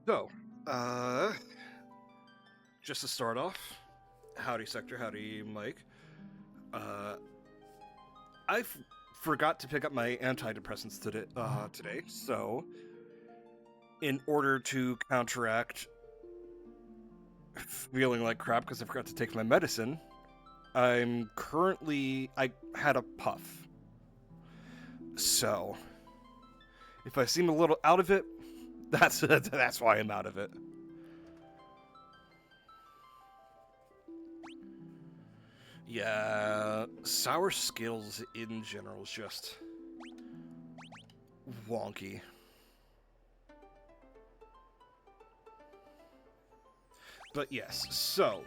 So, uh, just to start off, howdy Sector, howdy Mike. Uh, I forgot to pick up my antidepressants today, so in order to counteract feeling like crap because I forgot to take my medicine, I had a puff. So, if I seem a little out of it, that's why I'm out of it. Yeah, sour skills in general is just wonky. But yes, so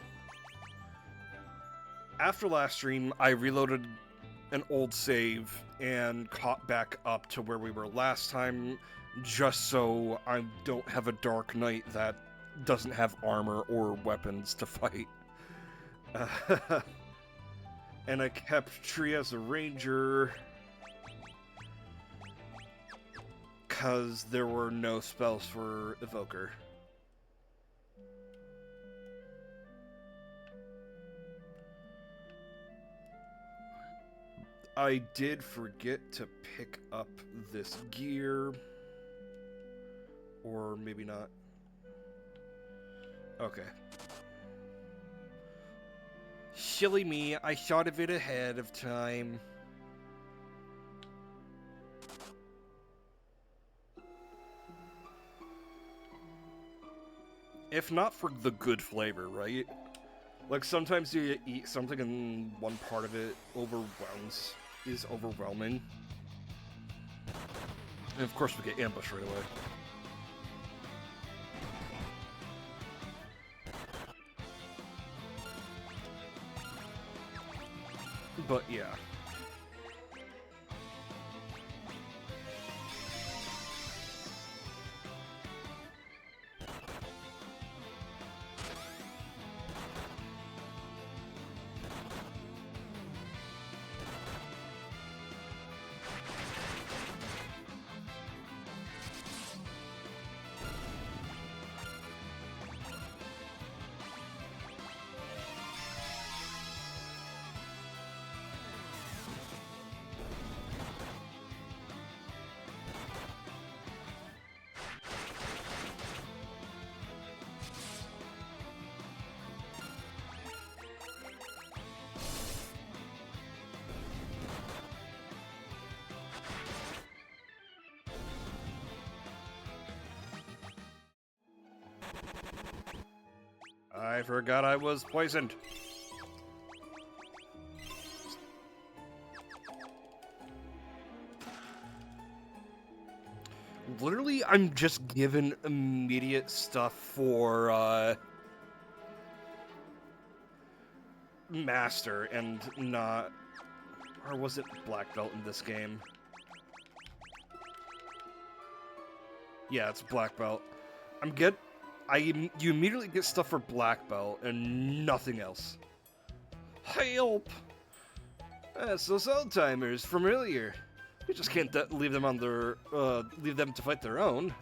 after last stream, I reloaded an old save and caught back up to where we were last time, just so I don't have a Dark Knight that doesn't have armor or weapons to fight. And I kept Tree as a ranger because there were no spells for Evoker. I did forget to pick up this gear. Or maybe not. Okay. Silly me, I thought of it ahead of time. If not for the good flavor, right? Like, sometimes you eat something and one part of it is overwhelming. And of course we get ambushed right away. But yeah. I forgot I was poisoned. Literally, I'm just given immediate stuff for, Master and not... Or was it Black Belt in this game? Yeah, it's Black Belt. You immediately get stuff for Black Belt and nothing else. Help! That's those old-timers from earlier. You just can't leave them leave them to fight their own.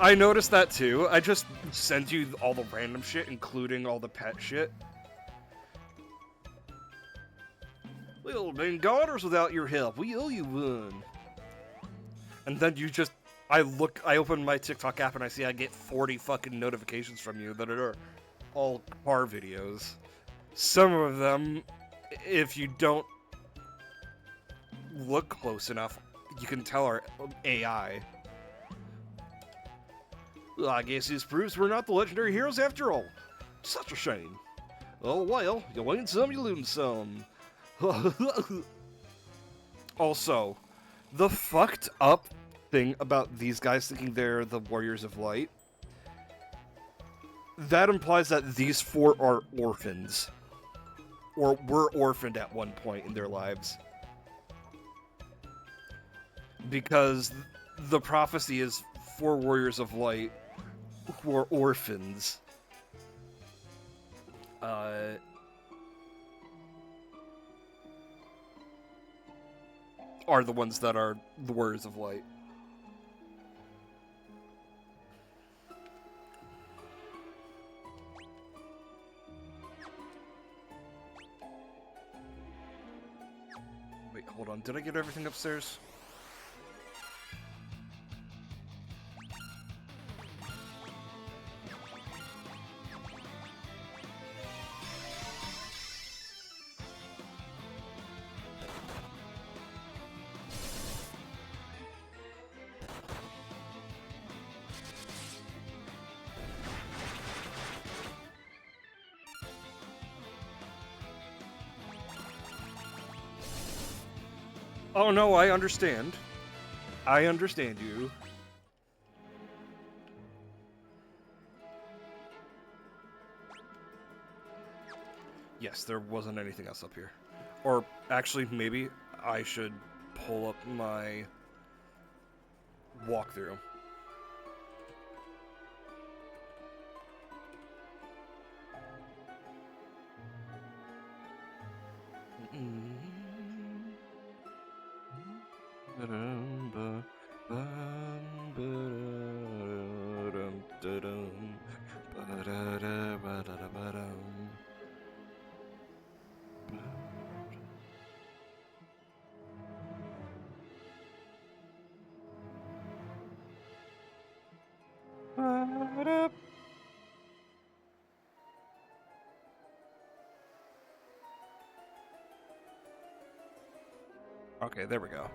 I noticed that too. I just sent you all the random shit, including all the pet shit. We'll been garters without your help. We owe you one. And then I open my TikTok app and I see I get 40 fucking notifications from you that are all car videos. Some of them, if you don't look close enough, you can tell are AI. Well, I guess this proves we're not the legendary heroes after all. Such a shame. Oh well, you win some, you lose some. Also, the fucked up thing about these guys thinking they're the Warriors of Light, that implies that these four are orphans. Or were orphaned at one point in their lives. Because the prophecy is four Warriors of Light who are orphans. Are the ones that are the Warriors of Light. Wait, hold on. Did I get everything upstairs? Oh no, I understand. I understand you. Yes, there wasn't anything else up here. Or actually, maybe I should pull up my walkthrough. Okay, there we go.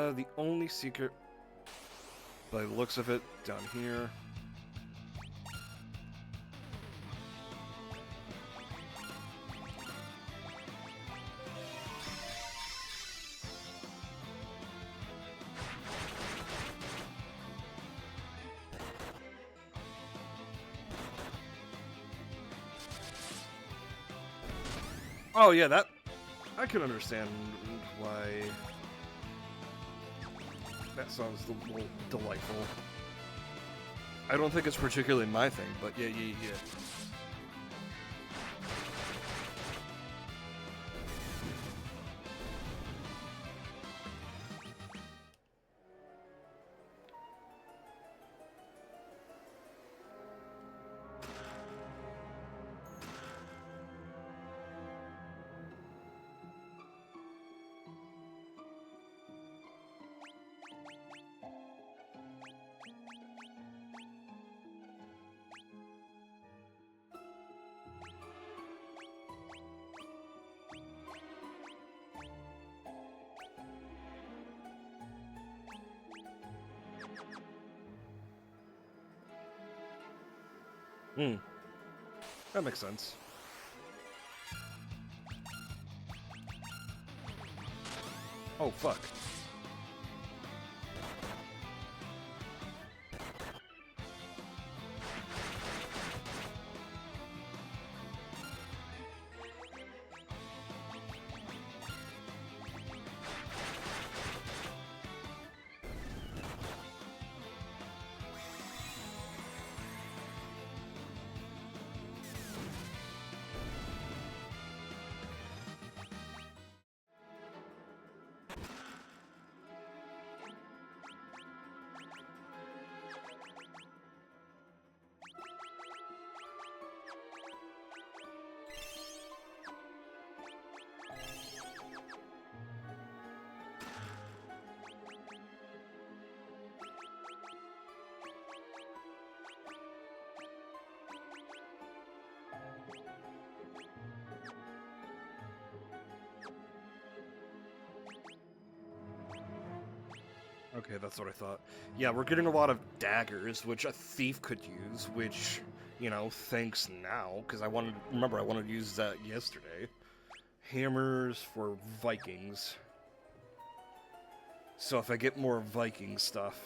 The only secret, by the looks of it, down here. Oh yeah, that I can understand why that sounds a little delightful. I don't think it's particularly my thing, but yeah. That makes sense. Oh, fuck. Okay, that's what I thought. Yeah, we're getting a lot of daggers, which a thief could use, which, you know, thanks now, because I wanted to use that yesterday. Hammers for Vikings. So if I get more Viking stuff...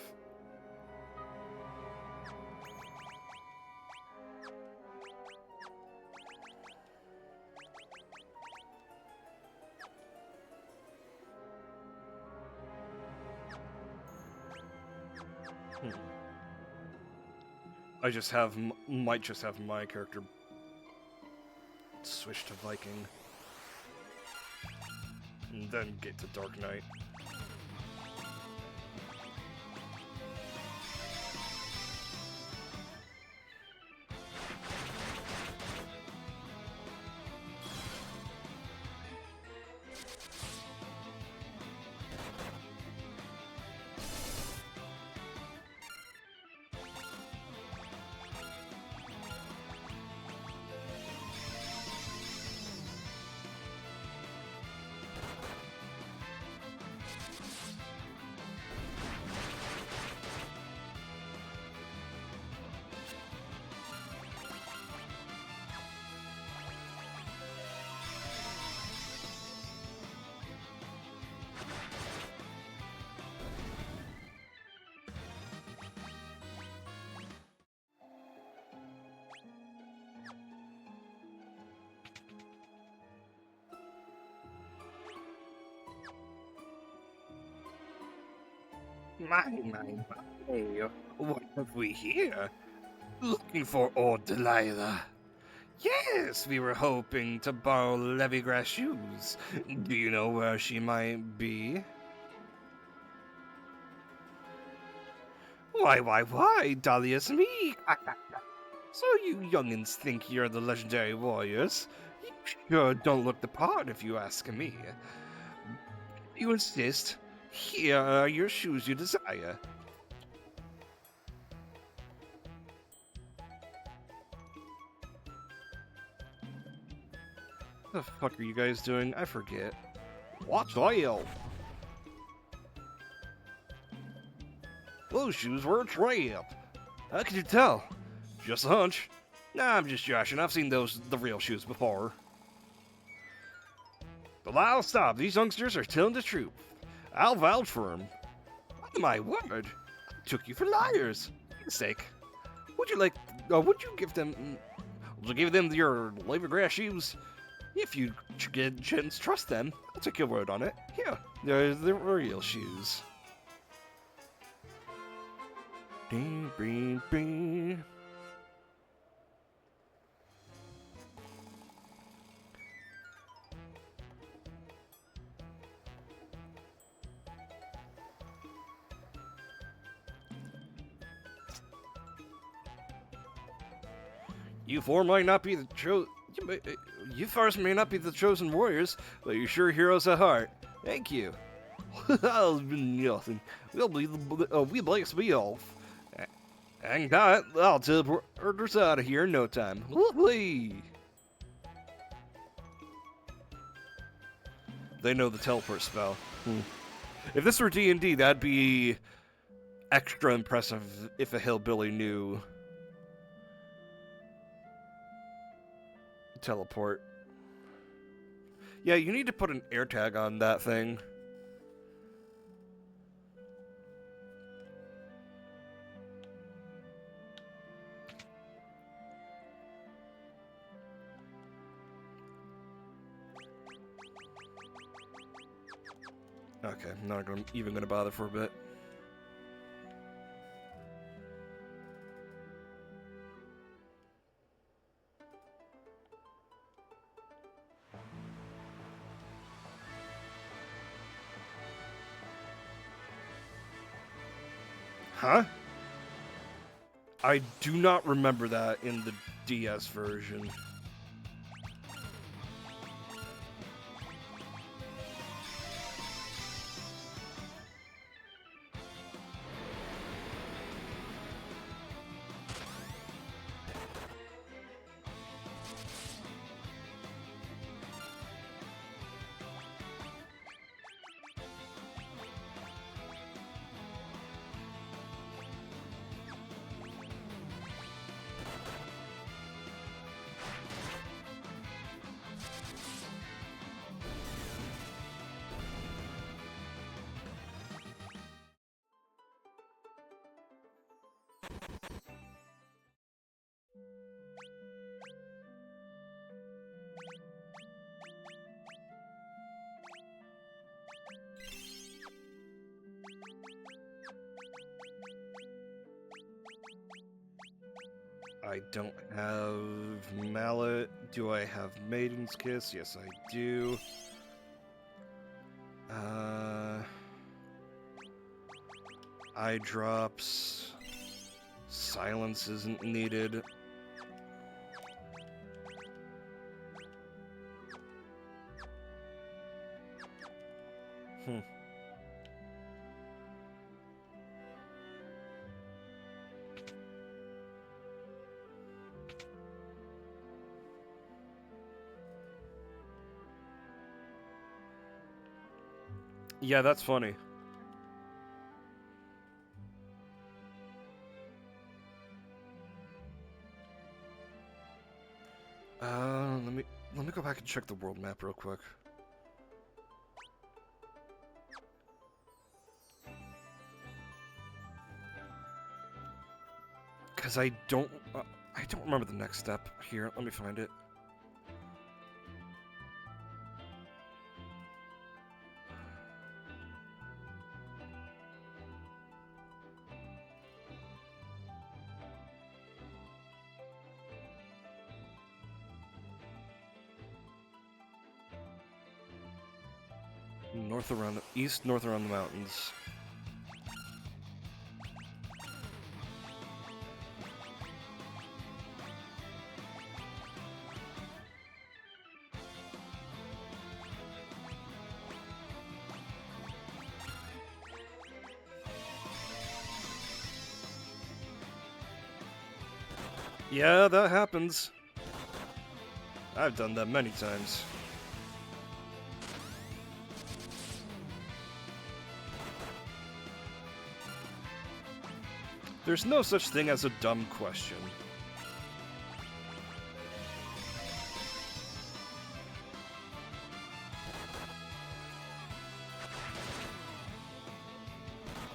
I just have, might just have my character switch to Viking. And then get to Dark Knight. My, what have we here? Looking for old Delilah. Yes, we were hoping to borrow Levigrass shoes. Do you know where she might be? Why, Dahlia's me! So you youngins think you're the legendary warriors? You sure don't look the part if you ask me. You insist? Here are your shoes you desire. What the fuck are you guys doing? I forget. Watch oil! Those shoes were a trap. How could you tell? Just a hunch. Nah, I'm just joshing. I've seen the real shoes before. Delilah, stop. These youngsters are telling the truth. I'll vouch for them. My word. I took you for liars. Mistake. Would you give them your Levigrass shoes? If you gents trust them, I'll take your word on it. Here, they're the real shoes. Bing, bing, bing. You four might not be the You first may not be the chosen warriors, but you're sure heroes at heart. Thank you. That'll be nothing. We blast me off. Hang tight, I'll teleport us out of here in no time. Lovely. They know the teleport spell. If this were D&D, that'd be extra impressive if a hillbilly knew teleport. Yeah, you need to put an air tag on that thing. Okay, I'm not even gonna bother for a bit. Huh? I do not remember that in the DS version. I don't have mallet. Do I have maiden's kiss? Yes, I do. Eye drops. Silence isn't needed. Yeah, that's funny. Let me go back and check the world map real quick. Cause I don't remember the next step here. Let me find it. East, north around the mountains. Yeah, that happens. I've done that many times. There's no such thing as a dumb question.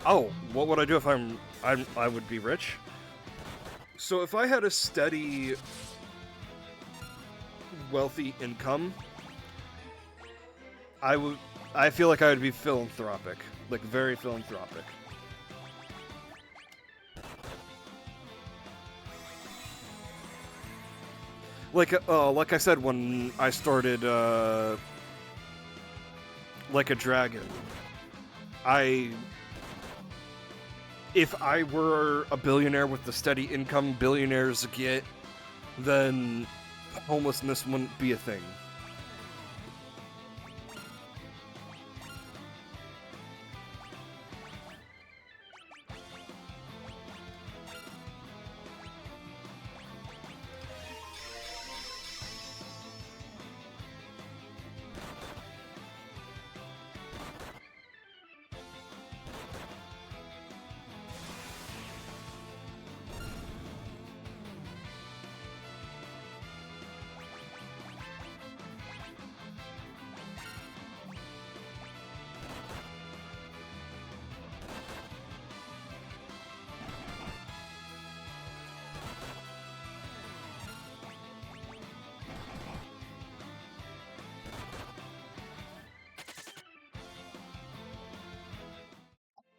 Oh, what would I do if I would be rich? So if I had a steady, wealthy income, I feel like I would be philanthropic. Like, very philanthropic. Like I said when I started, like a dragon, if I were a billionaire with the steady income billionaires get, then homelessness wouldn't be a thing.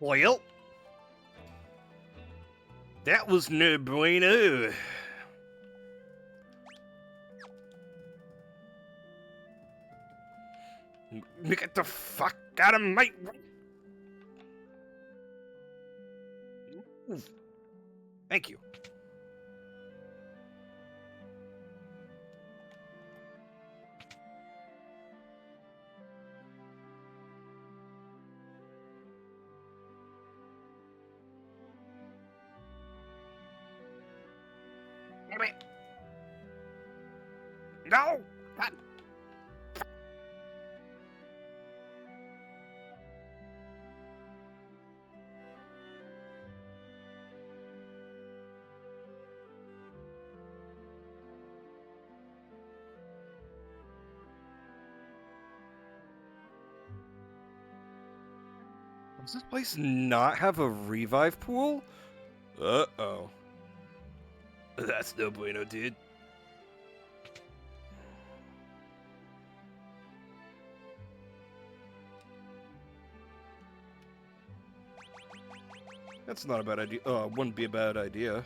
Well, that was no bueno. Get the fuck out of my... Thank you. No! God. Does this place not have a revive pool? Uh-oh. That's no bueno, dude. That's not a bad idea. Wouldn't be a bad idea.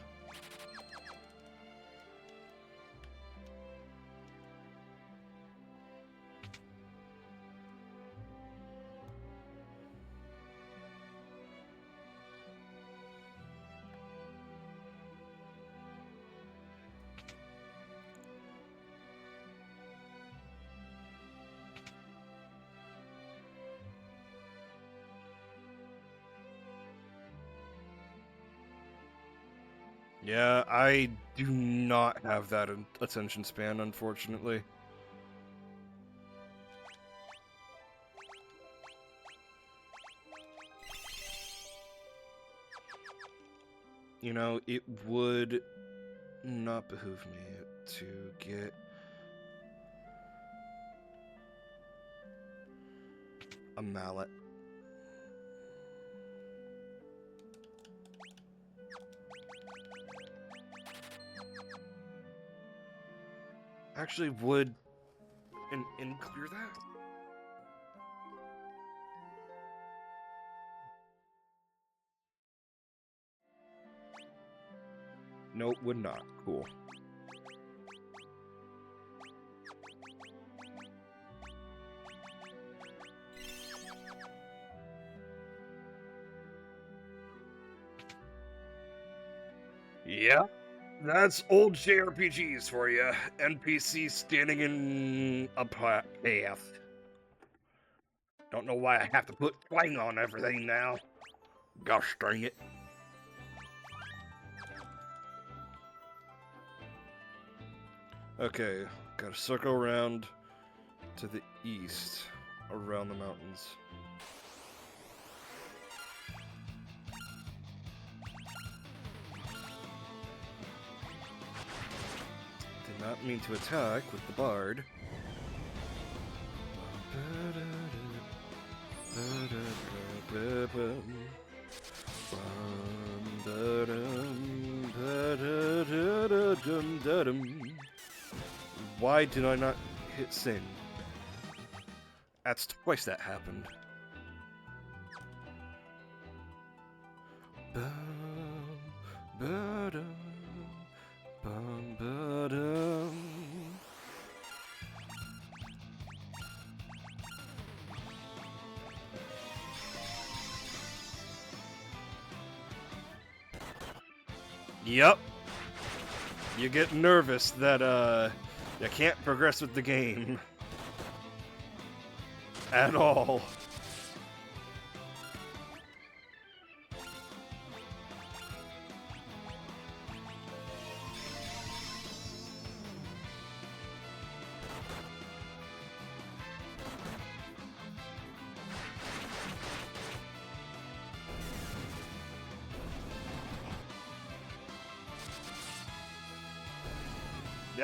Yeah, I do not have that attention span, unfortunately. You know, it would not behoove me to get a mallet. Actually, would an inn clear that? Nope, would not. Cool. Yeah, that's old JRPGs for you. NPC standing in a path. Don't know why I have to put twang on everything now. Gosh dang it. Okay, gotta circle around to the east, around the mountains. Did not mean to attack with the bard. Why did I not hit sing? That's twice that happened. Yep. You get nervous that, you can't progress with the game. At all.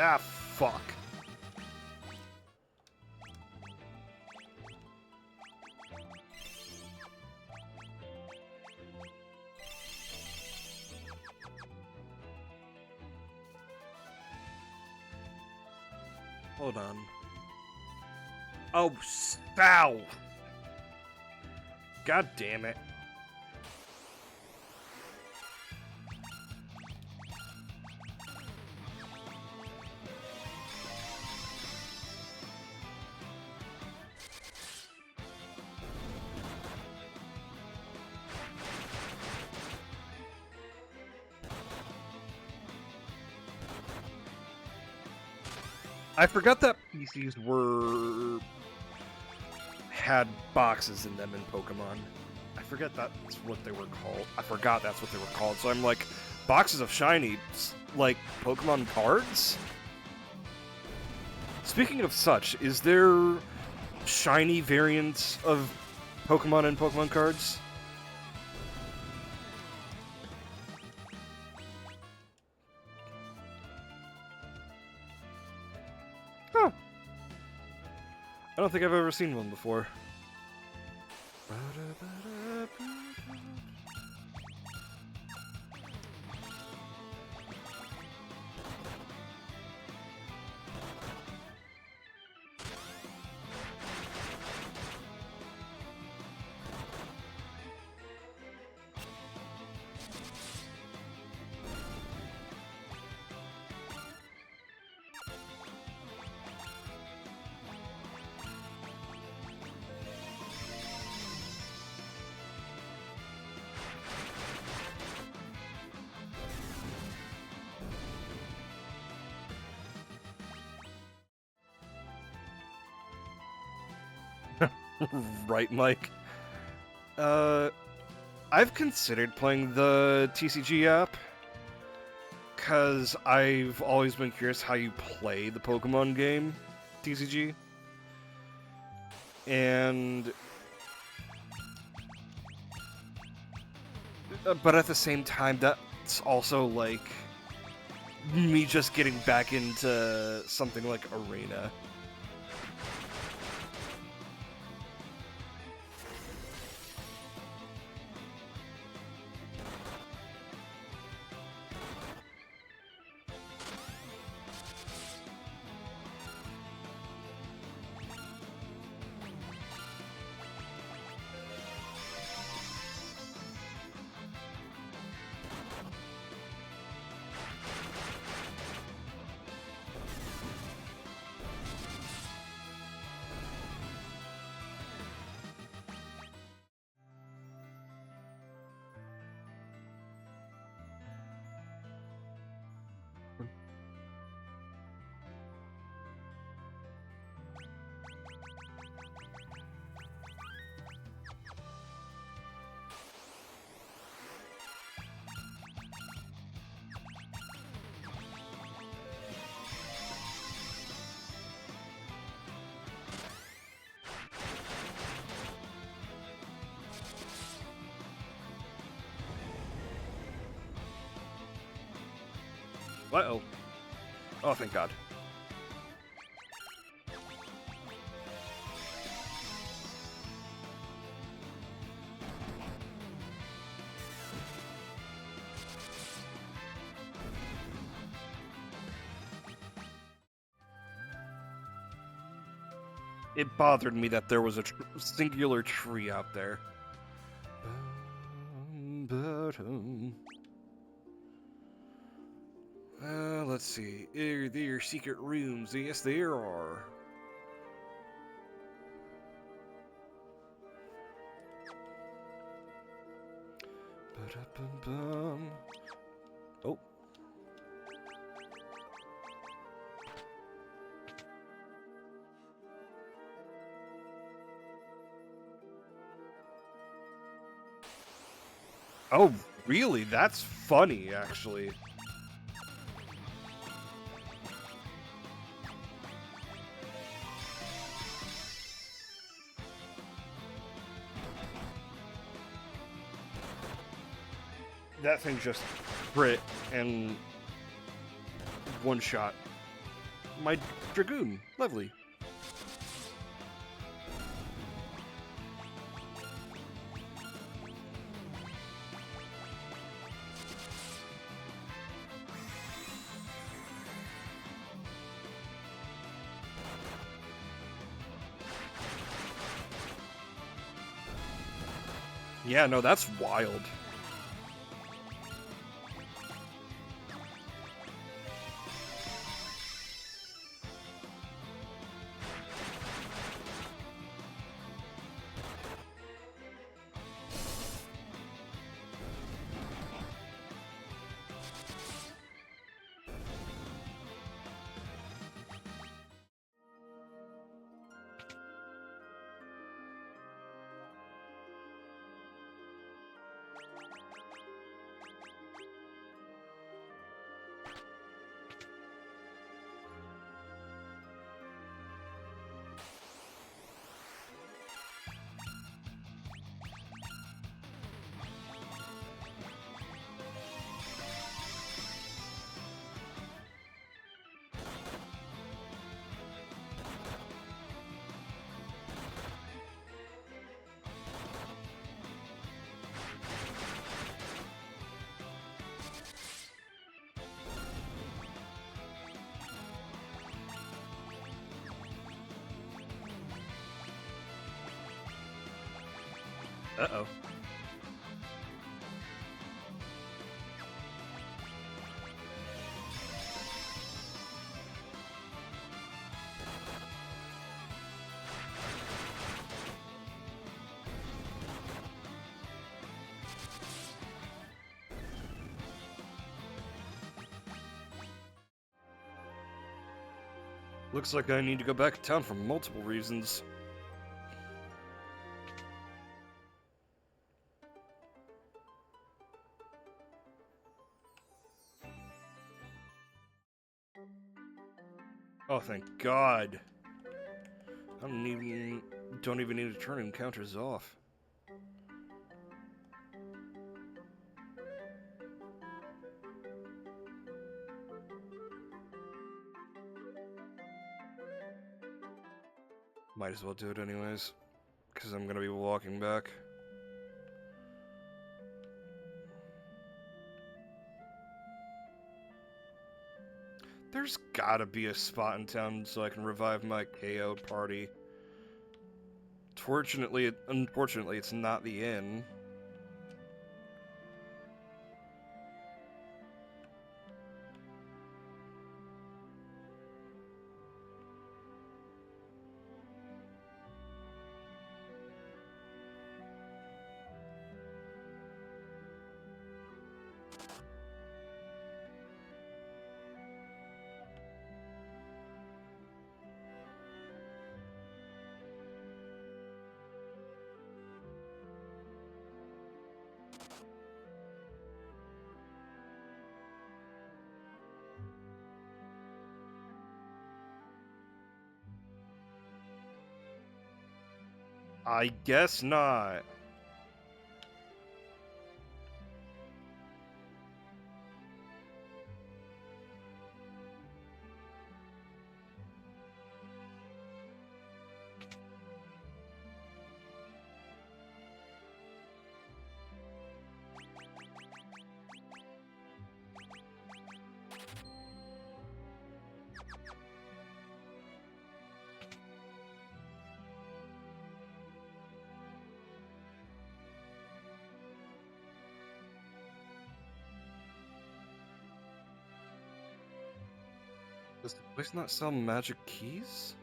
Ah, fuck. Hold on. Oh, south. God damn it. I forgot that PCs had boxes in them in Pokemon. I forget that's what they were called. I forgot that's what they were called. So I'm like, boxes of shiny, like Pokemon cards? Speaking of such, is there shiny variants of Pokemon and Pokemon cards? Huh. I don't think I've ever seen one before. Right, Mike? I've considered playing the TCG app. because I've always been curious how you play the Pokemon game, TCG. And... but at the same time, that's also, like, me just getting back into something like Arena. Uh-oh. Oh, thank God. It bothered me that there was a singular tree out there. Let's see. Are there secret rooms? Yes, there are. Oh. Oh, really? That's funny, actually. That thing just crit and one shot. My Dragoon. Lovely. Yeah, no, that's wild. Uh-oh. Looks like I need to go back to town for multiple reasons. Oh, thank God. Don't even need to turn encounters off. Might as well do it anyways, because I'm gonna be walking back. There's gotta be a spot in town so I can revive my KO party. Unfortunately, it's not the inn. I guess not. Does the place not sell magic keys?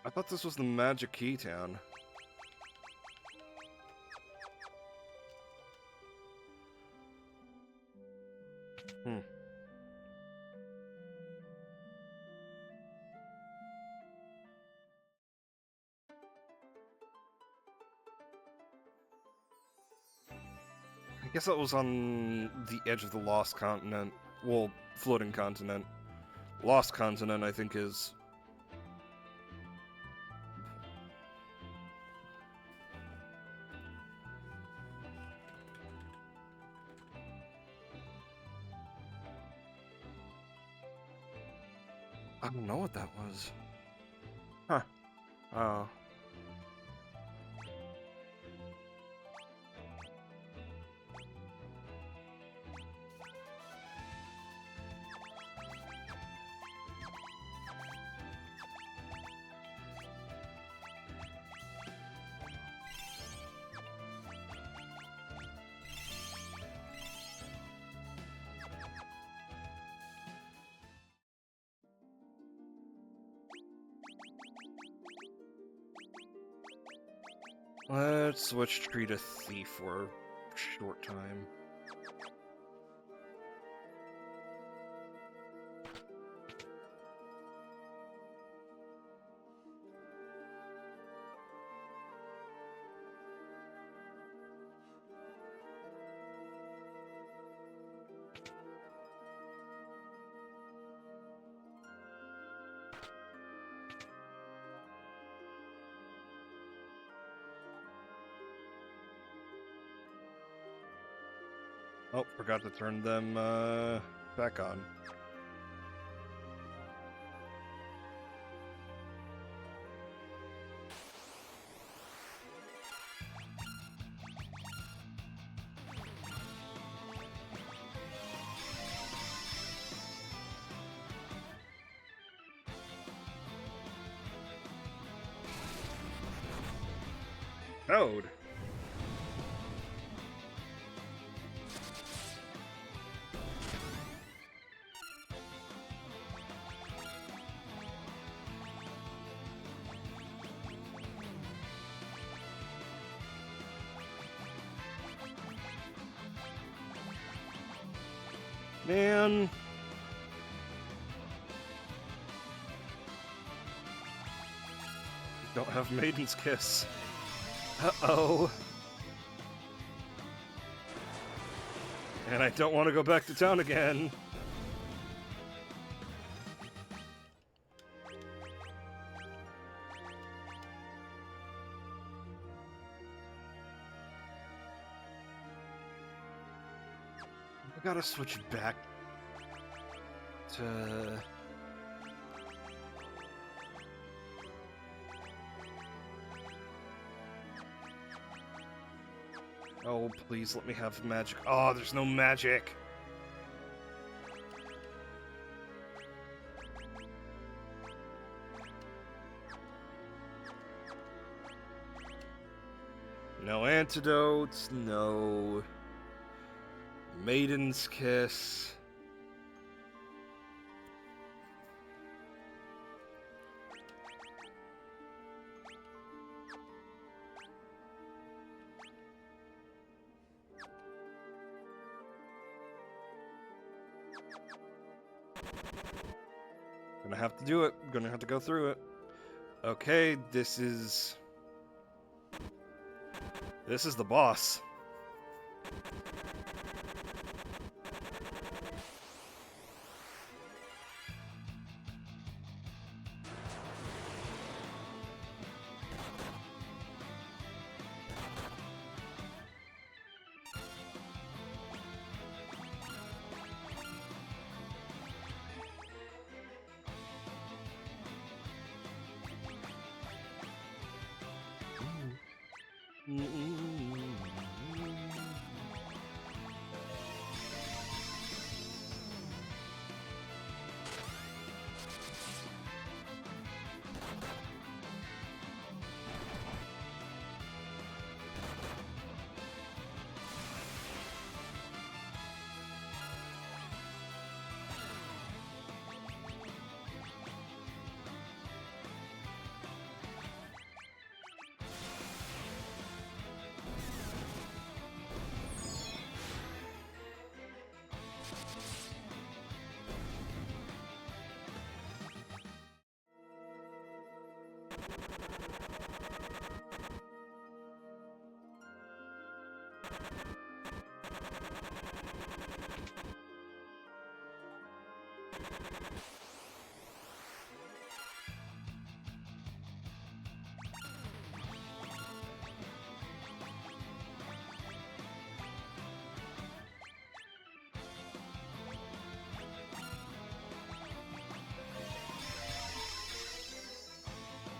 I thought this was the magic key town. Hmm. I guess that was on the edge of the Lost Continent. Well, floating continent. Lost Continent, I think, is... I don't know what that was. Huh. Oh. Let's switch tree to thief for a short time. Oh, forgot to turn them back on. Code. Man. Don't have Maiden's Kiss. Uh-oh. And I don't want to go back to town again. I gotta switch back to... Oh, please let me have magic. Oh, there's no magic. No antidotes, no Maiden's Kiss. Gonna have to do it. Gonna have to go through it. Okay, this is the boss.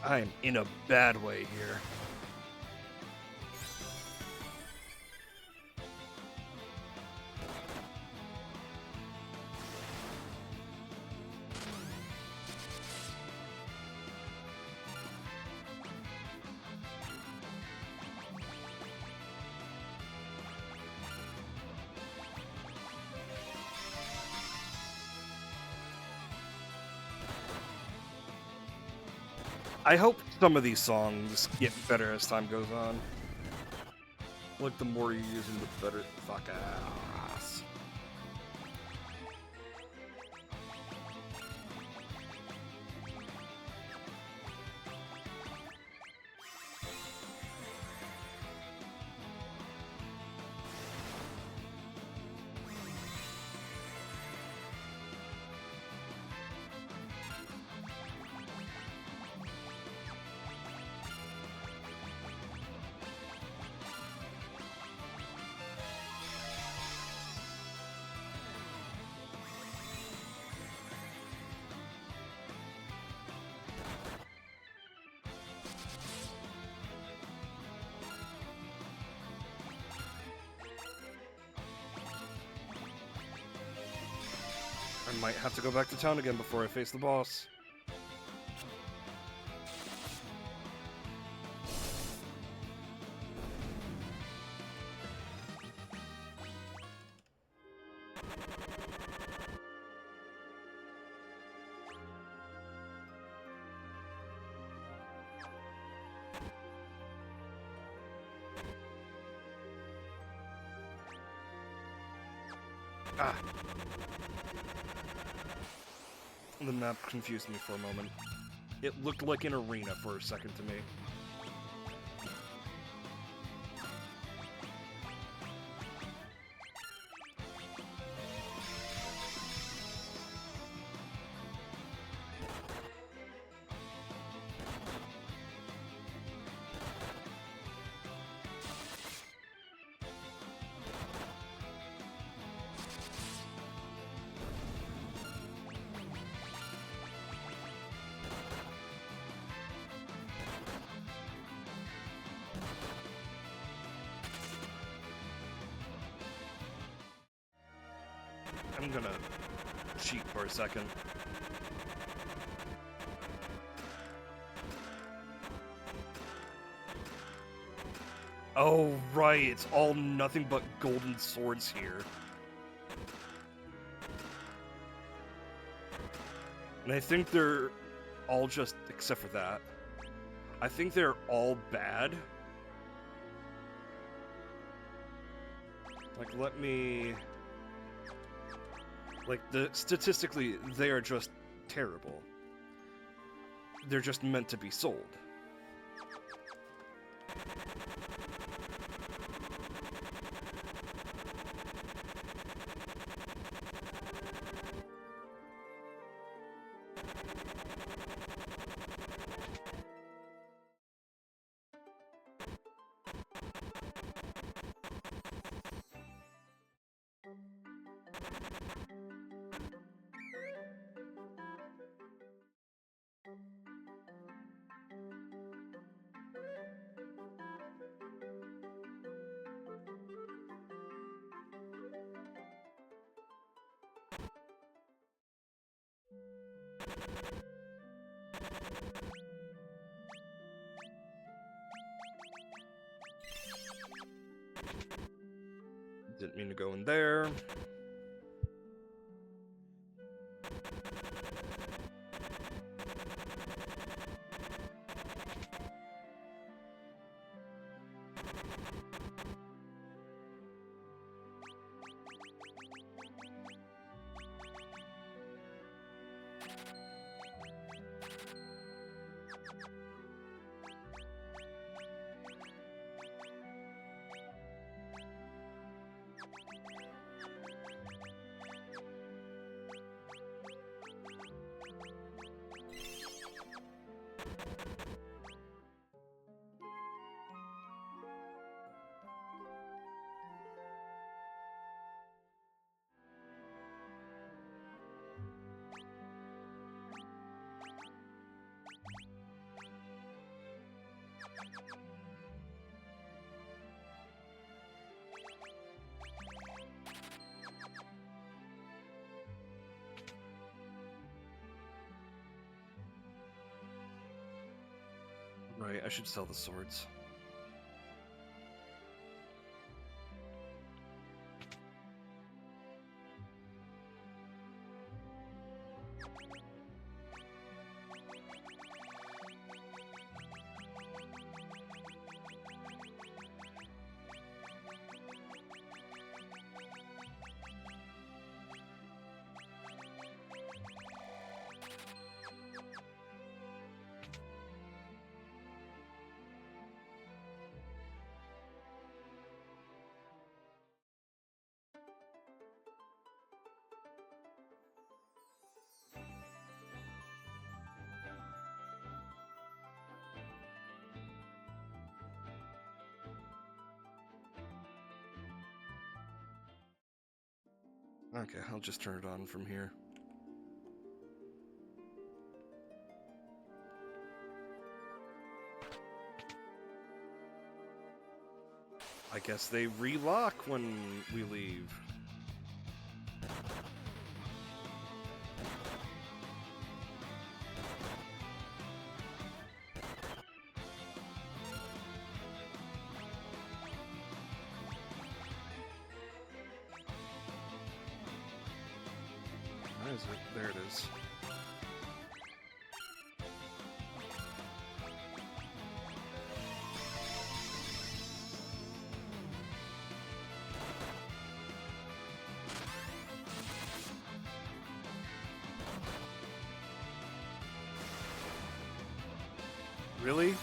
I am in a bad way here. I hope some of these songs get better as time goes on. Like, the more you use them, the better. Fuck ass. I might have to go back to town again before I face the boss. Ah. The map confused me for a moment. It looked like an arena for a second to me. I'm gonna cheat for a second. Oh, right, it's all nothing but golden swords here. And I think they're all just, except for that, I think they're all bad. Like, let me... Like, statistically, they are just terrible. They're just meant to be sold. Didn't mean to go in there. Right, I should sell the swords. Okay, I'll just turn it on from here. I guess they relock when we leave. Where is it? There it is. Really?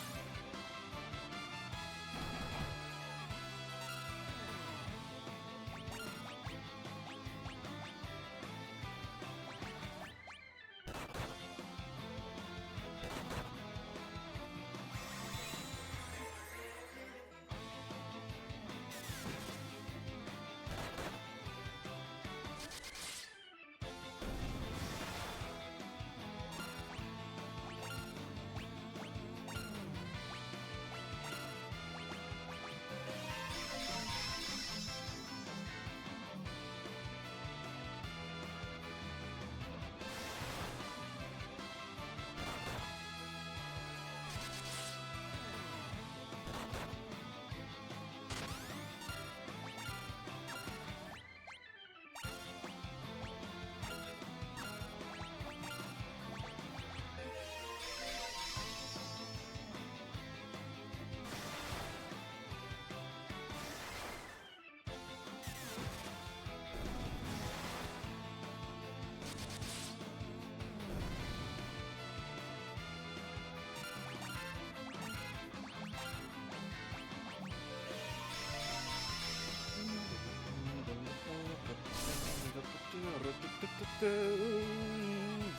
Dun,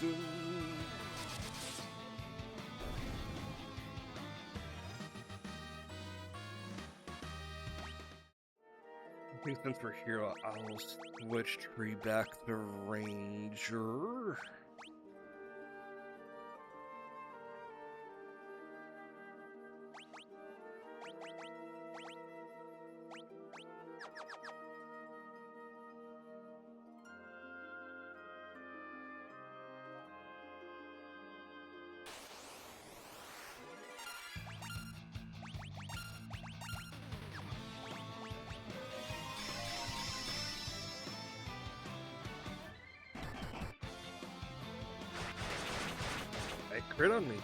dun. I think since we're here, I'll switch tree back to Ranger. Hey, crit on me.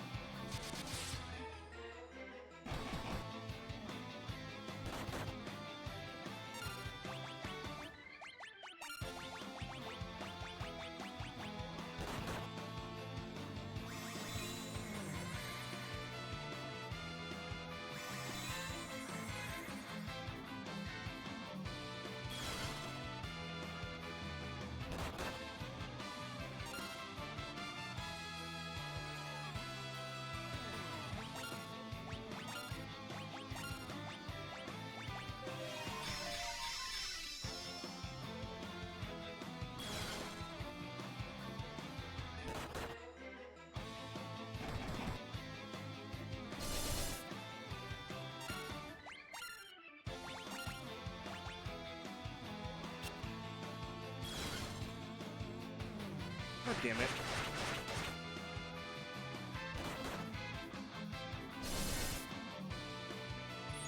God damn it.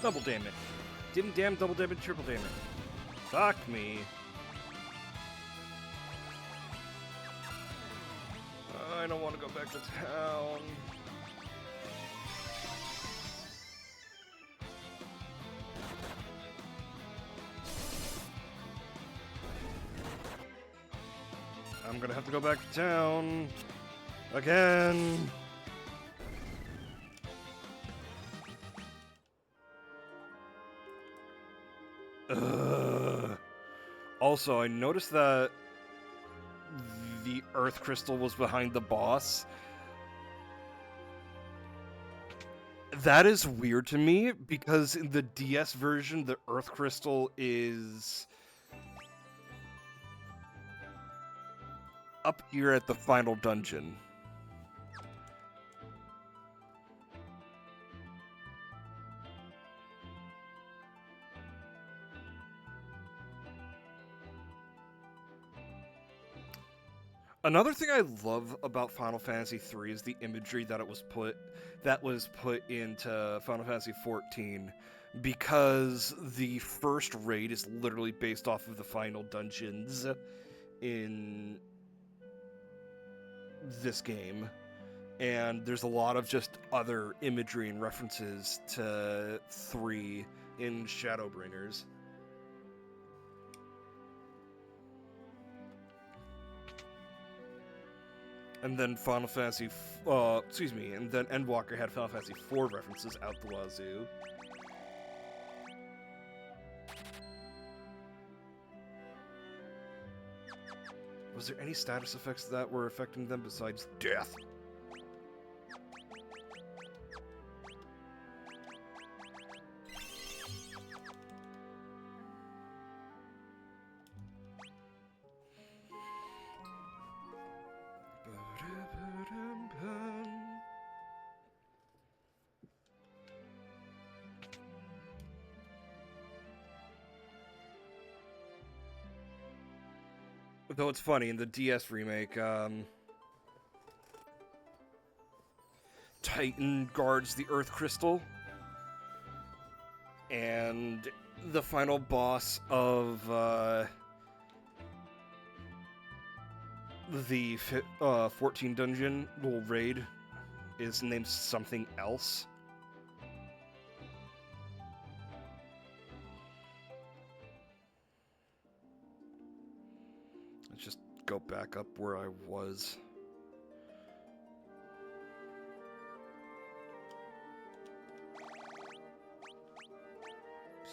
Double damn it. Dim damn, double damn it, triple damn it. Fuck me. I don't want to go back to town. I'm gonna have to go back to town. Again. Ugh. Also, I noticed that the Earth Crystal was behind the boss. That is weird to me, because in the DS version, the Earth Crystal is up here at the final dungeon. Another thing I love about Final Fantasy III is the imagery that was put into Final Fantasy XIV, because the first raid is literally based off of the final dungeons in this game, and there's a lot of just other imagery and references to 3 in Shadowbringers. And then Final Fantasy, and then Endwalker had Final Fantasy IV references out the wazoo. Was there any status effects that were affecting them besides death? Though it's funny, in the DS remake, Titan guards the Earth Crystal, and the final boss of the 14 dungeon little raid is named something else. Let's just go back up where I was.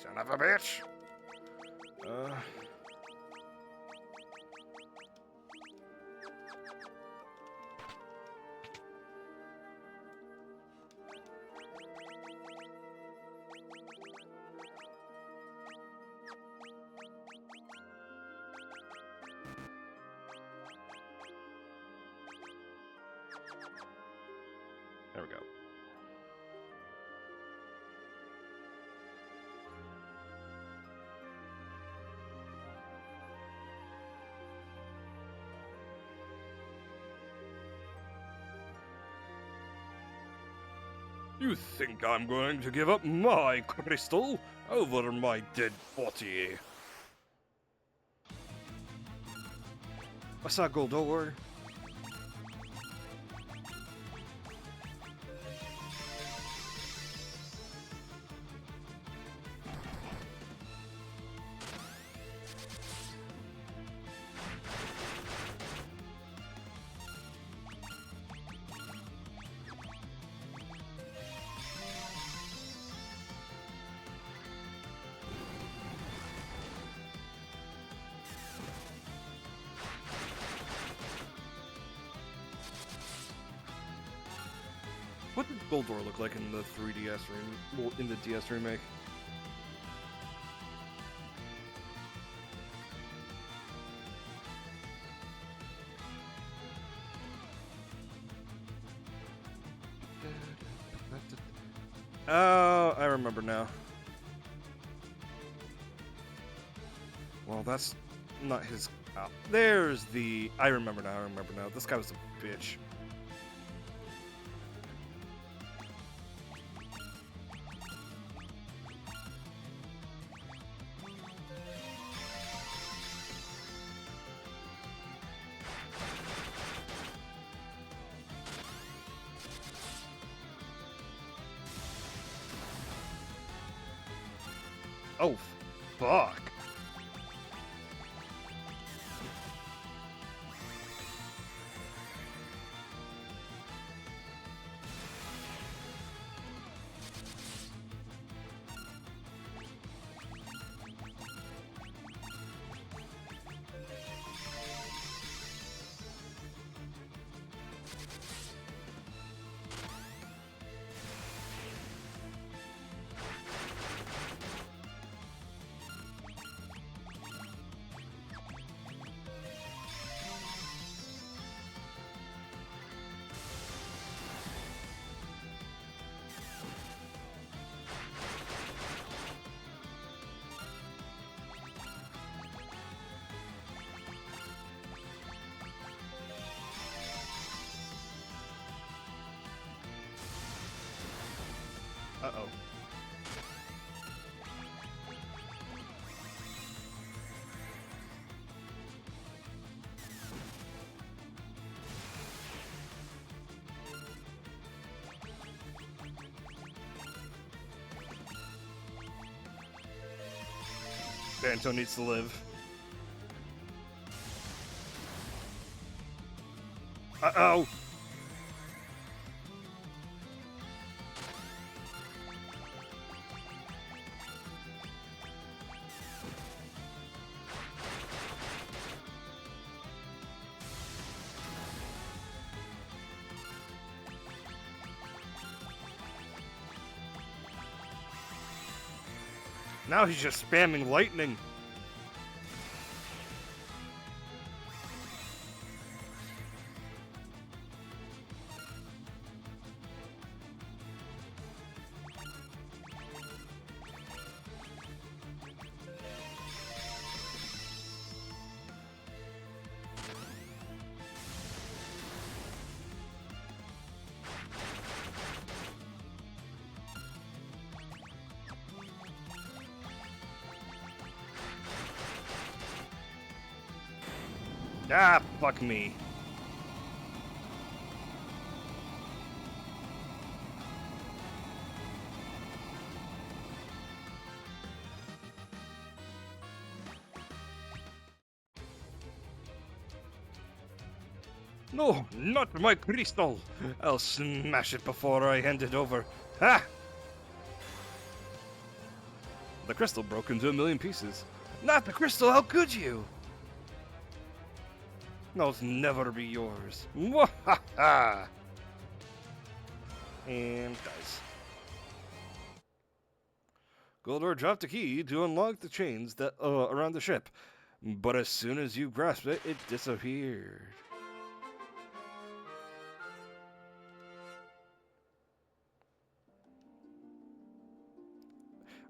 Son of a bitch! There we go. You think I'm going to give up my crystal over my dead body? What's that, Goldor? What did Goldor look like in the 3DS well, in the DS remake? Oh, I remember now. Well, that's not his. Oh, there's the. I remember now. I remember now. This guy was a bitch. Oh, fuck. Uh-oh. Banto needs to live. Uh-oh! Now he's just spamming lightning. Ah, fuck me. No, not my crystal! I'll smash it before I hand it over. Ha! The crystal broke into a million pieces. Not the crystal, how could you? They'll never be yours. Mwahaha! And dies. Goldor dropped a key to unlock the chains that around the ship, but as soon as you grasped it, it disappeared.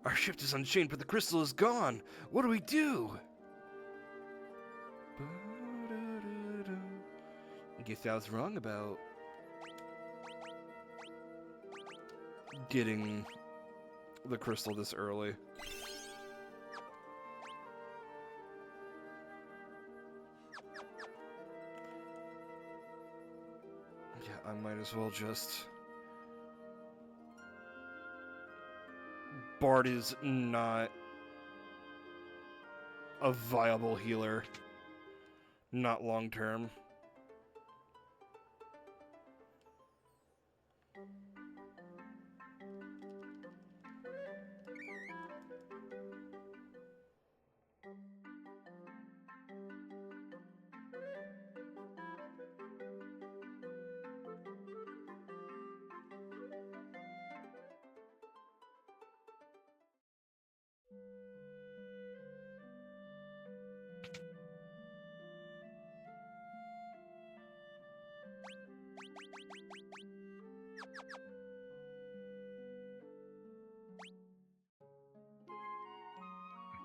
Our ship is unchained, but the crystal is gone. What do we do? Guess I was wrong about getting the crystal this early. Yeah, I might as well just... Bard is not a viable healer. Not long term.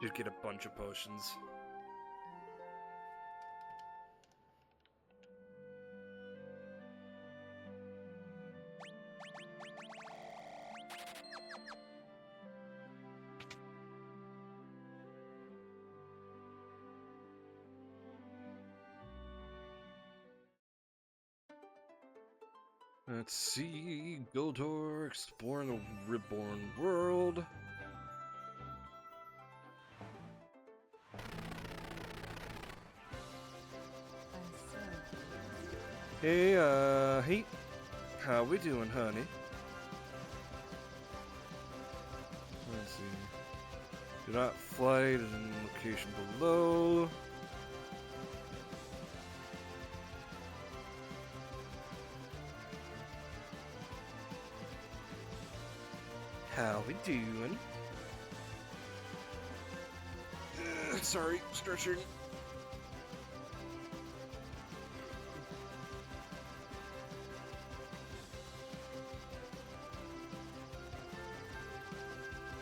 Did get a bunch of potions. Let's see, Gildor exploring the reborn world. Hey, hey, how we doing, honey? Let's see. Do not flight in location below. How we doing? Sorry, stretching.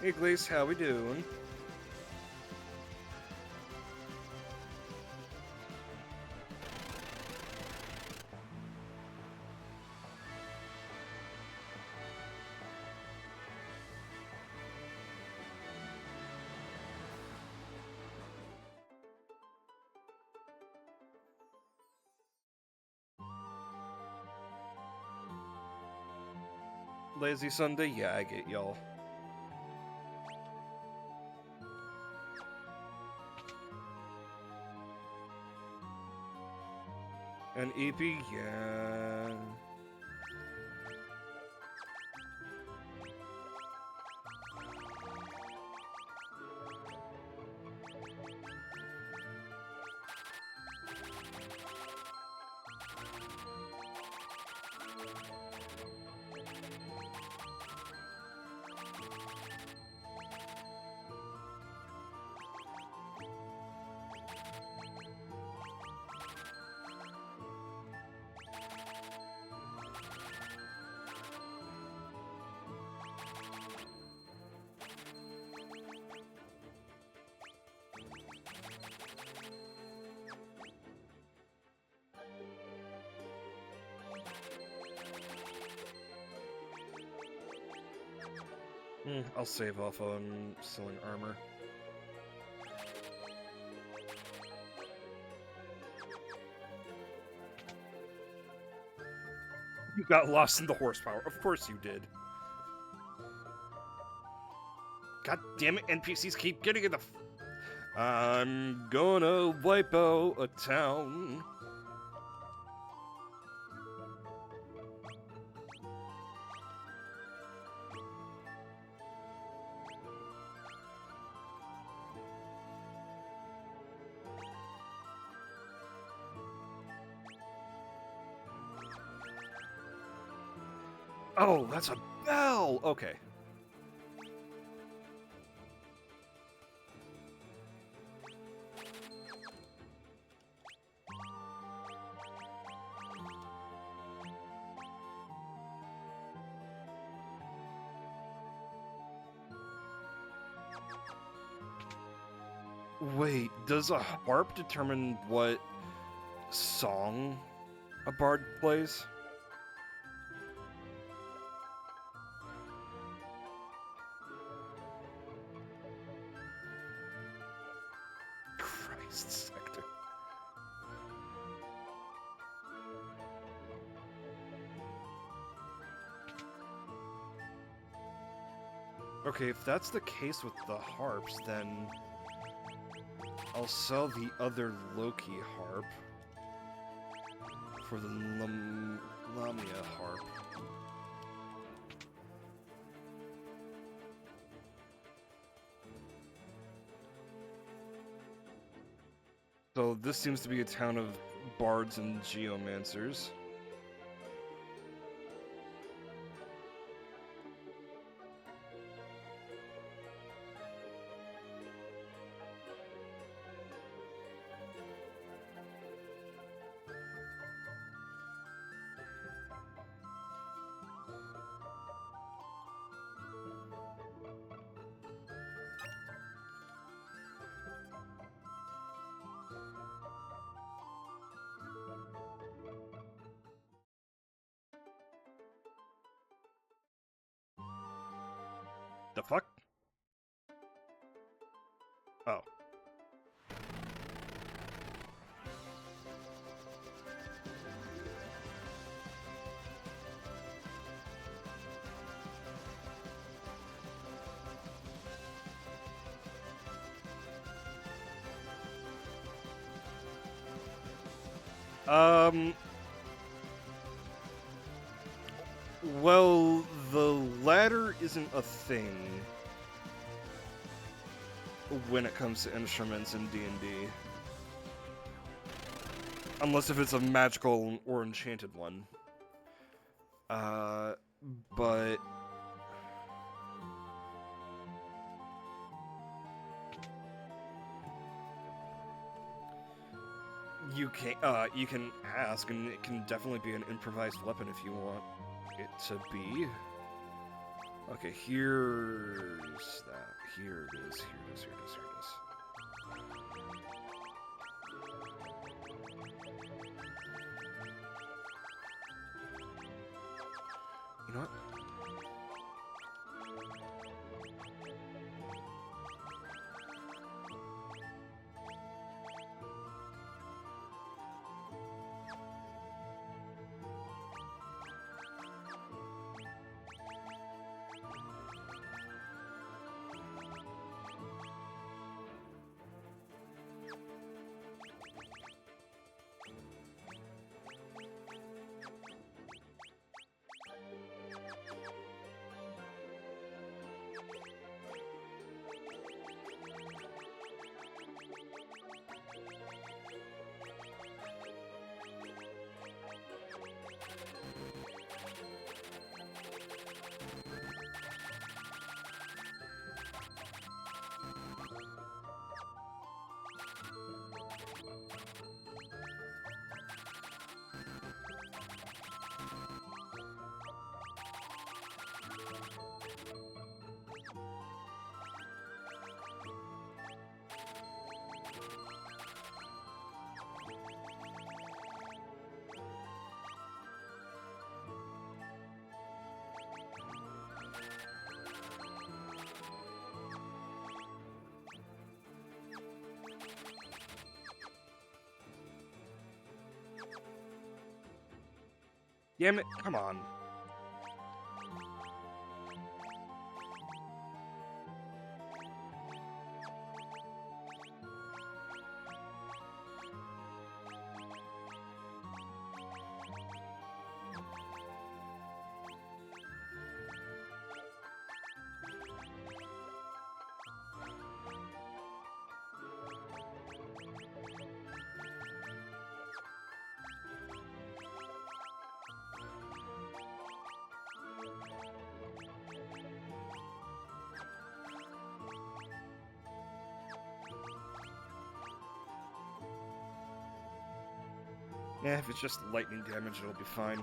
Hey, Glace, how we doing? Lazy Sunday? Yeah, I get y'all. An EP? Yeah. I'll save off on selling armor. You got lost in the horsepower. Of course you did. God damn it, NPCs keep getting in the... I'm gonna wipe out a town. Oh, that's a bell! Okay. Wait, does a harp determine what song a bard plays? Christ, Sector. Okay, if that's the case with the harps, then I'll sell the other Loki harp for the Lamia harp. So this seems to be a town of bards and geomancers. The fuck? Oh. Well, the ladder isn't a thing when it comes to instruments in D&D. Unless if it's a magical or enchanted one. But... you can ask, and it can definitely be an improvised weapon if you want it to be. Okay, here's that. Here it is, here it is, here it is, here it is. You know what? Damn it, come on. Yeah, if it's just lightning damage, it'll be fine.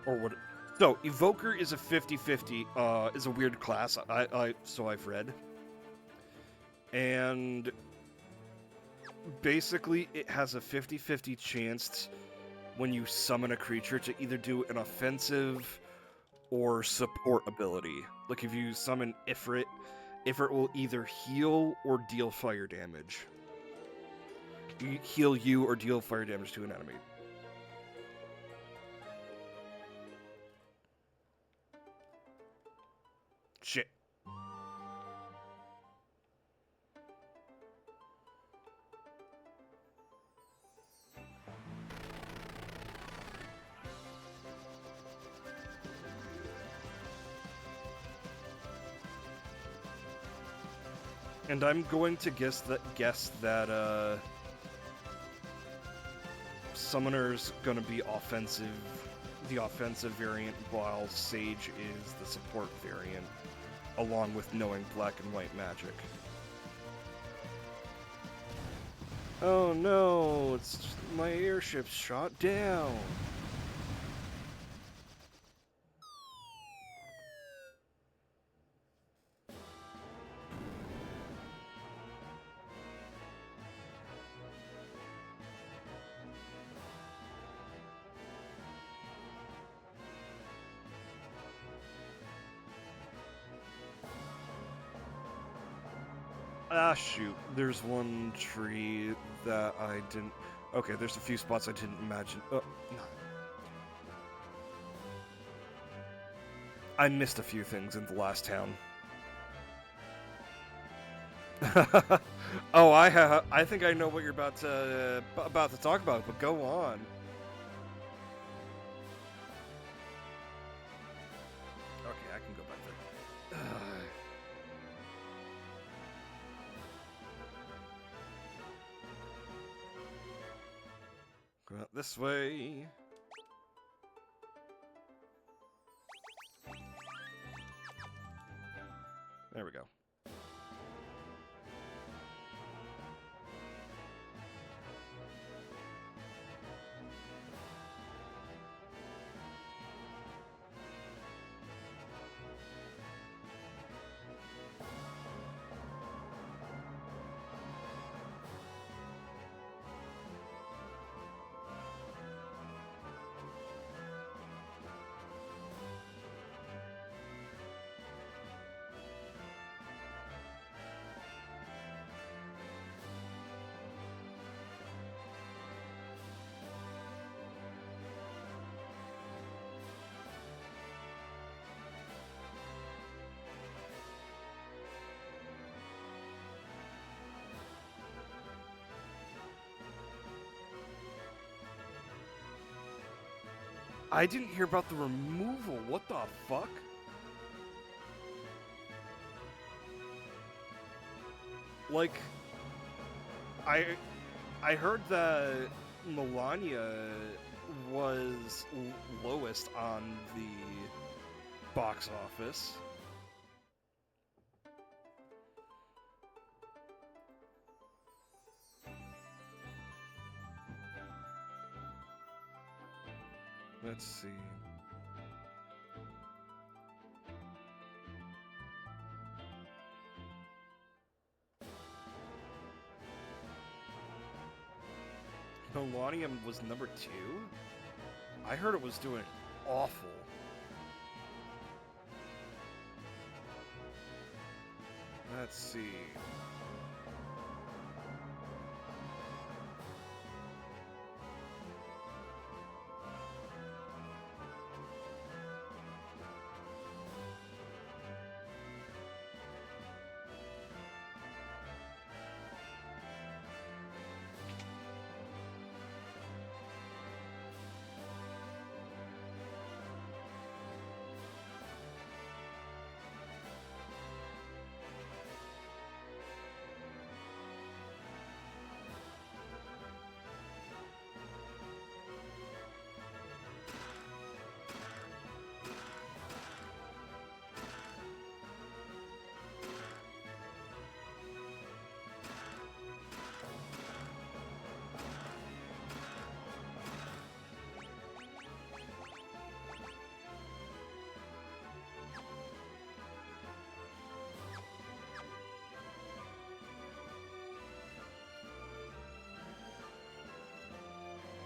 Or what? So, Evoker is a 50-50, is a weird class, so I've read. And basically, it has a 50-50 chance when you summon a creature to either do an offensive or support ability. Like if you summon Ifrit, Ifrit will either heal or deal fire damage. Heal you or deal fire damage to an enemy. Shit. And I'm going to guess that Summoner's gonna be offensive, the offensive variant, while Sage is the support variant, along with knowing black and white magic. Oh no, it's my airship shot down. Ah, shoot. There's one tree that I didn't... Okay, there's a few spots I didn't imagine. Oh, no. I missed a few things in the last town. Oh, I think I know what you're about to talk about, but go on. Okay, I can go back there. Go out this way. There we go. I didn't hear about the removal. What the fuck? Like, I heard that Melania was lowest on the box office. Let's see. Melania was number 2? I heard it was doing awful. Let's see.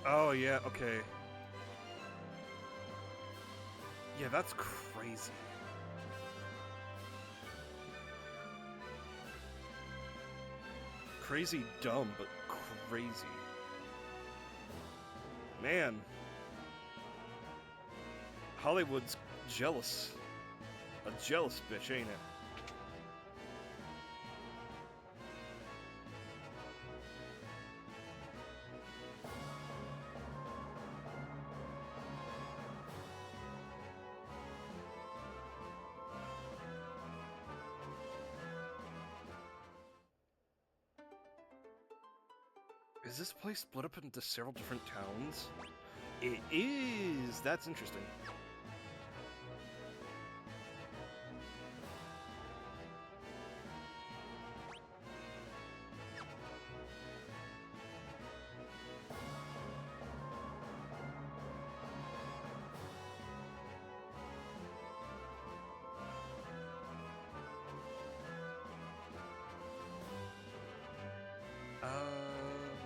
Oh, yeah, okay. Yeah, that's crazy. Crazy dumb, but crazy. Man. Hollywood's jealous. A jealous bitch, ain't it? Is this place split up into several different towns? It is! That's interesting.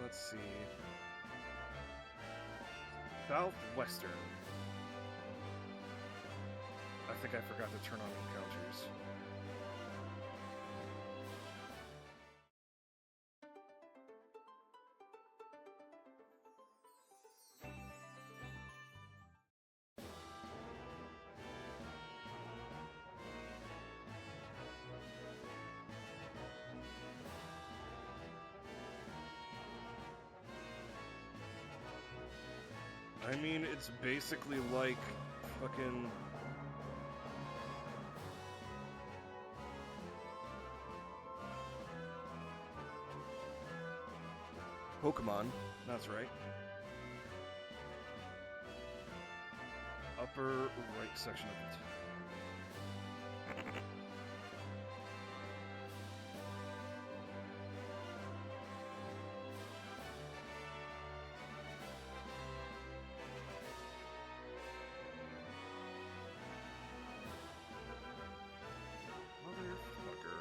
Let's see. Southwestern. I think I forgot to turn on encounters. I mean, it's basically like fucking... Pokemon, that's right. Upper right section of it. Motherfucker.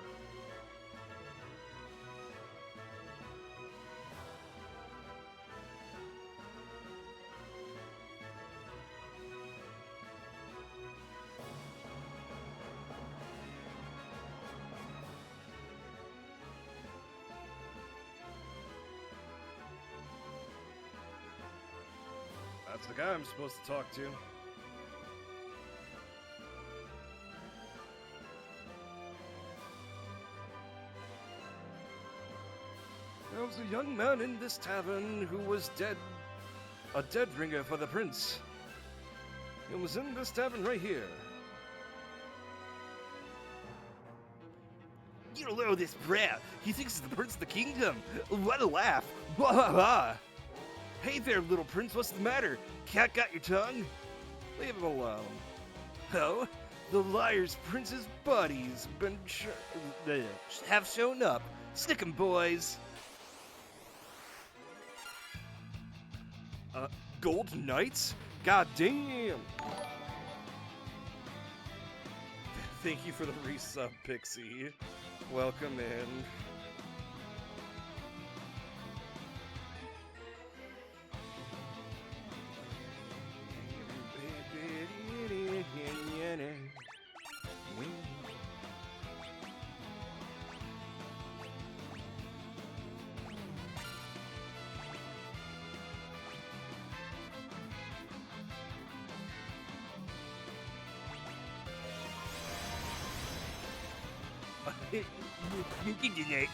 That's the guy I'm supposed to talk to. There was a young man in this tavern who was dead. A dead ringer for the prince. It was in this tavern right here. You don't know this brat. He thinks he's the prince of the kingdom. What a laugh. Wah ha ha. Hey there, little prince, what's the matter? Cat got your tongue? Leave him alone. Oh, the liar's prince's buddies have shown up. Stick 'em, boys. Gold Knights? God damn. Thank you for the resub, Pixie. Welcome in. Dignity.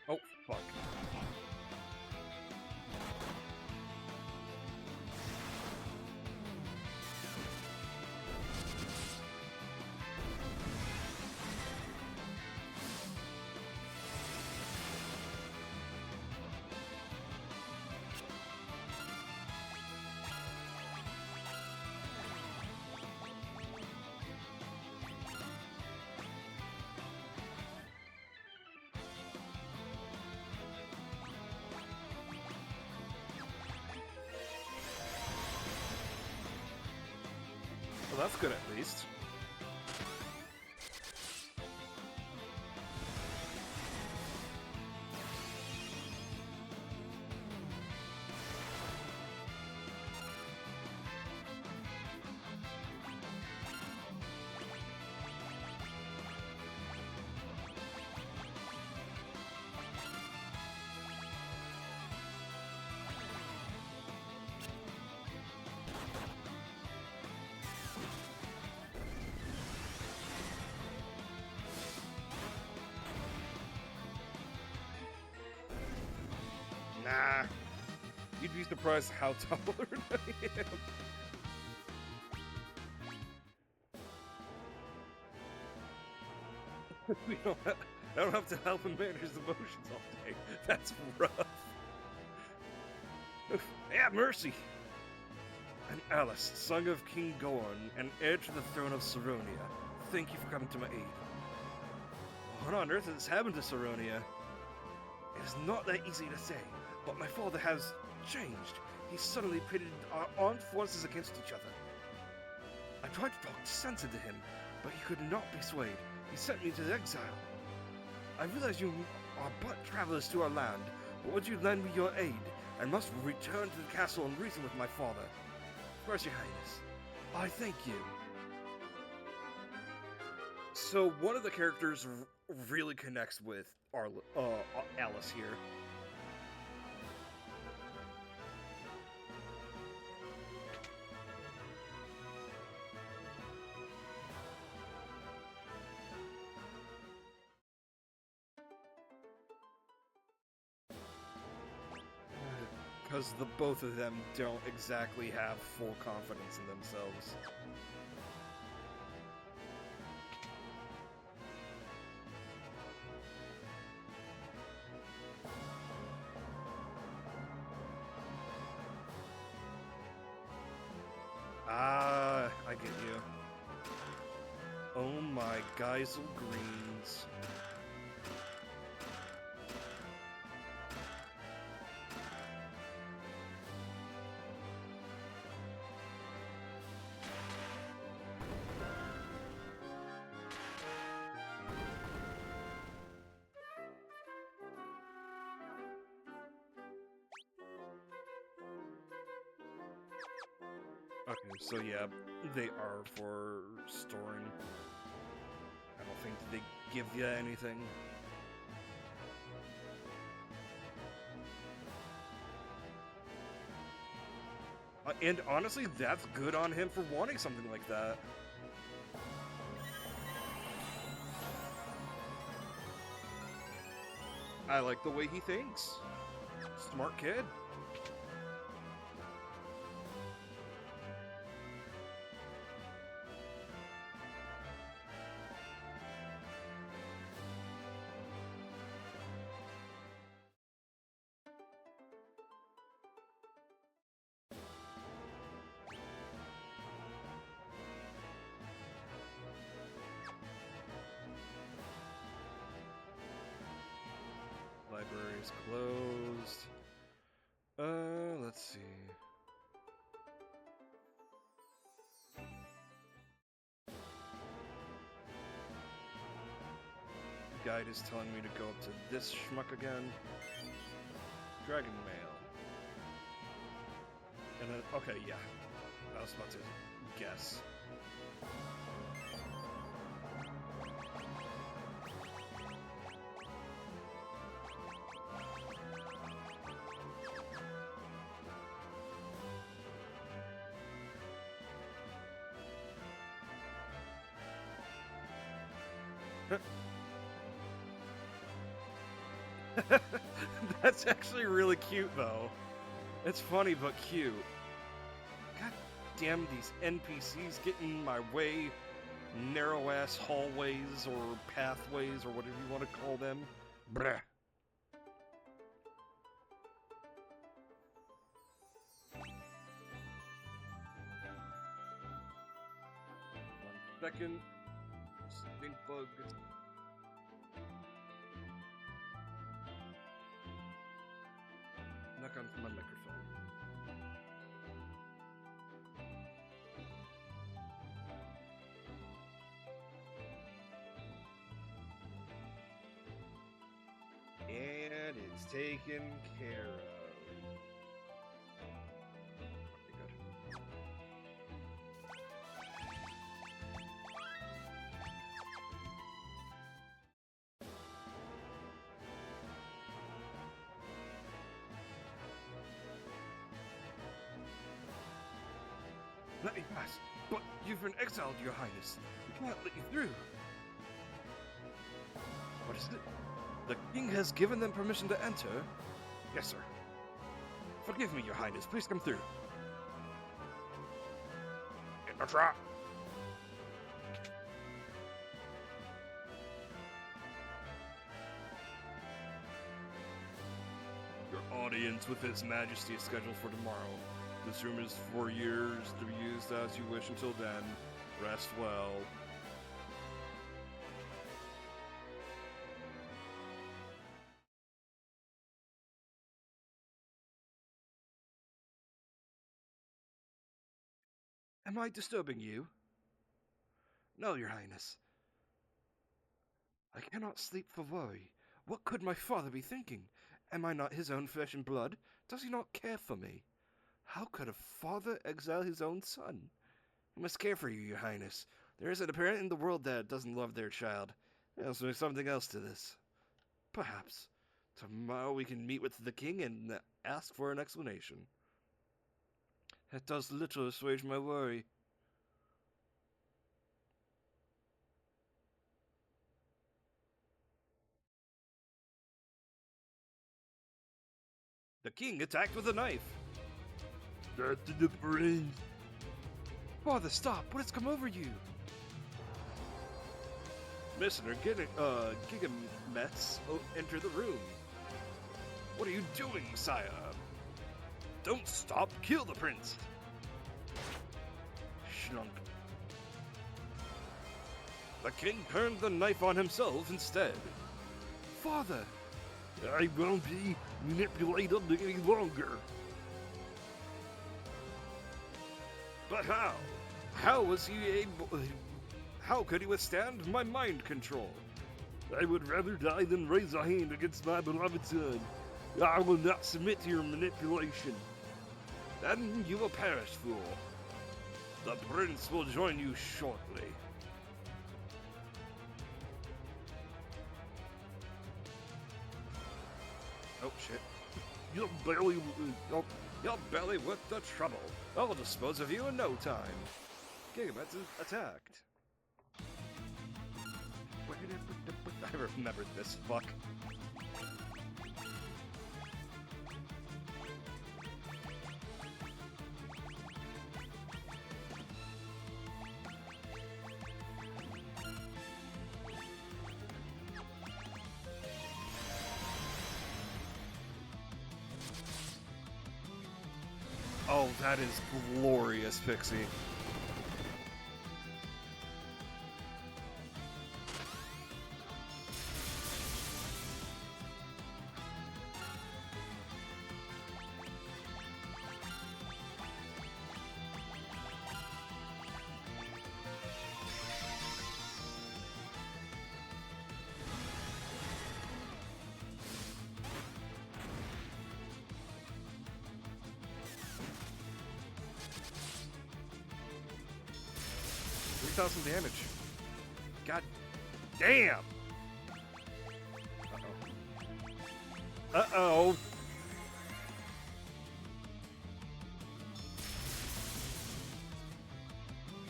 Oh, fuck. Well, that's good at least. Nah. You'd be surprised how tolerant I am. I don't have to help him manage his emotions all day. That's rough. Yeah, mercy. I'm Alice, son of King Gorn, and heir to the throne of Saronia. Thank you for coming to my aid. What on earth has happened to Saronia? It is not that easy to say, but my father has changed. He suddenly pitted our armed forces against each other. I tried to talk sense into him, but he could not be swayed. He sent me to exile. I realize you are but travelers to our land, but would you lend me your aid? I must return to the castle and reason with my father. Of course, Your Highness. I thank you. So one of the characters really connects with Alice here. Because the both of them don't exactly have full confidence in themselves. Ah, I get you. Oh my Geisel greens. Okay, so yeah, they are for storing. I don't think they give you anything. And honestly, that's good on him for wanting something like that. I like the way he thinks. Smart kid. Library's closed. Let's see. Guide is telling me to go up to this schmuck again. Dragon Mail. And then, okay, yeah. I was about to guess. That's actually really cute, though. It's funny, but cute. God damn, these NPCs get in my way. Narrow-ass hallways or pathways or whatever you want to call them. Bruh. 1 second. Stink bug. Knock on my microphone. taken care of. Okay, good. Let me pass. But you've been exiled, Your Highness. We cannot let you through. What is it? The king has given them permission to enter? Yes, sir. Forgive me, Your Highness. Please come through. In the trap. Your audience with His Majesty is scheduled for tomorrow. This room is for years to be used as you wish until then. Rest well. Am I disturbing you? No, Your Highness. I cannot sleep for worry. What could my father be thinking? Am I not his own flesh and blood? Does he not care for me? How could a father exile his own son? He must care for you, Your Highness. There isn't a parent in the world that doesn't love their child. There's something else to this. Perhaps. Tomorrow we can meet with the king and ask for an explanation. That does little assuage my worry. The king attacked with a knife. Death to the prince. Father, stop! What has come over you? Mr. Gigamets, enter the room. What are you doing, sire? Don't stop! Kill the prince! Schlunk. The king turned the knife on himself instead. Father! I won't be manipulated any longer. But how? How was he able... How could he withstand my mind control? I would rather die than raise a hand against my beloved son. I will not submit to your manipulation. Then you will perish, fool. The prince will join you shortly. Oh shit. Your belly with the trouble. I'll dispose of you in no time. Gigamet's attacked. I remembered this fuck. Oh, that is glorious, Pixie. Some damage. God damn! Uh-oh. Uh-oh!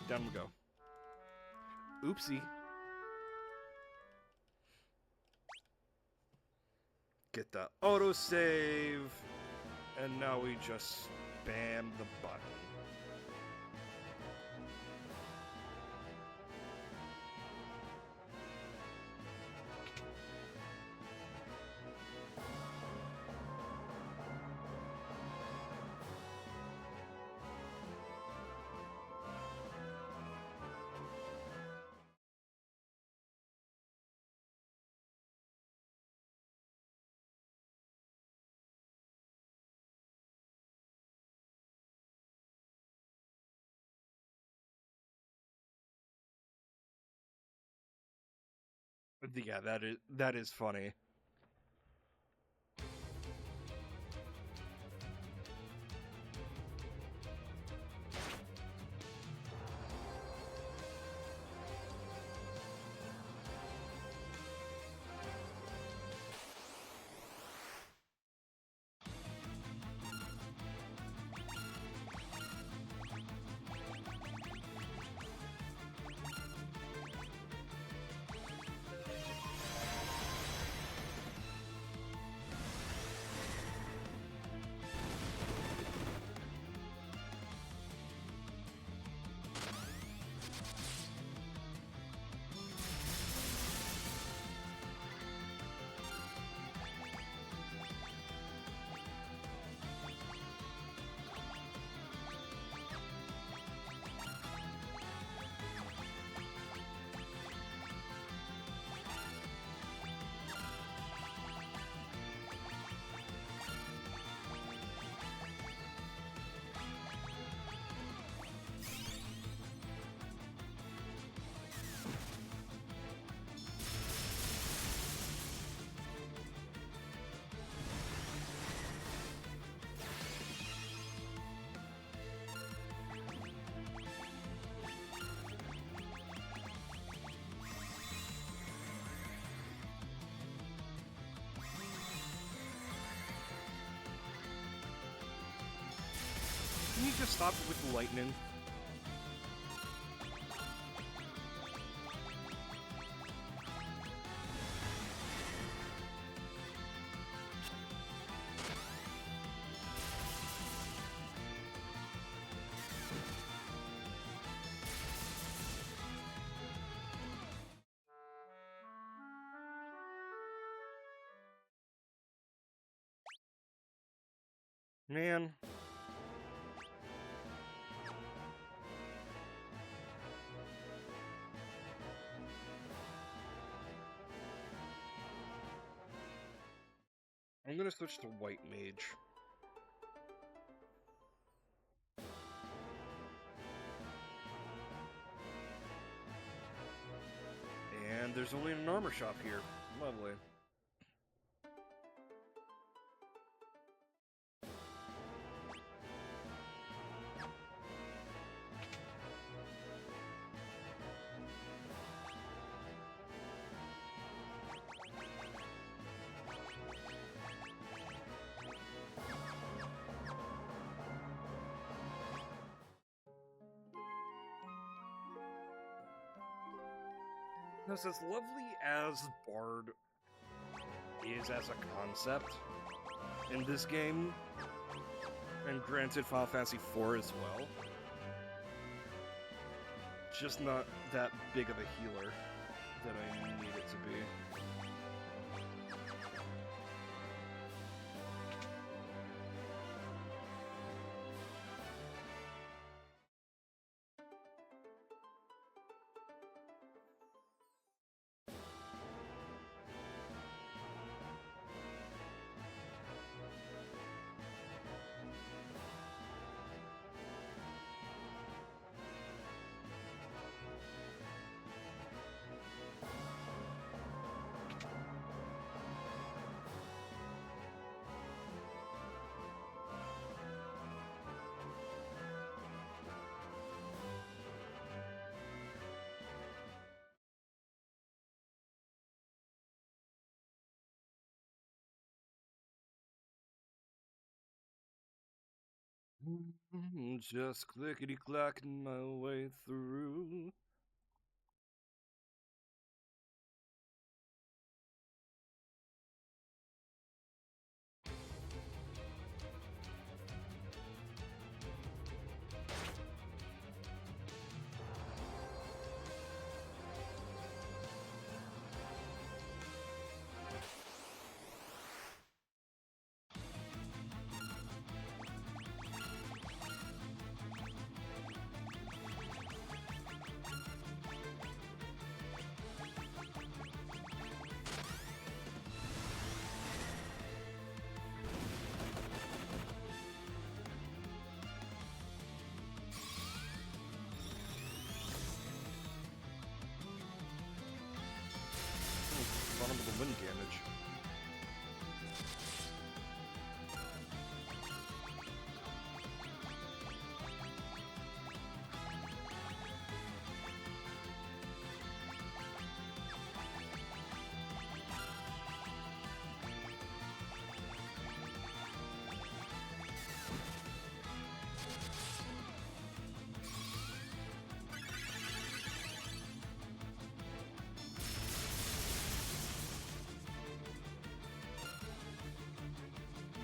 Down we go. Oopsie. Get the autosave. And now we just spam the button. Yeah, that is funny. stop with the lightning? Man. I'm gonna switch to white mage. And there's only an armor shop here. Lovely. Now, as lovely as Bard is as a concept in this game, and granted Final Fantasy IV as well, just not that big of a healer that I need it to be. Just clickety-clacking my way through. Vulnerable wind damage.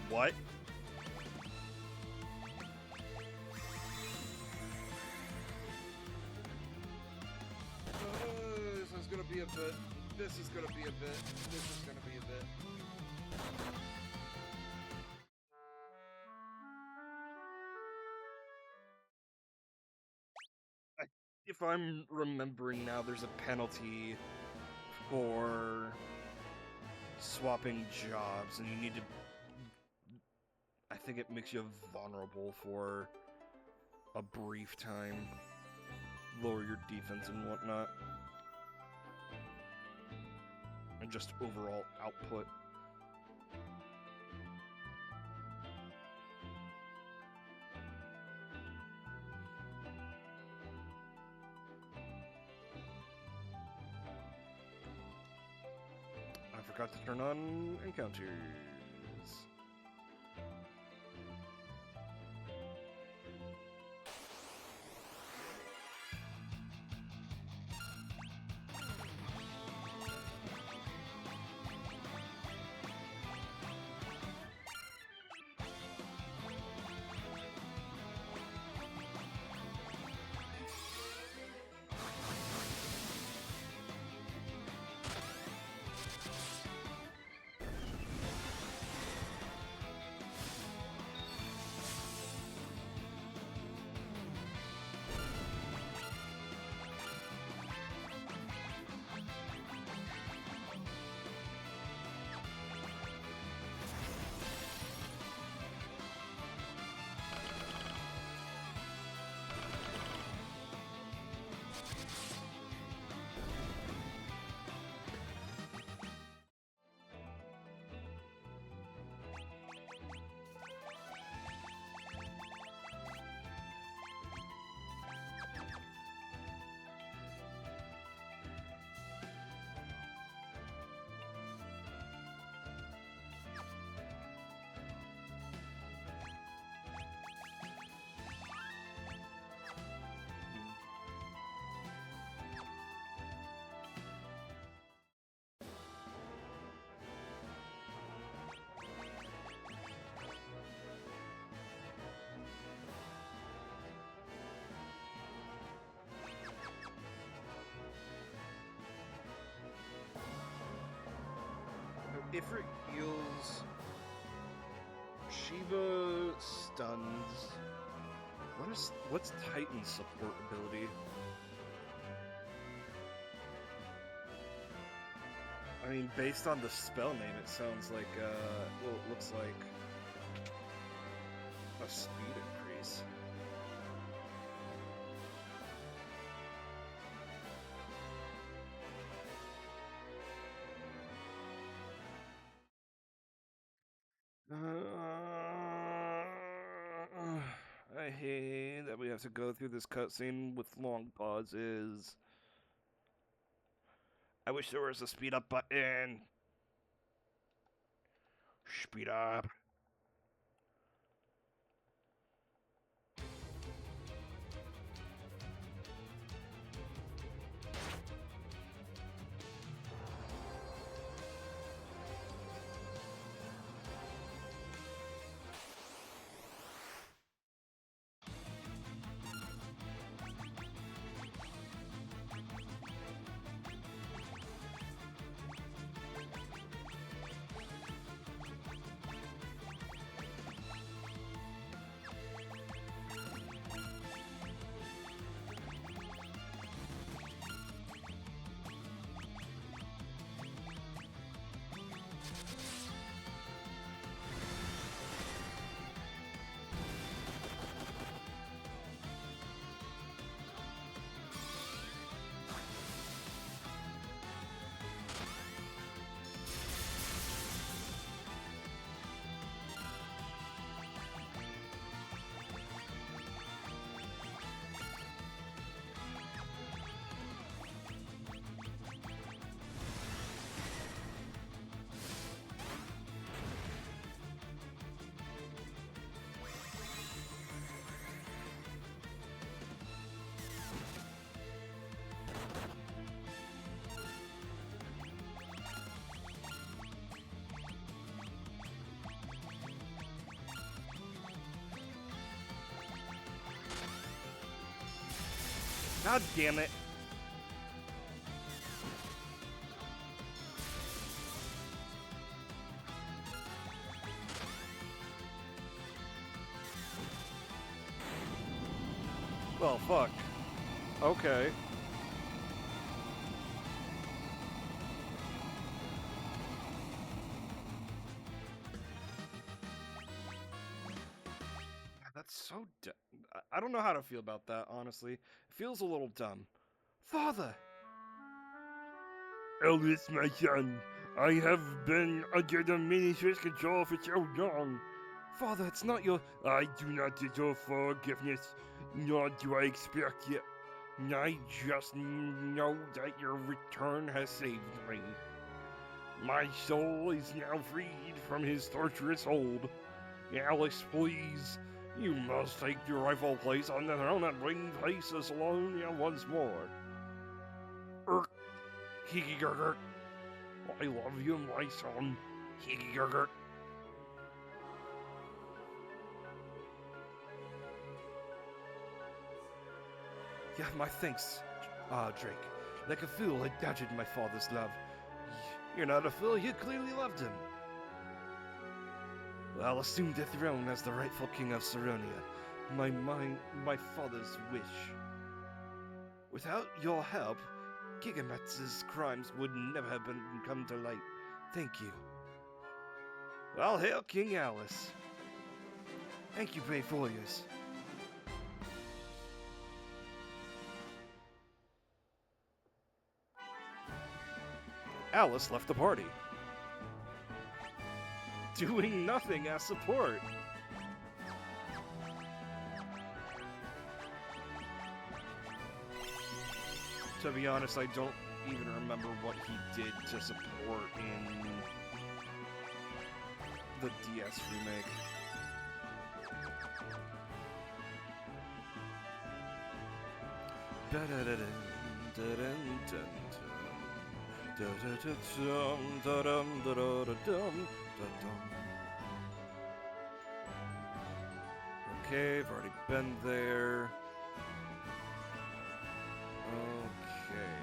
What? This is gonna be a bit. This is gonna be a bit. This is gonna be a bit. If I'm remembering now, there's a penalty for swapping jobs, and you need to... I think it makes you vulnerable for a brief time. Lower your defense and whatnot. And just overall output. I forgot to turn on encounters. Ifrit heals. Shiva stuns. What's Titan's support ability? I mean, based on the spell name, it sounds like, well, it looks like a speed increase. I hate that we have to go through this cutscene with long pauses. I wish there was a speed up button. Speed up. God damn it. Well, fuck. Okay. That's so dumb. I don't know how to feel about that, honestly. It feels a little dumb. Father! Elvis, my son, I have been under the minister's control for so long. Father, it's not your... I do not deserve forgiveness, nor do I expect it. I just know that your return has saved me. My soul is now freed from his torturous hold. Alice, please, you must take your rightful place on the throne and bring peace to Salonia once more. Higgy-gurgurt. I love you, my son. Higgy-gurgurt. Yeah, my thanks, Drake. Like a fool, I doubted my father's love. You're not a fool, you clearly loved him. I'll assume the throne as the rightful king of Saronia. My father's wish. Without your help, Gigametz's crimes would never have come to light. Thank you. Well, hail King Alice. Thank you, brave warriors. Alice left the party, doing nothing as support. To be honest, I don't even remember what he did to support in the DS remake. Okay, I've already been there. Okay.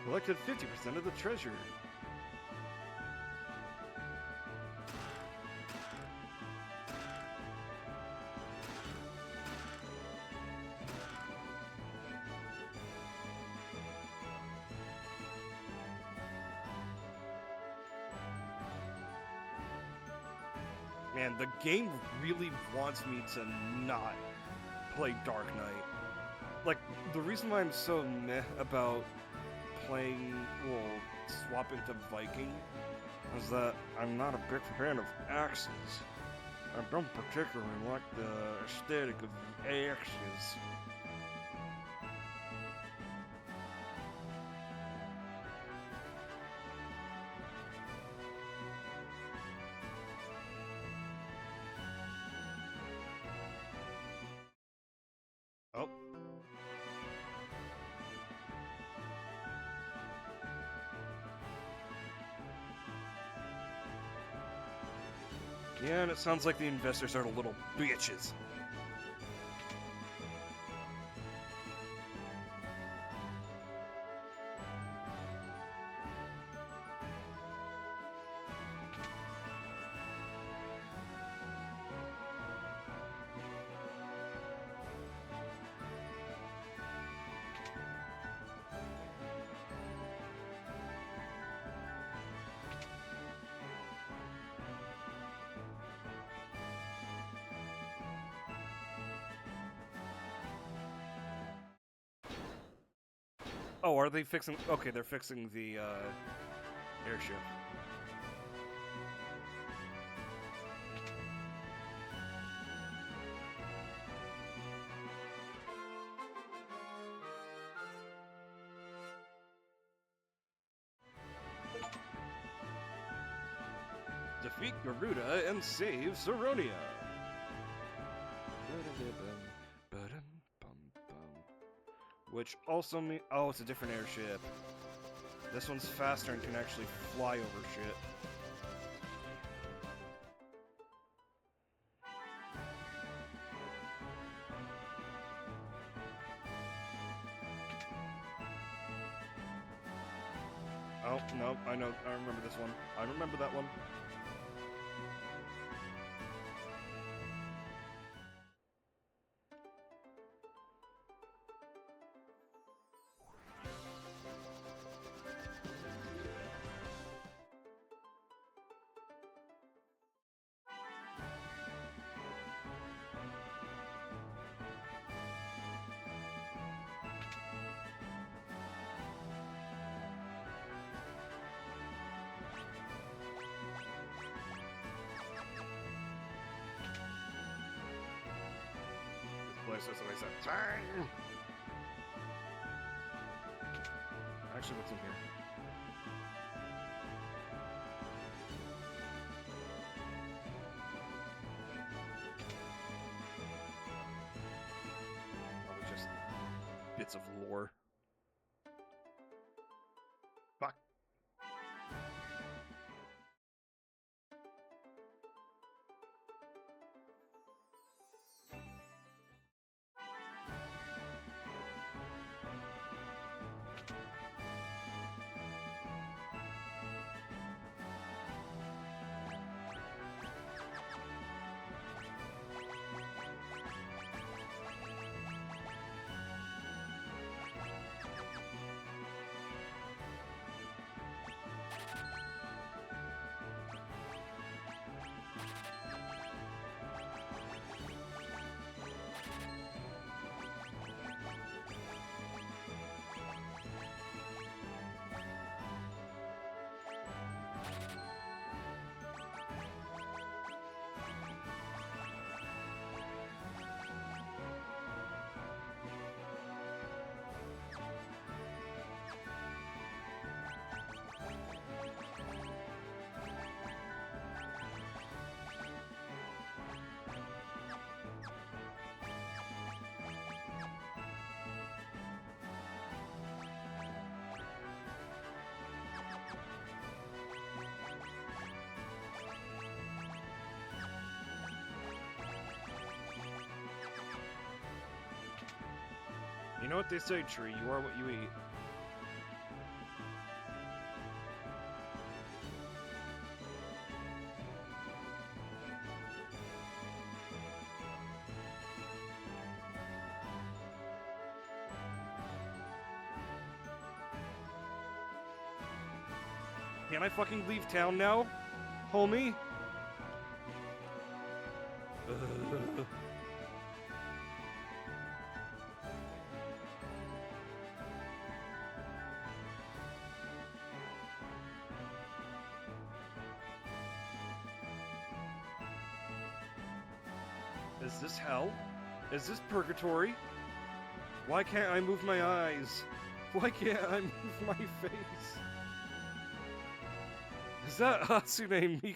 Collected 50% of the treasure. Man, the game really wants me to not play Dark Knight. Like, the reason why I'm so meh about playing, well, swapping to Viking is that I'm not a big fan of axes. I don't particularly like the aesthetic of axes. Oh. Yeah, and it sounds like the investors are little bitches. Oh, are they fixing... Okay, they're fixing the, airship. Defeat Garuda and save Saronia. Which also means... Oh, it's a different airship. This one's faster and can actually fly over shit. Oh, no, I know. I remember this one. I remember that one. That's what I said. Time! Actually, what's in here? Oh, just bits of lore. Fuck. You know what they say, Tree? You are what you eat. Can I fucking leave town now, homie? Is this hell? Is this purgatory? Why can't I move my eyes? Why can't I move my face? Is that Hatsune Miku?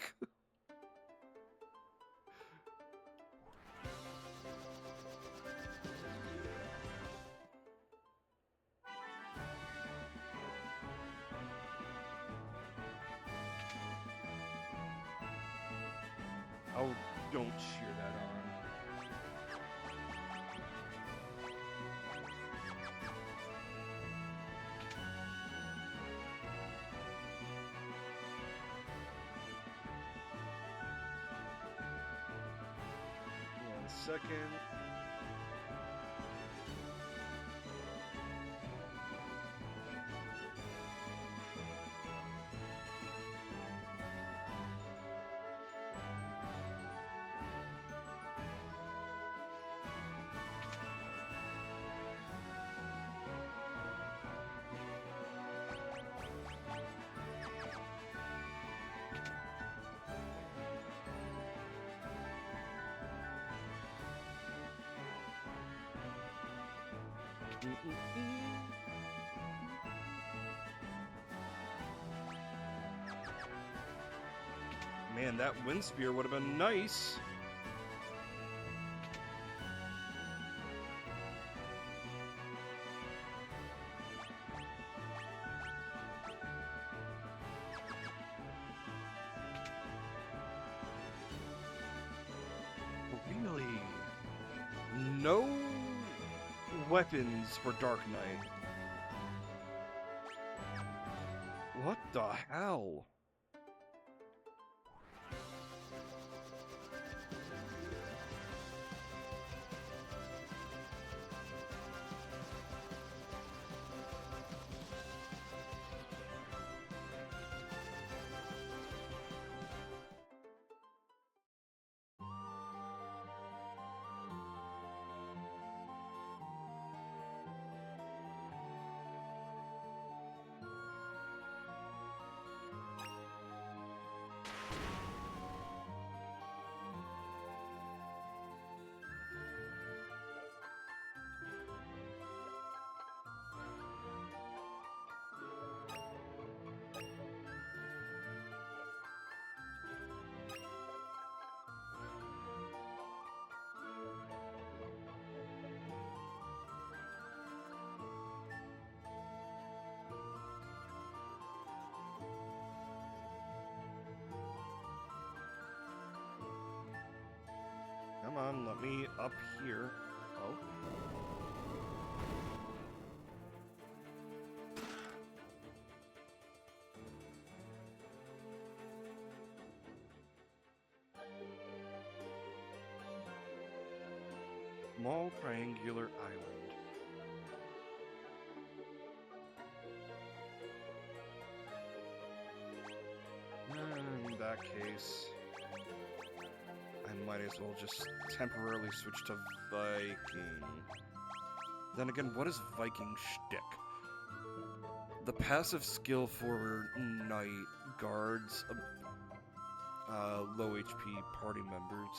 Oh, don't cheer that on. One second. Man, that wind spear would have been nice. Really? No weapons for Dark Knight. What the hell? Come on, let me up here. Oh. Small triangular island. In that case, I might as well just temporarily switch to Viking. Then again, what is Viking shtick? The passive skill for Knight guards low HP party members.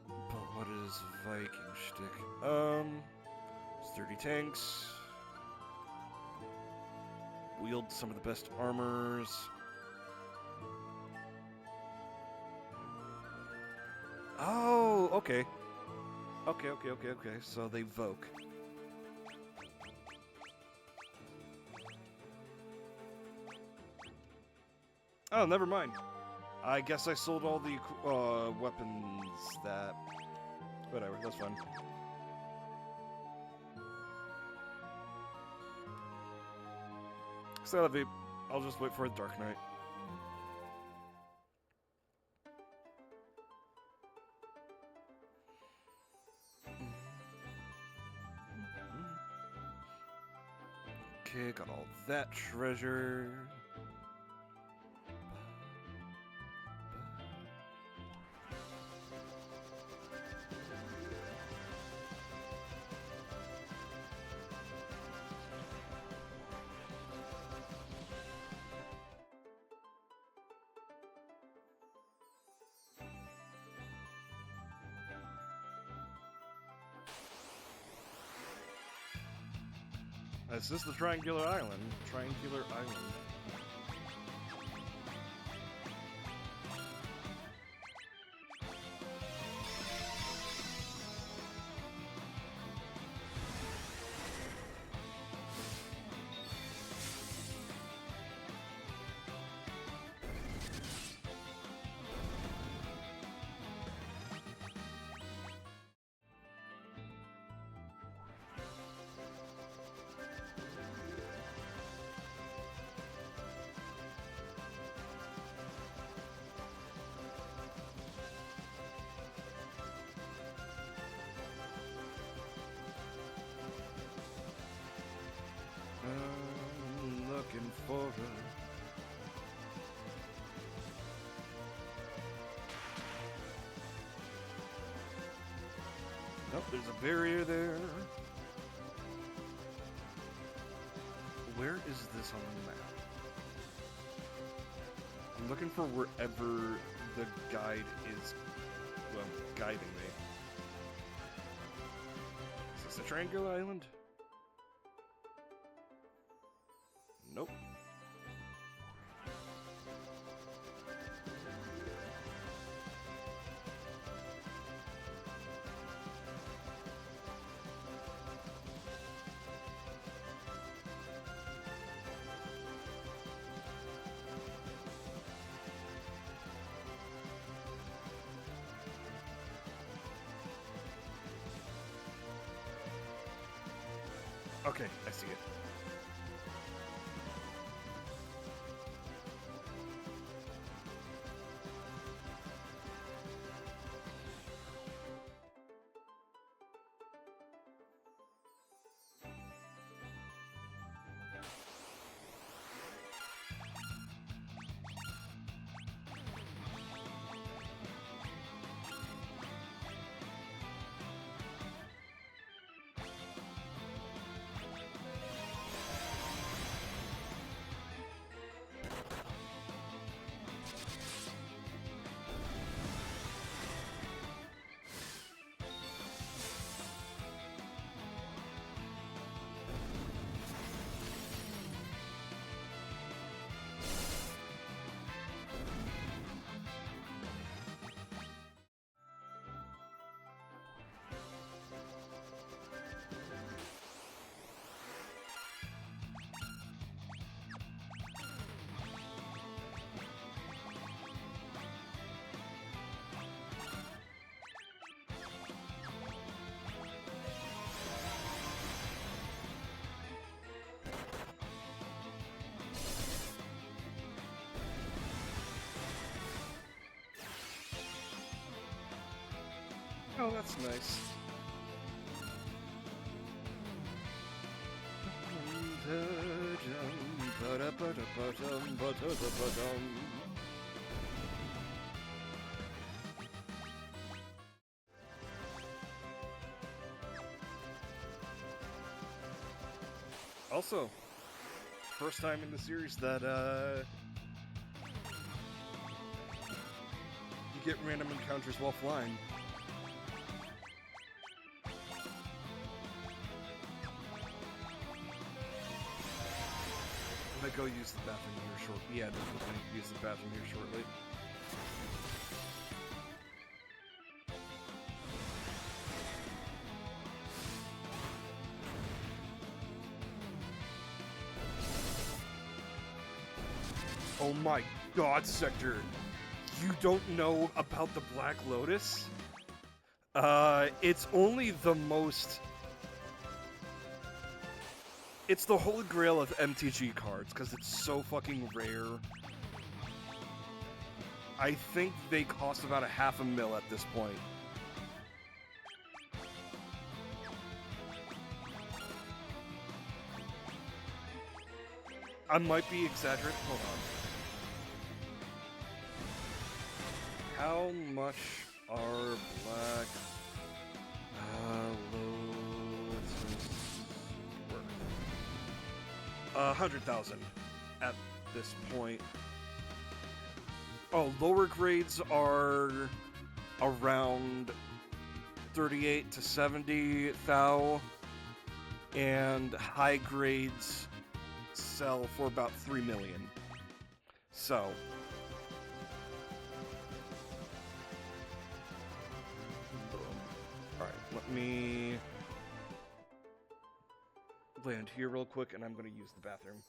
But what is Viking shtick? Sturdy tanks. Wield some of the best armors. Oh, okay. Okay. So they voke. Oh, never mind. I guess I sold all the weapons that... Whatever, that's fine. So I'll just wait for the Dark Knight. Okay, got all that treasure. Is this the Triangular Island? Triangular Island. I'm looking for her. Nope, there's a barrier there. Where is this on the map? I'm looking for wherever the guide is, well, guiding me. Is this a Triangular Island? Nope. Okay, I see it. Oh, that's nice. Also, first time in the series that you get random encounters while flying. I'm gonna go use the bathroom here shortly. Yeah, definitely use the bathroom here shortly. Oh my god, Sector! You don't know about the Black Lotus? It's only the most... It's the holy grail of MTG cards, because it's so fucking rare. I think they cost about $500,000 at this point. I might be exaggerating. Hold on. How much are black loads worth? 100,000 at this point. Oh, lower grades are around 38 to 70 thou, and high grades sell for about 3 million. So, alright, let me land here real quick, and I'm going to use the bathroom.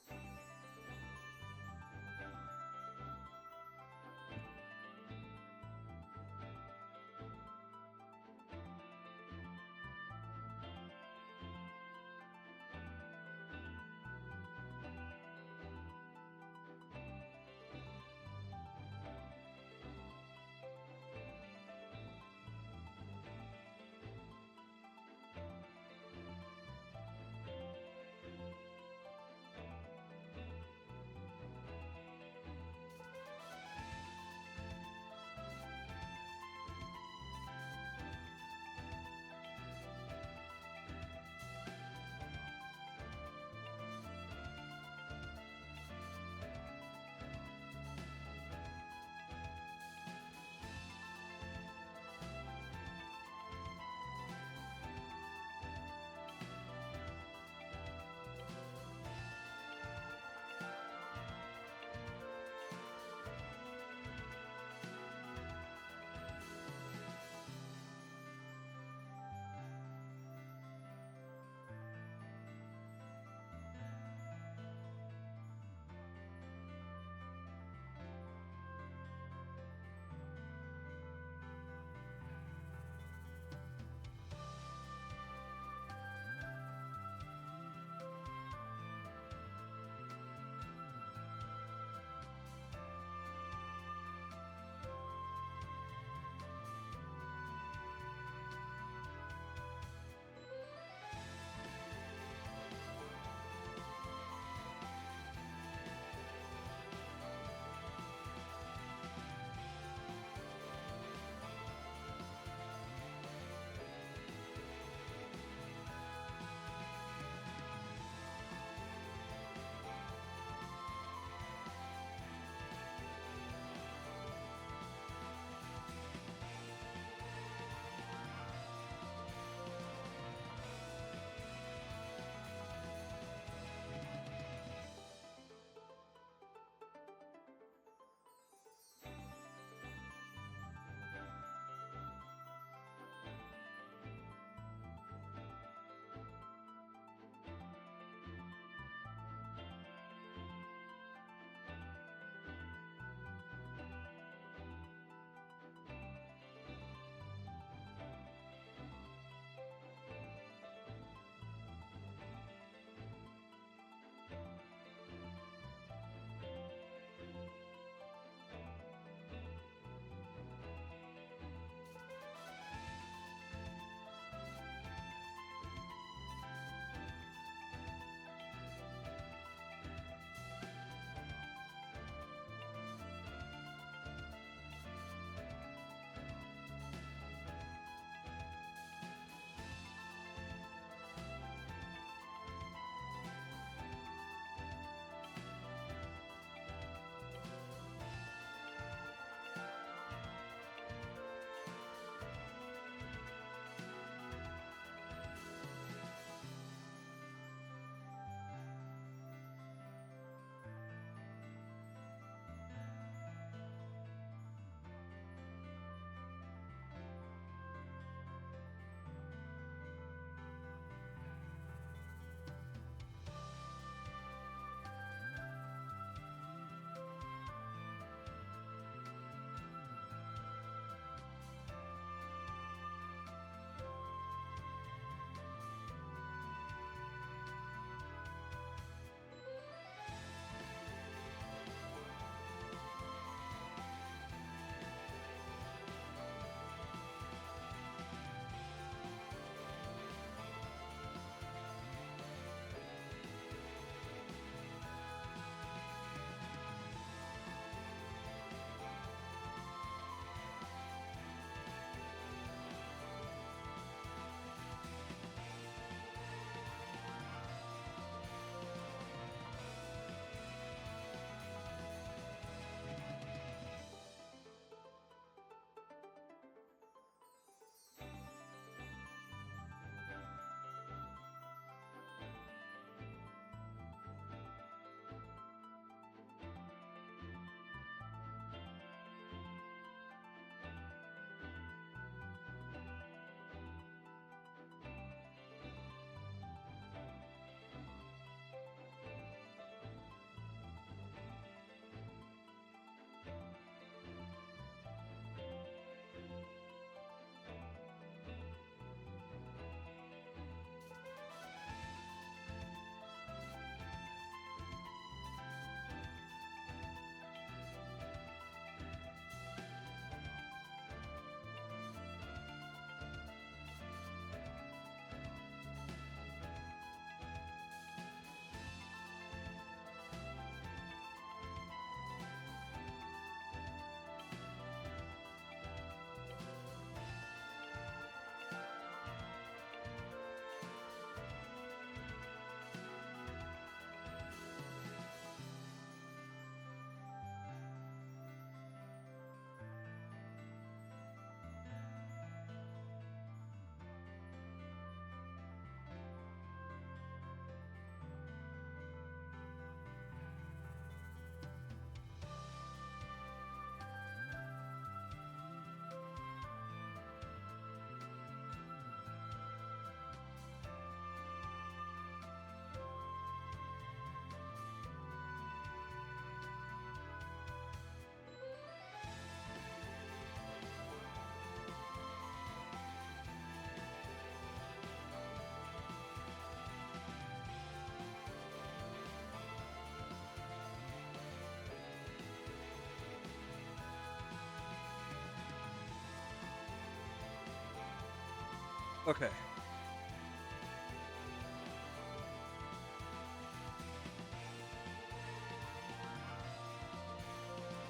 Okay.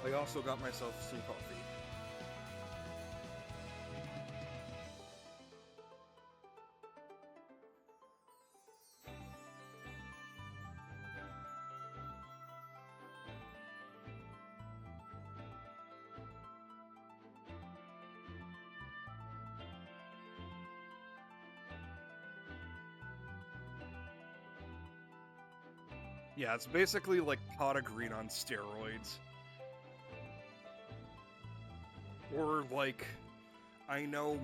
I also got myself some coffee. Yeah, it's basically like pot of green on steroids. Or like, I know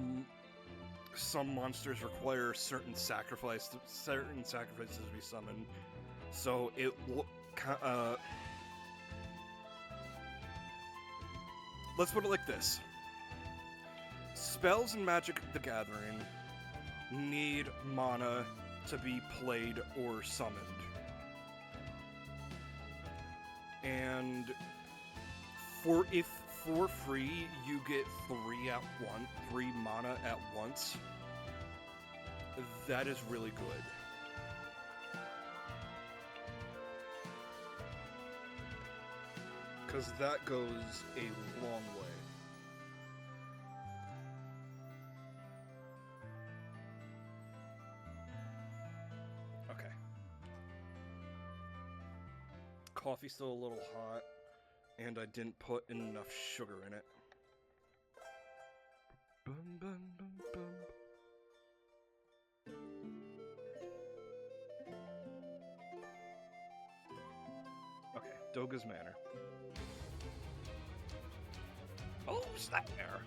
some monsters require certain sacrifices to be summoned, so let's put it like this: spells in Magic the Gathering need mana to be played or summoned, and for free you get three mana at once. That is really good. Because that goes a long way. Okay. Coffee's still a little hot, and I didn't put enough sugar in it. Bum, bum, bum, bum. Okay, Doga's Manor. Who's there?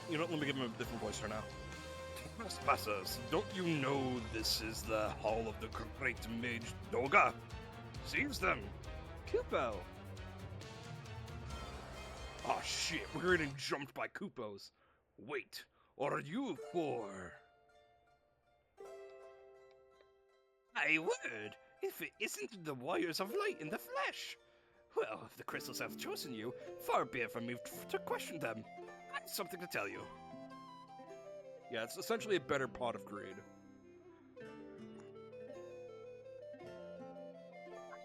You know, let me give him a different voice for now. Trespassers, don't you know this is the Hall of the Great Mage Doga? Seize them! Kupo! Oh shit, we're getting jumped by Kupos. Wait, what are you for? My word! If it isn't the Warriors of Light in the flesh! Well, if the crystals have chosen you, far be it from me to question them. I have something to tell you. Yeah, it's essentially a better pot of greed.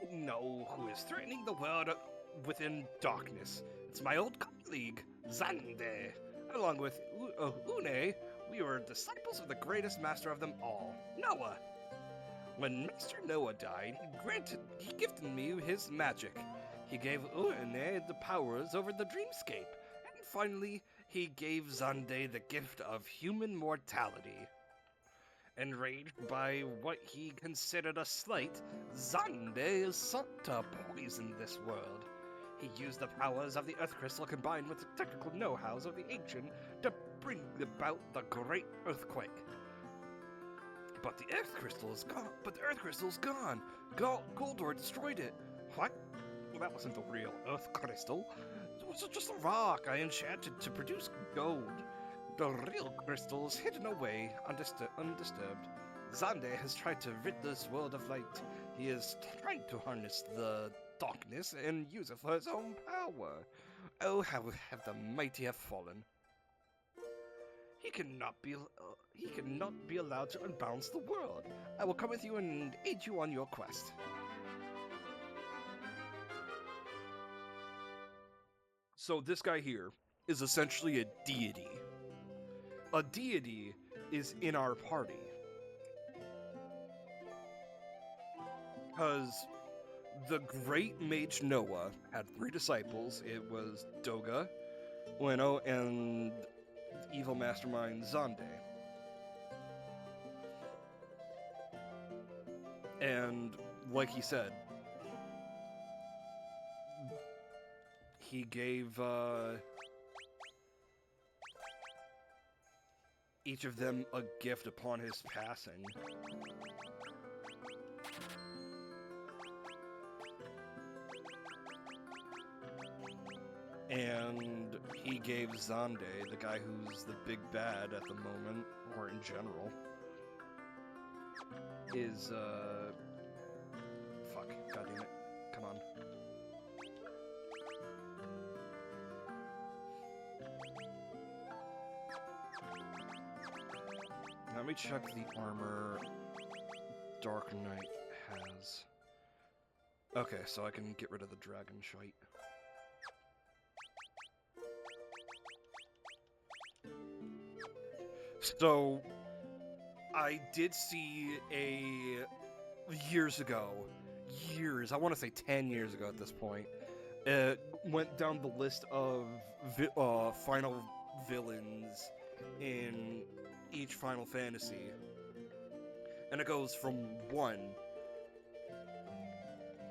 I know who is threatening the world within darkness. It's my old colleague, Zande. Along with Une, we were disciples of the greatest master of them all, Noah. When Master Noah died, he gifted me his magic. He gave Une the powers over the dreamscape, and finally, he gave Zande the gift of human mortality. Enraged by what he considered a slight, Zande sought to poison this world. He used the powers of the Earth Crystal combined with the technical know-hows of the Ancient to bring about the Great Earthquake. But the Earth Crystal is gone. Goldor destroyed it. What? Well, that wasn't the real Earth Crystal. It was just a rock I enchanted to produce gold. The real crystal is hidden away, undisturbed. Zande has tried to rid this world of light. He is trying to harness the darkness and use it for his own power. Oh, how have the mighty have fallen. He cannot be allowed to unbalance the world. I will come with you and aid you on your quest. So this guy here is essentially a deity. A deity is in our party. Because the great mage Noah had 3 disciples. It was Doga, Ueno, and evil mastermind Zande. And like he said, he gave each of them a gift upon his passing. And he gave Zande, the guy who's the big bad at the moment, or in general, is, fuck, goddamn it, come on. Let me check the armor Dark Knight has. Okay, so I can get rid of the dragon shite. So, I did see years ago, I want to say 10 years ago at this point, went down the list of final villains in each Final Fantasy, and it goes from 1,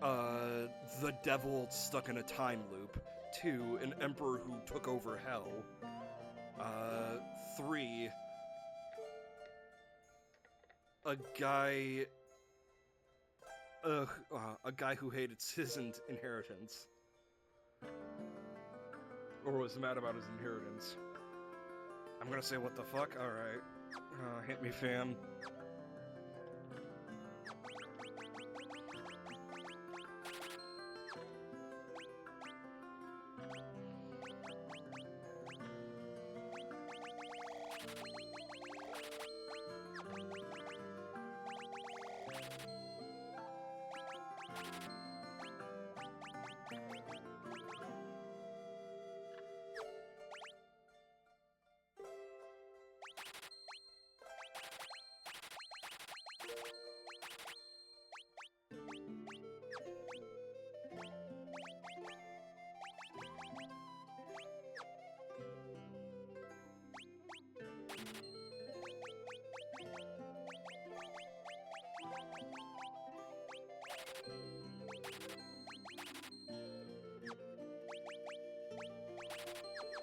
the devil stuck in a time loop, 2, an emperor who took over hell, 3, a guy who hated his inheritance, or was mad about his inheritance. I'm gonna say what the fuck? Alright. Hit me, fam.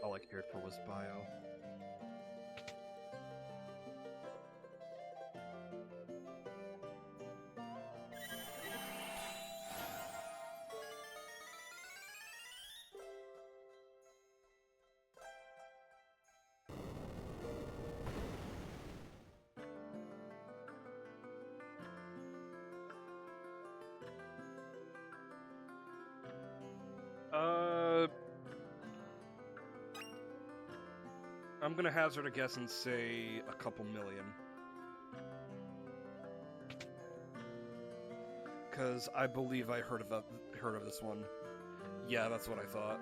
All I cared for was bio. I'm gonna hazard a guess and say a couple million. Cause I believe I heard of this one. Yeah, that's what I thought.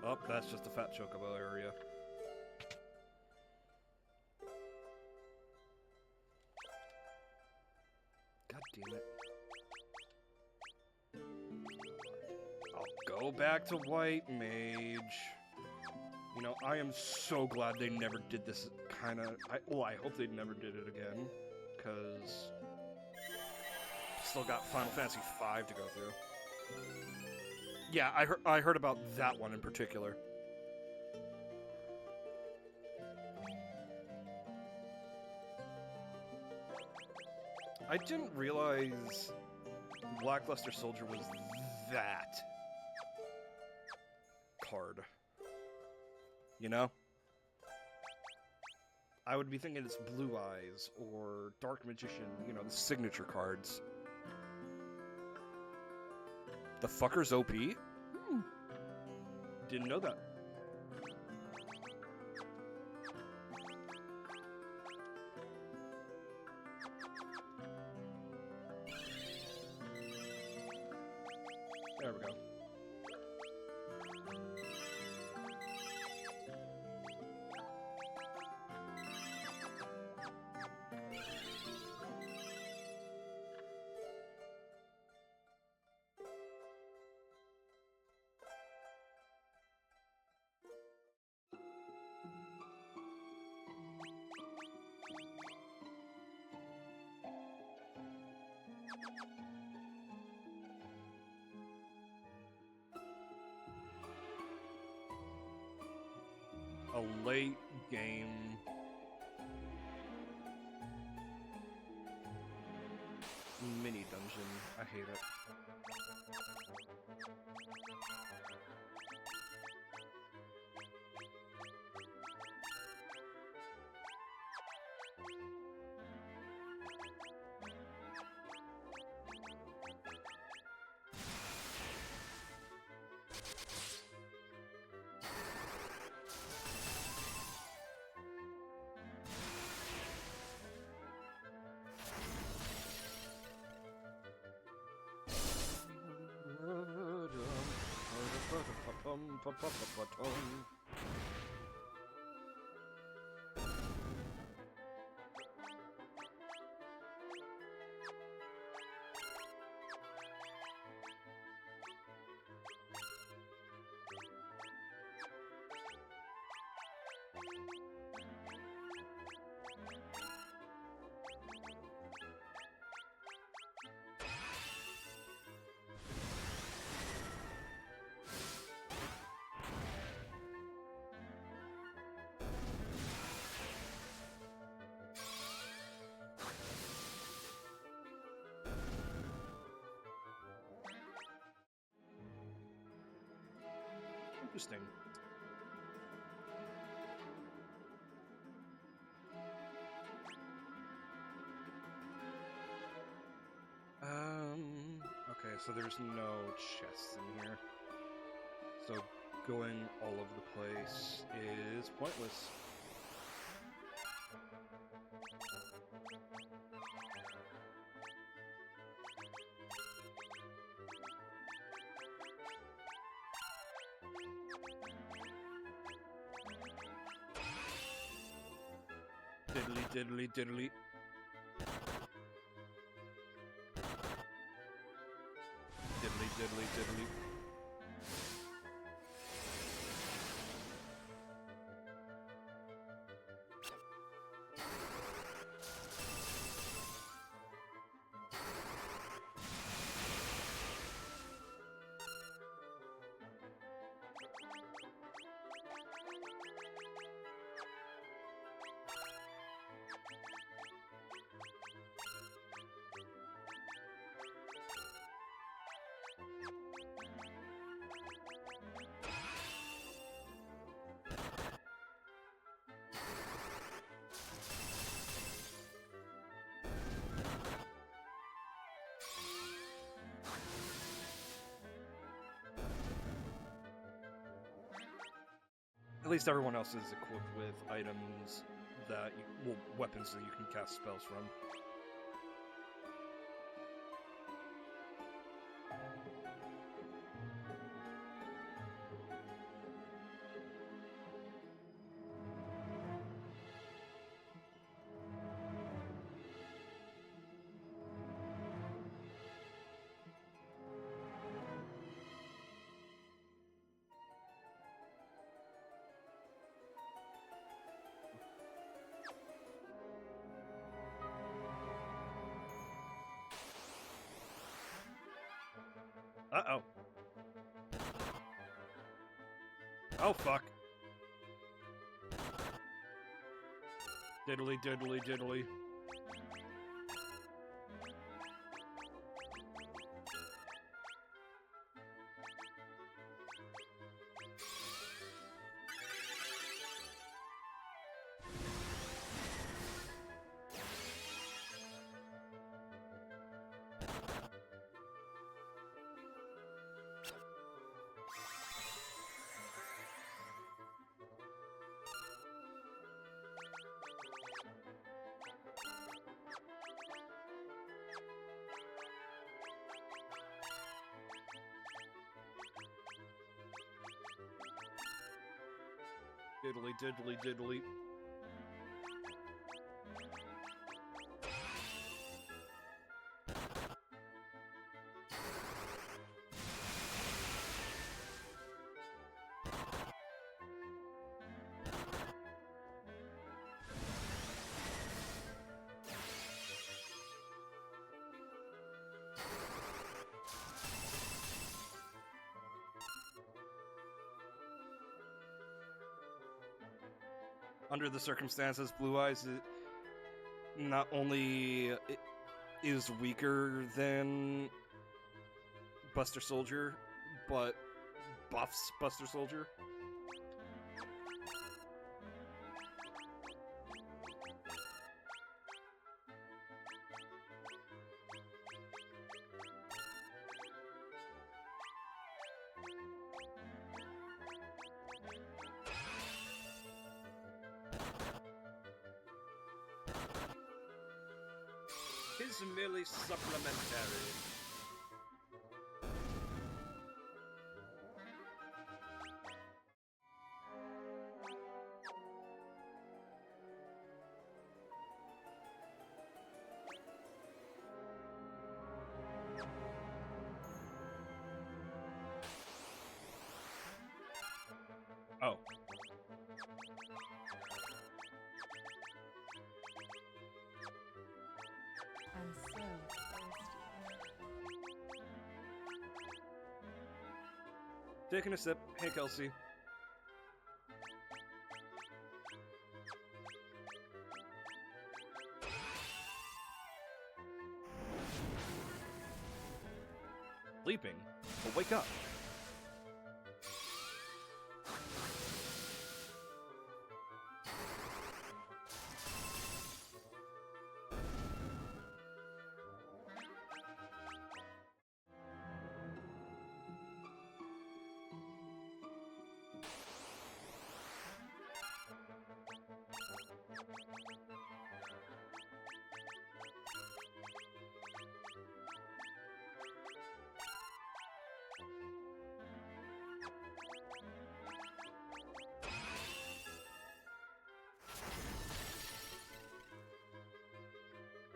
Oh, that's just a fat chocobo area. God damn it. I'll go back to White Mage. You know, I am so glad they never did this kind of... I hope they never did it again. Because... still got Final Fantasy V to go through. Yeah, I heard about that one in particular. I didn't realize Lackluster Soldier was that card. You know? I would be thinking it's Blue Eyes or Dark Magician, you know, the signature cards. The fucker's OP? Didn't know that. There we go. A late game mini dungeon. I hate it. Interesting. Okay, so there's no chests in here. So going all over the place is pointless. Diddly diddly diddly. Diddly diddly diddly. At least everyone else is equipped with items that well, weapons that you can cast spells from. Uh-oh. Oh, fuck. Diddly diddly diddly. Diddly diddly diddly. Under the circumstances, Blue Eyes not only is weaker than Buster Soldier, but buffs Buster Soldier. Is merely supplementary. Oh. I'm so thirsty. Taking a sip. Hey, Kelsey. Sleeping? Well, wake up.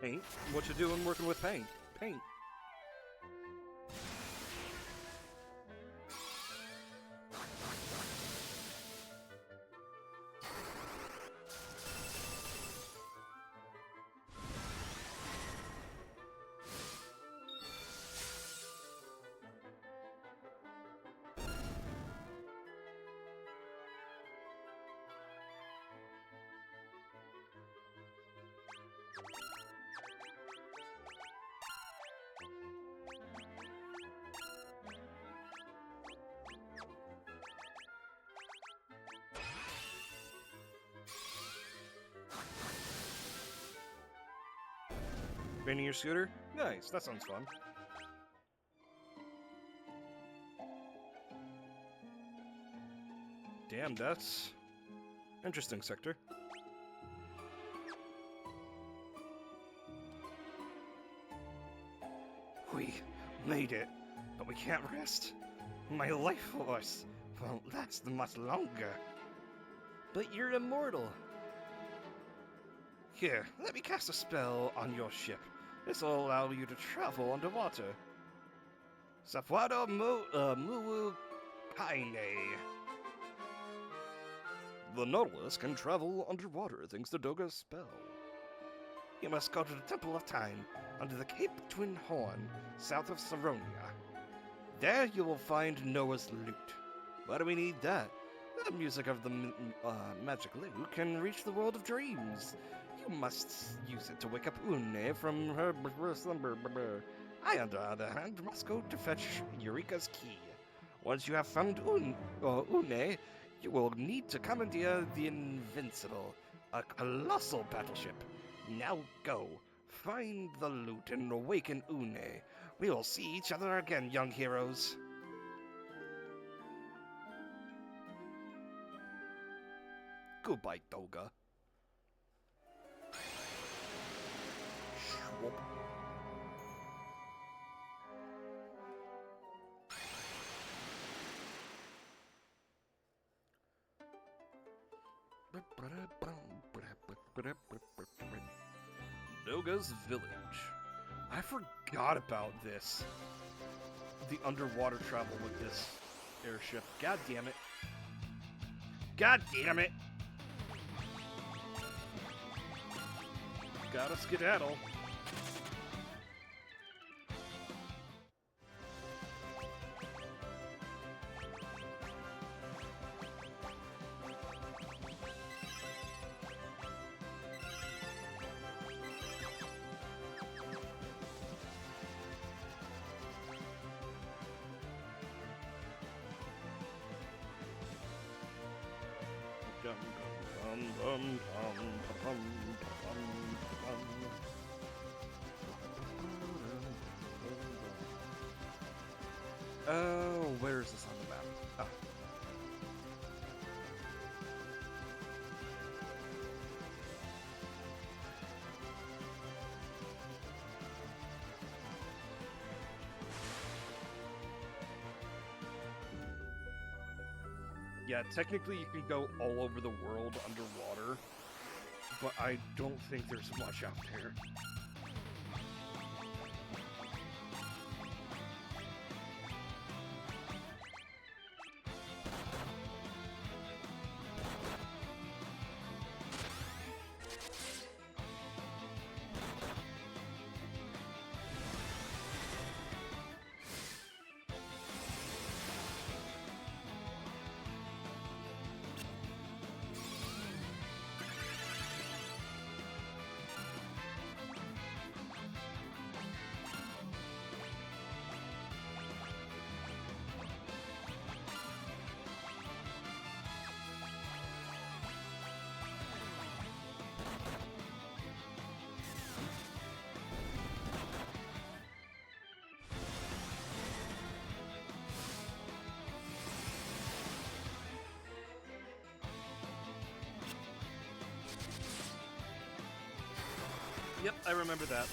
Paint? What you doing working with paint? Paint. Painting your scooter? Nice, that sounds fun. Damn, that's interesting sector. We made it, but we can't rest. My life force won't last much longer. But you're immortal. Here, let me cast a spell on your ship. This will allow you to travel underwater. Sapwado Muwu Kaine. The Nautilus can travel underwater thanks to Doga's spell. You must go to the Temple of Time under the Cape Twin Horn, south of Saronia. There you will find Noah's lute. Why do we need that? The music of the magic lute can reach the world of dreams. You must use it to wake up Une from her slumber. I, on the other hand, must go to fetch Eureka's key. Once you have found Une, you will need to commandeer the Invincible, a colossal battleship. Now go, find the lute and awaken Une. We will see each other again, young heroes. Goodbye, Doga. Schwupp. Doga's Village. I forgot about this. The underwater travel with this airship. God damn it. God damn it! Gotta skedaddle. Oh, where is this on the map? Oh. Yeah, technically you can go all over the world underwater, but I don't think there's much out there. Yep, I remember that.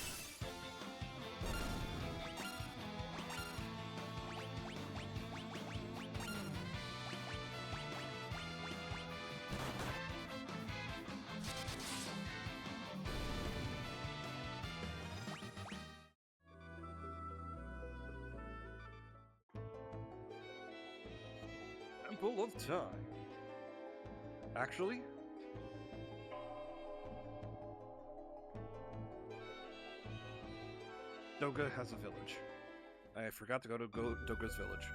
Temple of Time. Actually, Doga has a village. I forgot to go to Doga's village.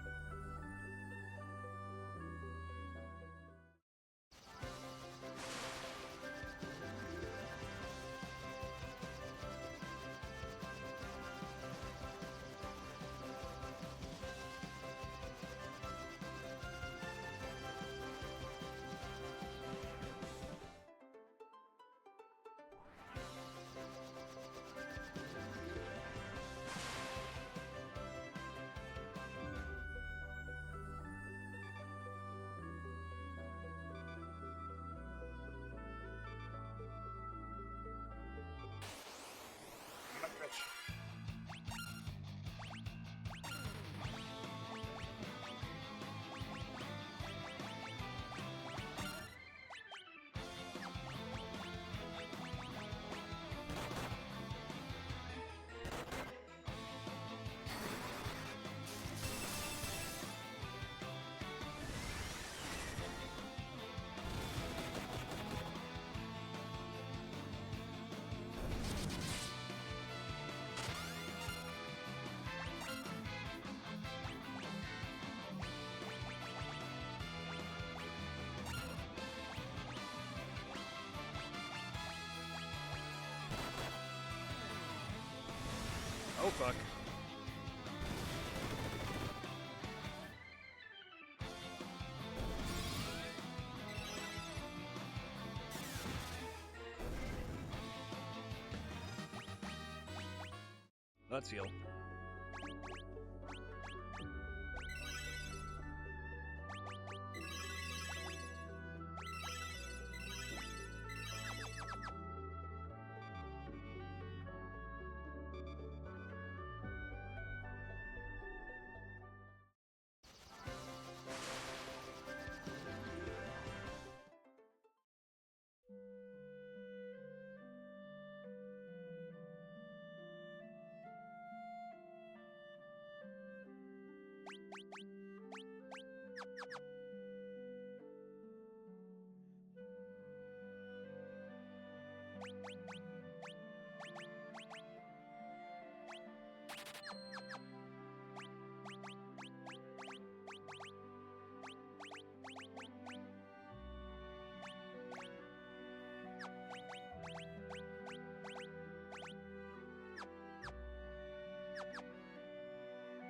Oh fuck. Let's heal.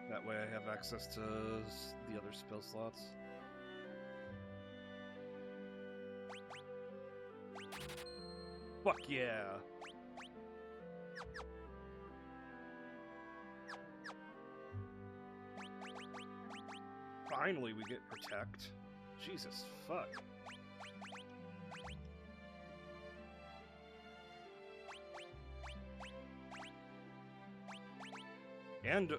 That way I have access to the other spell slots. Fuck yeah! Finally we get Protect. Jesus fuck. And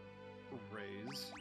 Raise.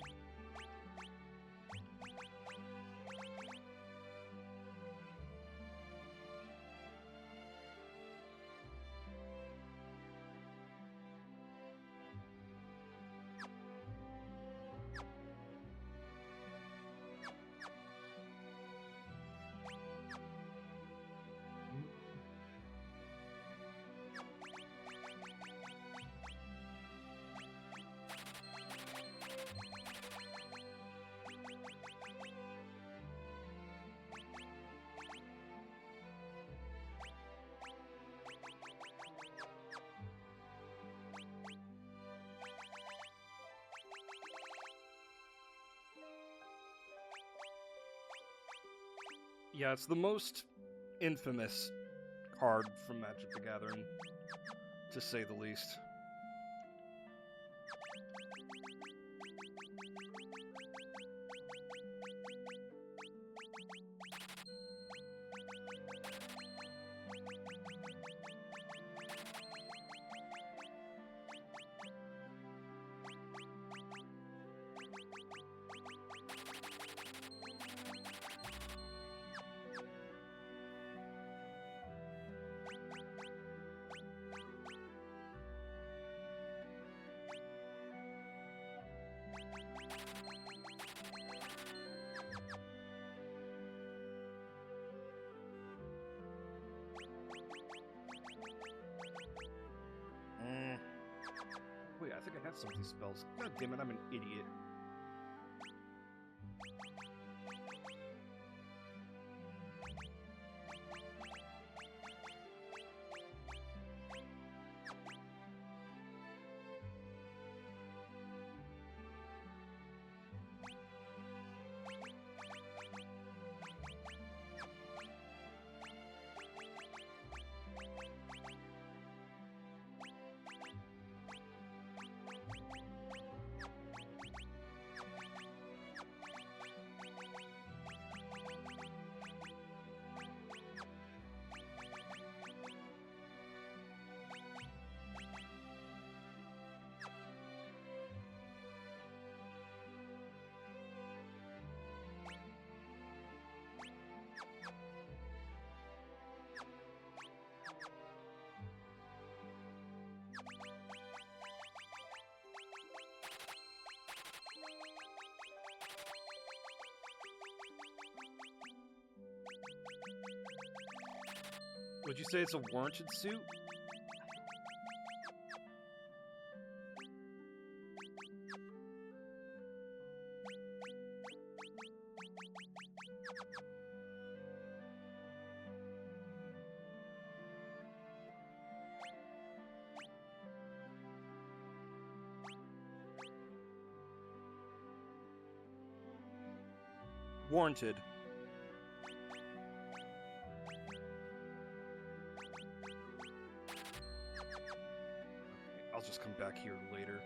Yeah, it's the most infamous card from Magic the Gathering, to say the least. I think I have some of these spells. God damn it, I'm an idiot. Would you say it's a warranted suit? Warranted. I'll just come back here later.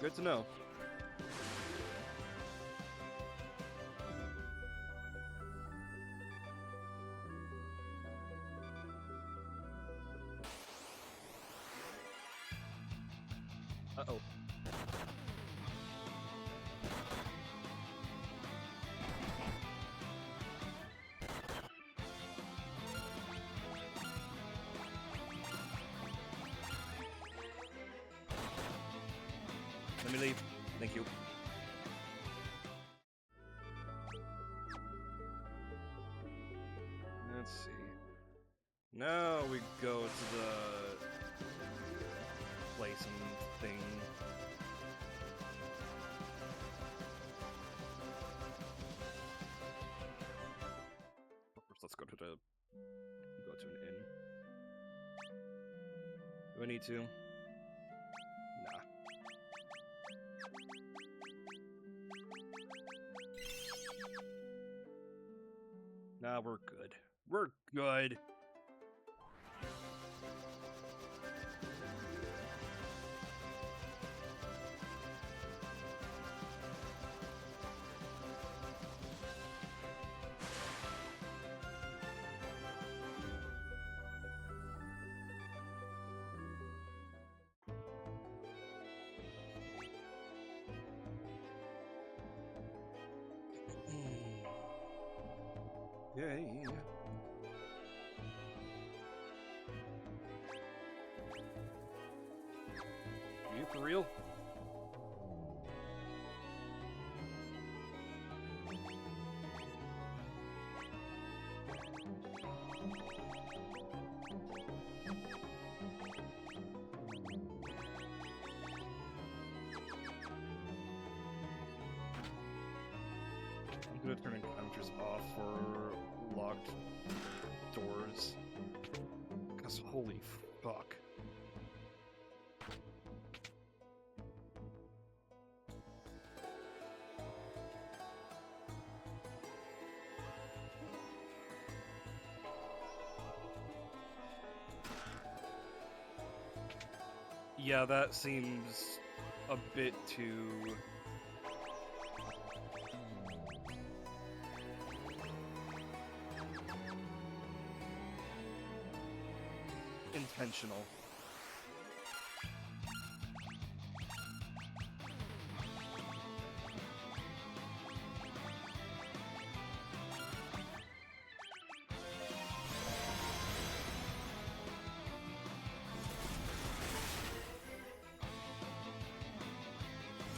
Good to know. Uh-oh. Let me leave. Thank you. Let's see. Now we go to the place and thing. First, let's go to an inn. Do I need to? Nah. Nah, we're good. We're good. Yay. You for real? I'm gonna turn encounters off for locked doors. Cause holy fuck. Yeah, that seems a bit too... intentional.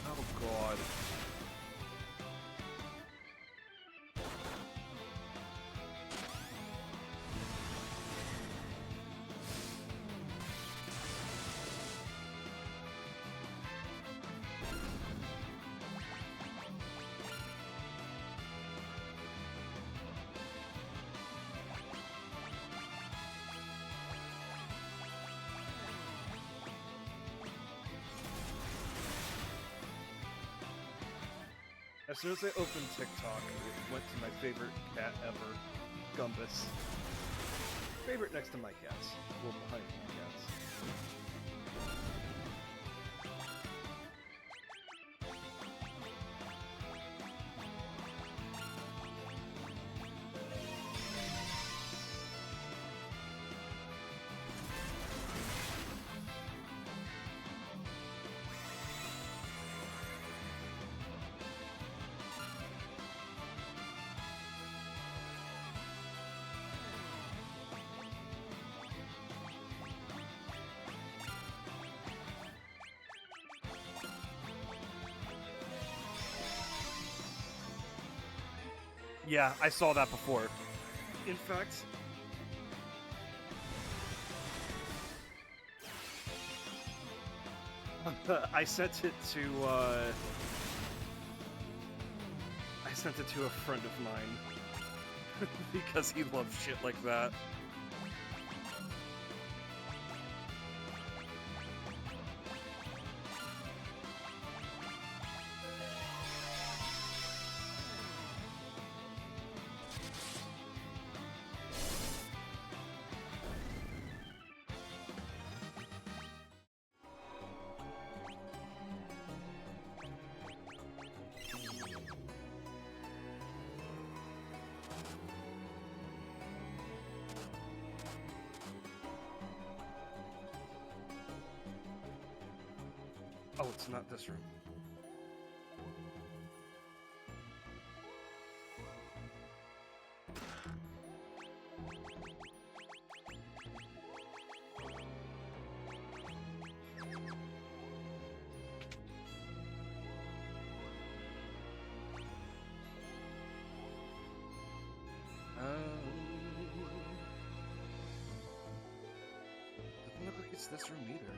Oh god. As soon as I opened TikTok, it went to my favorite cat ever, Gumbus. Favorite next to my cats. Well, behind my cats. Yeah, I saw that before. In fact, I sent it to a friend of mine because he loves shit like that. Oh, it's not this room. Doesn't look like it's this room either.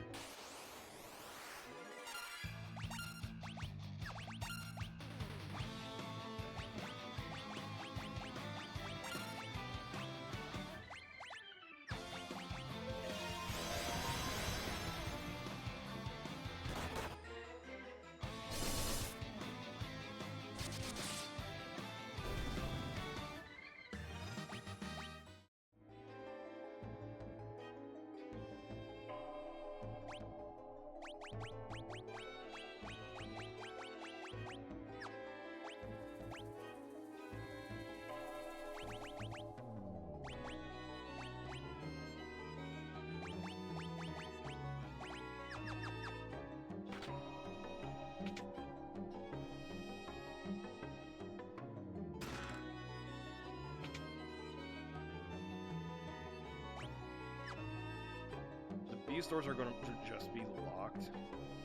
These doors are going to just be locked.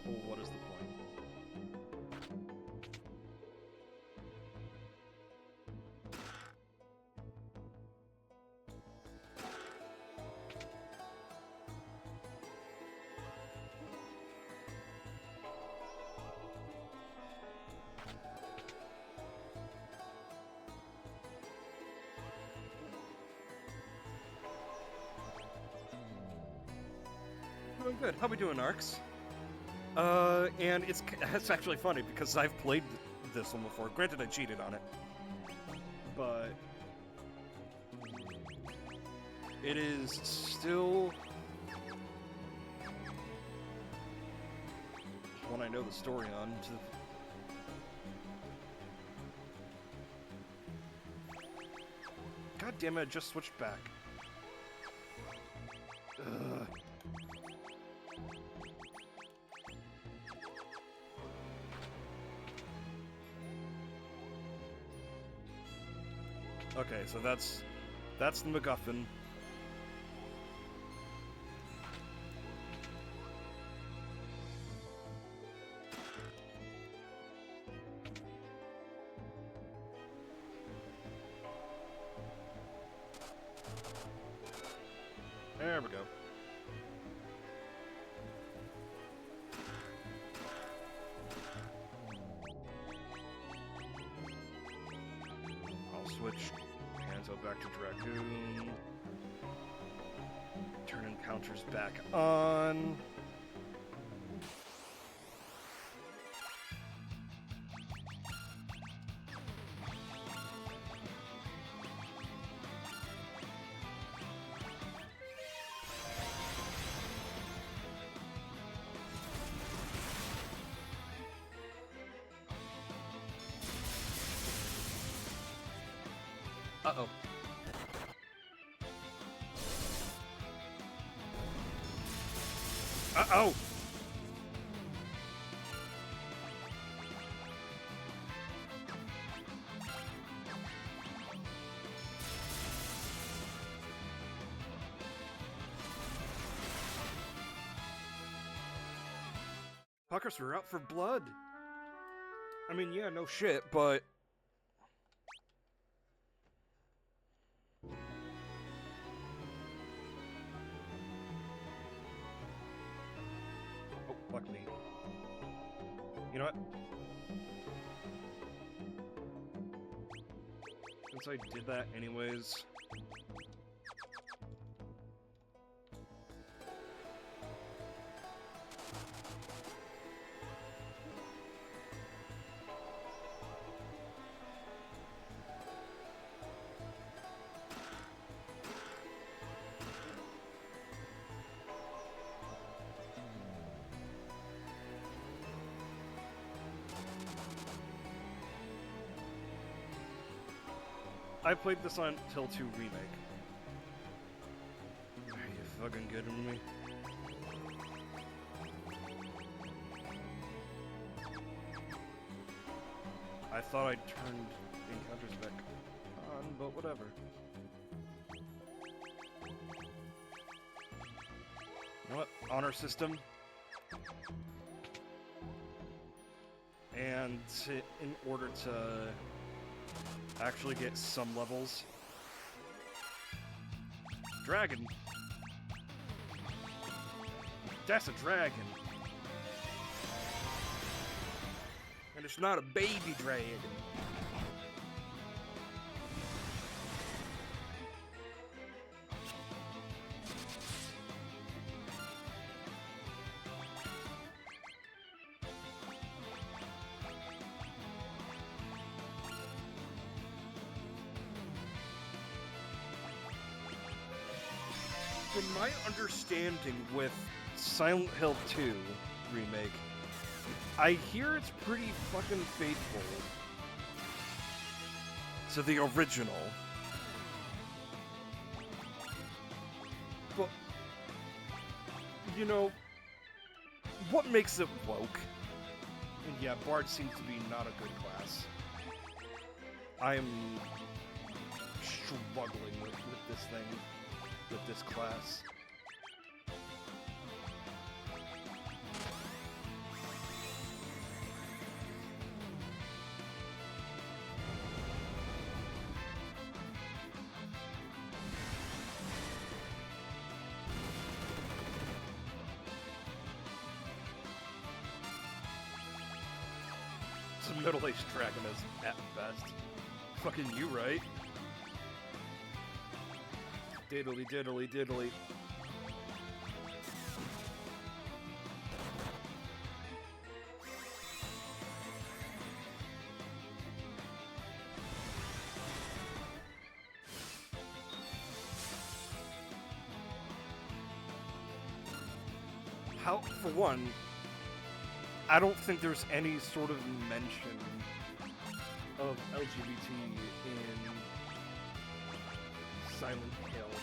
Well, what is the point? Doing good. How we doing, Arcs? And it's actually funny because I've played this one before. Granted, I cheated on it, but it is still one I know the story on. God damn it! I just switched back. Ugh. Okay, so that's the MacGuffin. There we go. I'll switch Hanzo back to Dragoon. Turn encounters back on. Uh-oh. Uh-oh! Fuckers were out for blood. I mean, yeah, no shit, but... Oh, fuck me. You know what? Since I did that anyways... I played this on Till 2 Remake. Are you fucking kidding me? I thought I'd turned encounters back on, but whatever. You know what? Honor system. And in order to actually get some levels. Dragon. That's a dragon. And it's not a baby dragon. From my understanding with Silent Hill 2 Remake, I hear it's pretty fucking faithful to the original. But, you know, what makes it woke? And yeah, Bard seems to be not a good class. I'm struggling with this thing. With this class. It's a middle-aged dragon at best. Fucking you, right? Diddly diddly diddly. How, for one, I don't think there's any sort of mention of LGBT in Silent Hill 2.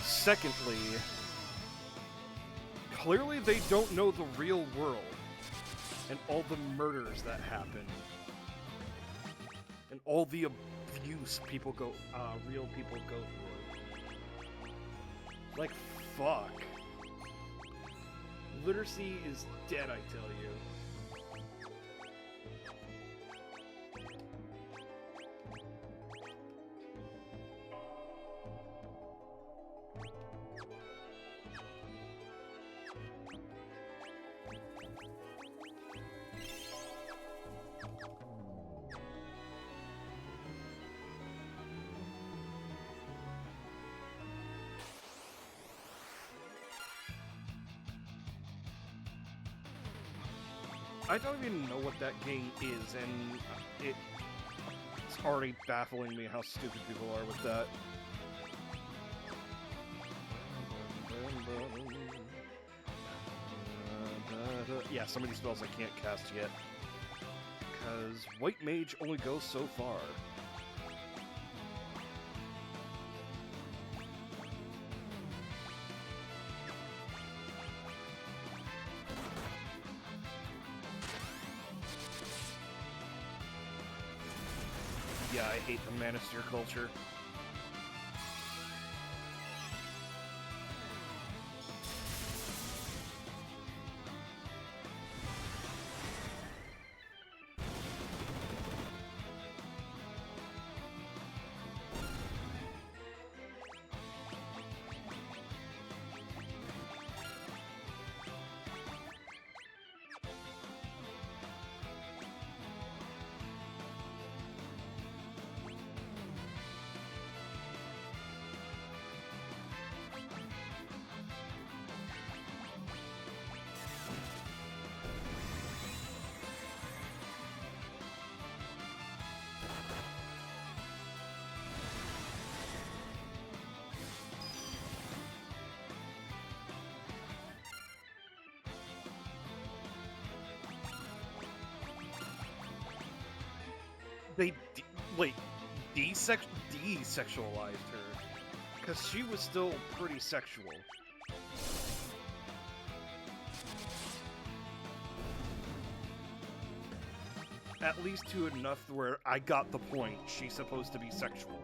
Secondly, clearly they don't know the real world and all the murders that happen and all the abuse real people go through. Like, fuck. Literacy is dead, I tell you. I don't even know what that game is, and it's already baffling me how stupid people are with that. Yeah, some of these spells I can't cast yet. as White Mage only goes so far. Yeah, I hate the Manister culture. They wait, desexualized her, because she was still pretty sexual. At least to enough where I got the point. She's supposed to be sexual.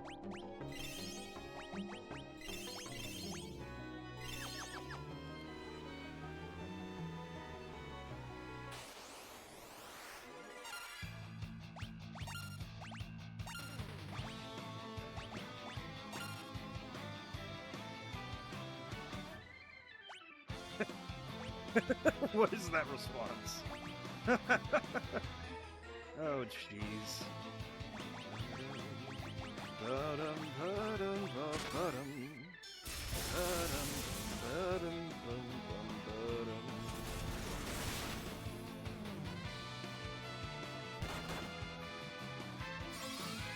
What is that response? Oh, jeez.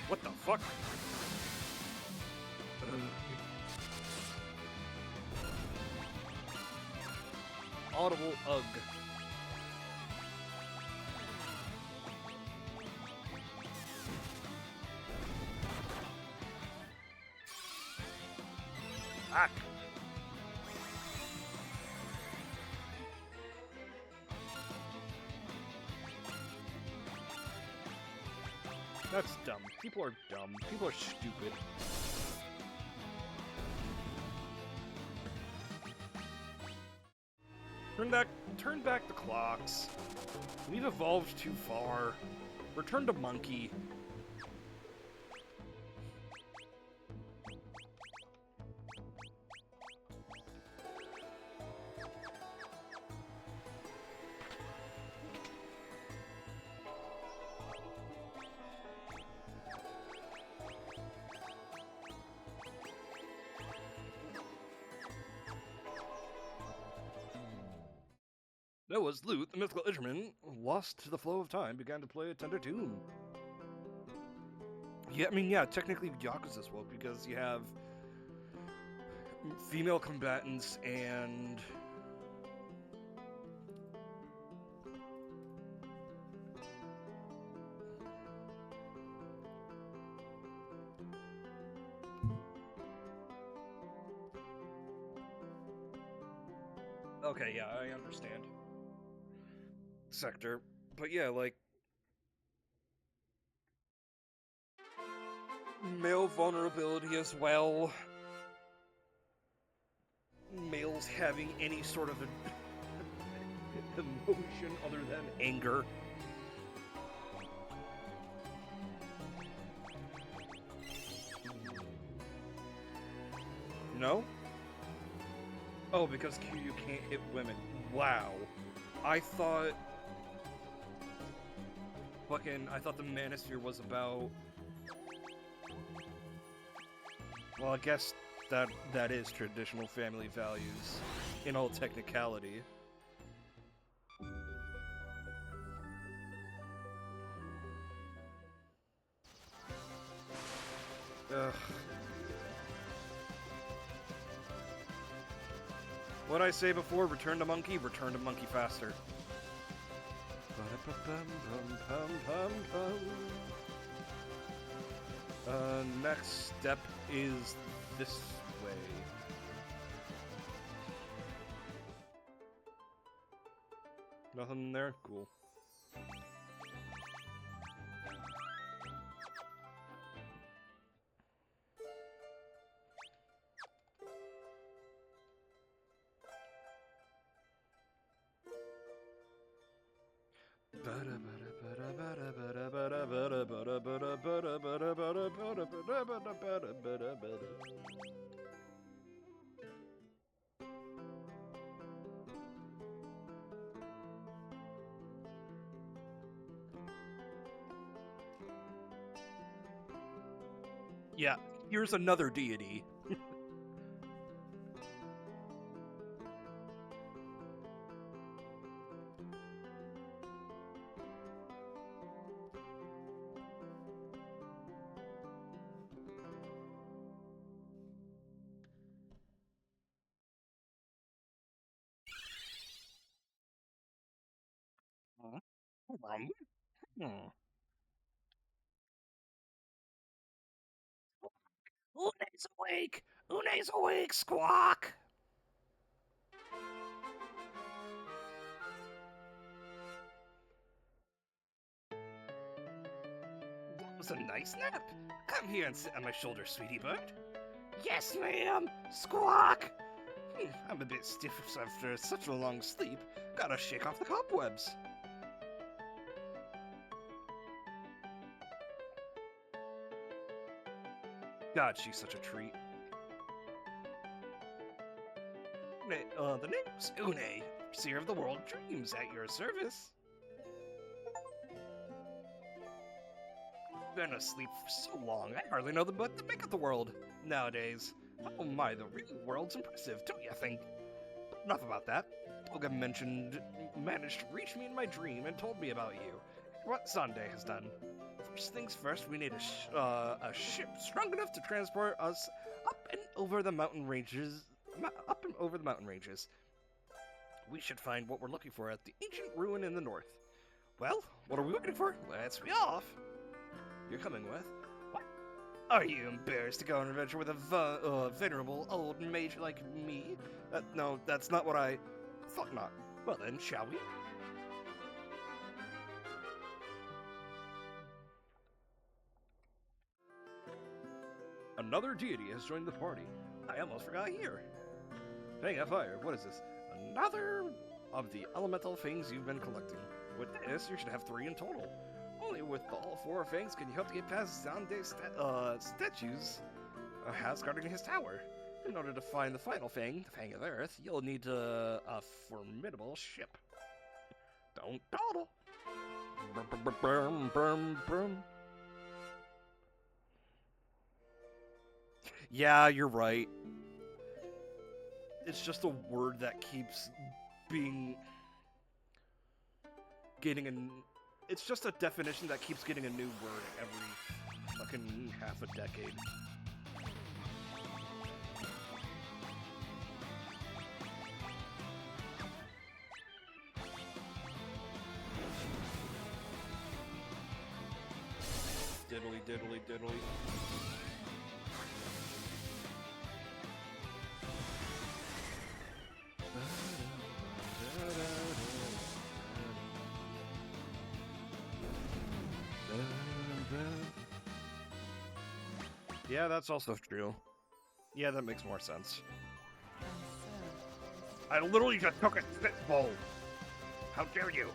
What the fuck? Audible ugh. Fuck. That's dumb. People are dumb. People are stupid. Turn back the clocks. We've evolved too far. Return to monkey. Noah's lute, the mythical instrument, lost to the flow of time, began to play a tender tune. Yeah, I mean, yeah, technically Yakuza's woke because you have female combatants and okay, yeah, I understand. Sector, but yeah, like male vulnerability as well. Males having any sort of emotion other than anger. No? Oh, because Kiryu can't hit women. Wow. I thought the Manosphere was about... Well, I guess that is traditional family values in all technicality. Ugh. What'd I say before? Return to monkey faster. Next step is this way. Nothing there? Cool. Yeah, here's another deity. Une's awake! Une's awake, Squawk! That was a nice nap. Come here and sit on my shoulder, sweetie bird. Yes, ma'am! Squawk! I'm a bit stiff after such a long sleep. Gotta shake off the cobwebs. God, she's such a treat. The name's Une, seer of the world of dreams, at your service. Been asleep for so long, I hardly know what to make of the world nowadays. Oh my, the real world's impressive, don't you think? But enough about that. Olga managed to reach me in my dream and told me about you, and what Sunday has done. First things first, we need a ship strong enough to transport us up and over the mountain ranges. We should find what we're looking for at the ancient ruin in the north. Well, what are we waiting for? Let's be off. You're coming with? What? Are you embarrassed to go on an adventure with a venerable old mage like me? No, that's not what I thought not. Well then, shall we? Another deity has joined the party. I almost forgot here. Hang on fire, what is this? Another of the elemental things you've been collecting. With this, you should have 3 in total. Only with all 4 fangs can you hope to get past Zande's statues has guarding his tower. In order to find the final fang, the Fang of the Earth, you'll need a formidable ship. Don't dawdle. Yeah, you're right. It's just a word that keeps getting an. It's just a definition that keeps getting a new word every fucking half a decade. Diddly diddly diddly. Yeah, that's also true. Yeah, that makes more sense. I literally just took a spit bowl. How dare you?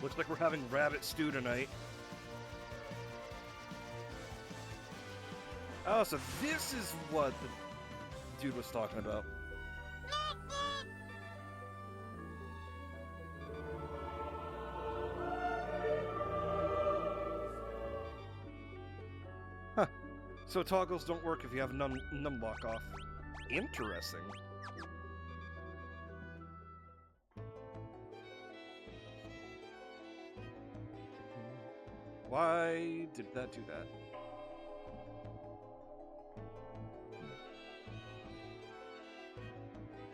Looks like we're having rabbit stew tonight. Oh, so this is what the dude was talking about. Huh. So toggles don't work if you have numlock off. Interesting. Why did that do that?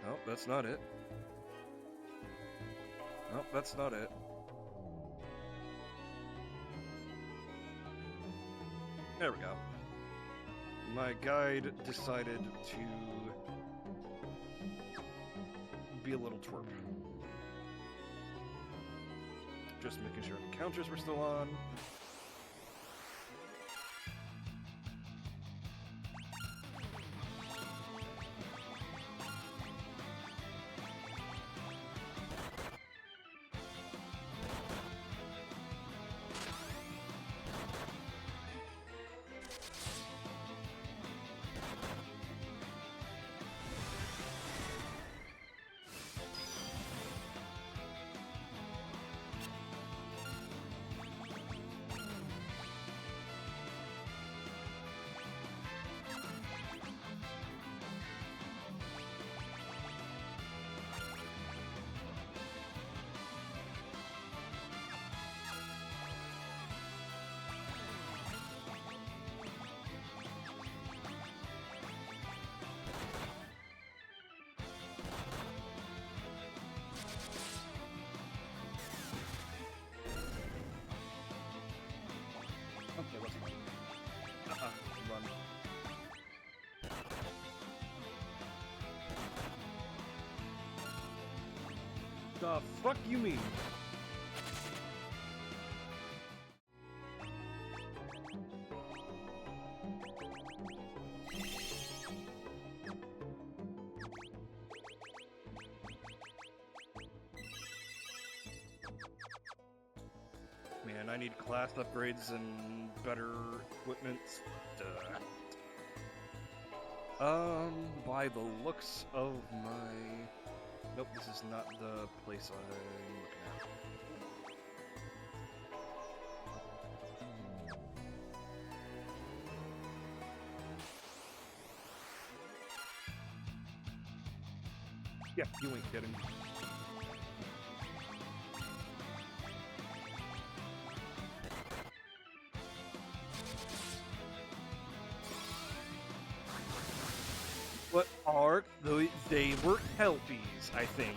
Nope, that's not it. Nope, that's not it. There we go. My guide decided to be a little twerp. Just making sure the counters were still on. Okay, let's run. Run. The fuck you mean? Man, I need class upgrades and better equipment. Duh. By the looks of my... Nope, this is not the place I'm looking at. Yeah, you ain't kidding. What are they were Helpies, I think.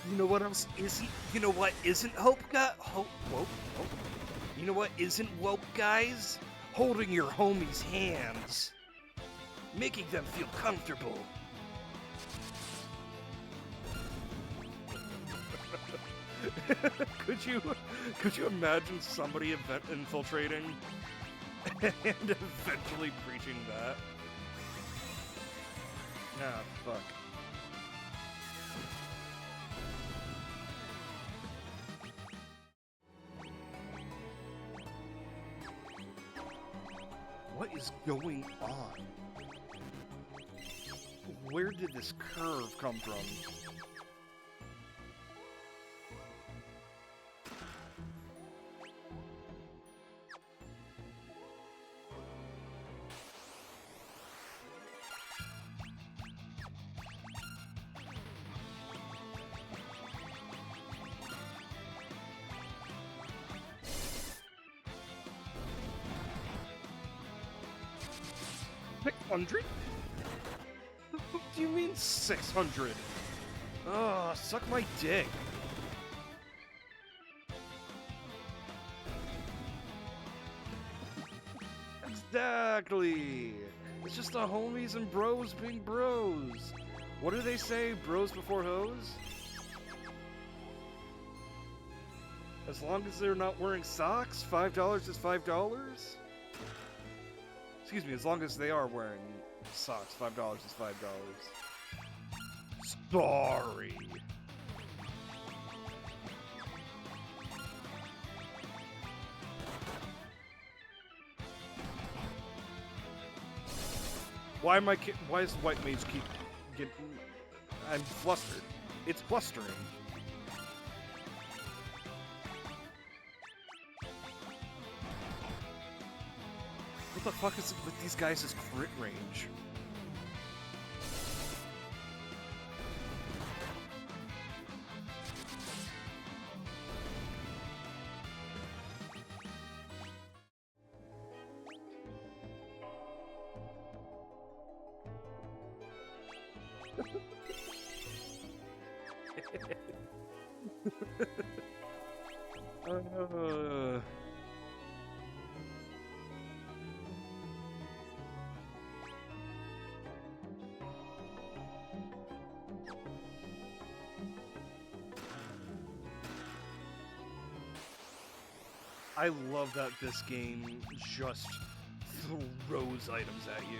You know what else is he? You know what isn't hope, hope, woke, hope. You know what isn't woke, guys? Holding your homies' hands, making them feel comfortable. Could you imagine somebody infiltrating and eventually preaching that? Ah, fuck. What is going on? Where did this curve come from? $600? What do you mean 600? Ugh, suck my dick. Exactly. It's just the homies and bros being bros. What do they say? Bros before hoes? As long as they're not wearing socks, $5 is $5? Excuse me, as long as they are wearing socks, $5 is $5. Sorry. Why does the white mage keep getting... I'm flustered. It's flustering. What the fuck is with these guys' crit range? uh... I love that this game just throws items at you.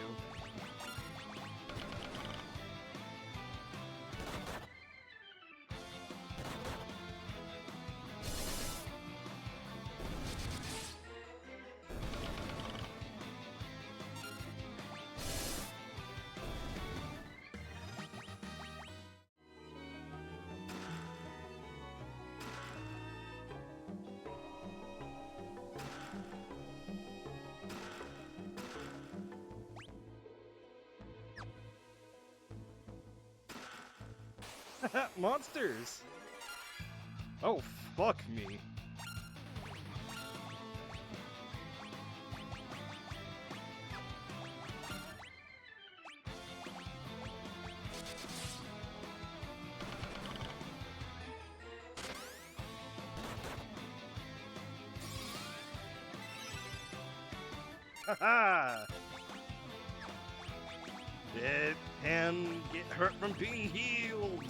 Monsters! Oh, fuck me. Haha! It can get hurt from being healed!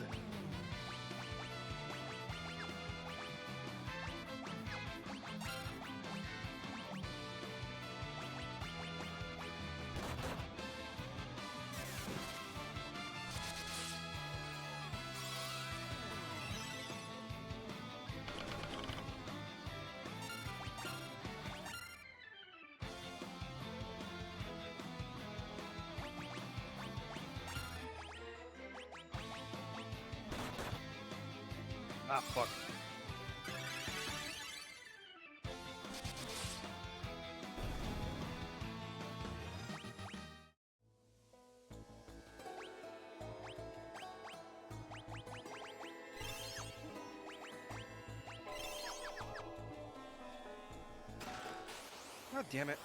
Ah, fuck. God damn it.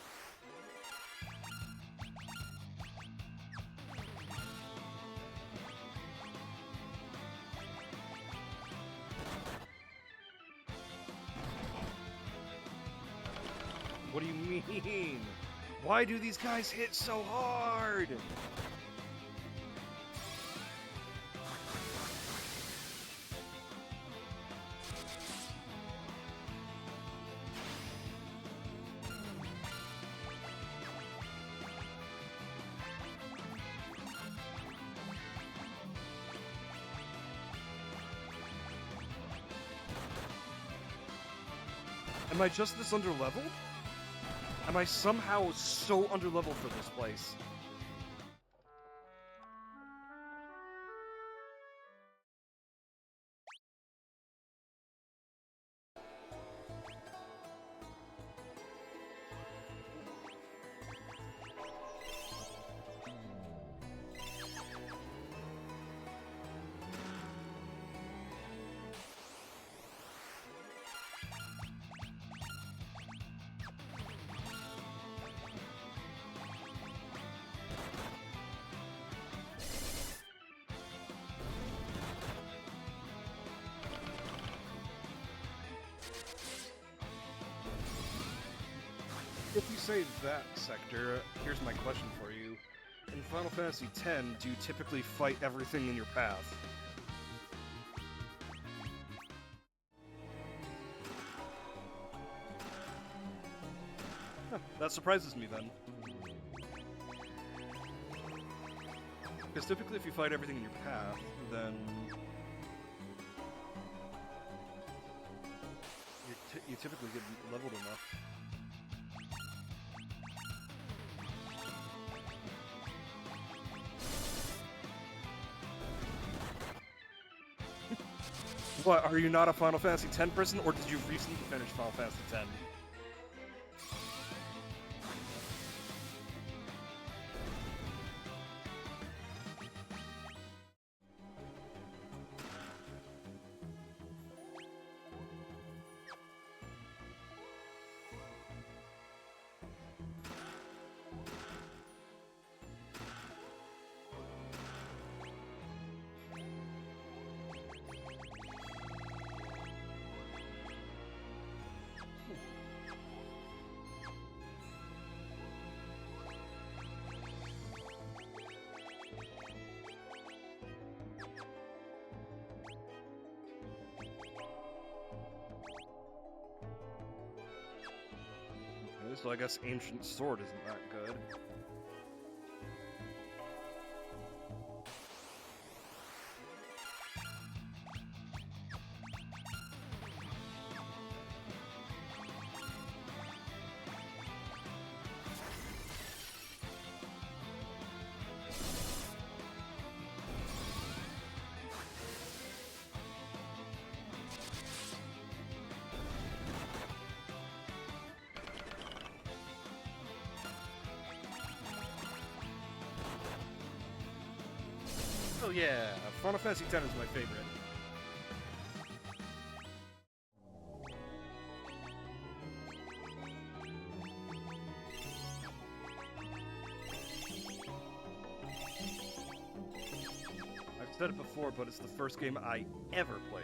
What do you mean? Why do these guys hit so hard? Am I just this underleveled? Am I somehow so underleveled for this place? If you say that sector, here's my question for you. In Final Fantasy X, do you typically fight everything in your path? Huh, that surprises me then. Because typically if you fight everything in your path, then you typically get leveled enough. What, are you not a Final Fantasy X person, or did you recently finish Final Fantasy X? So I guess Ancient Sword isn't that good. Oh yeah, Final Fantasy X is my favorite. I've said it before, but it's the first game I ever played.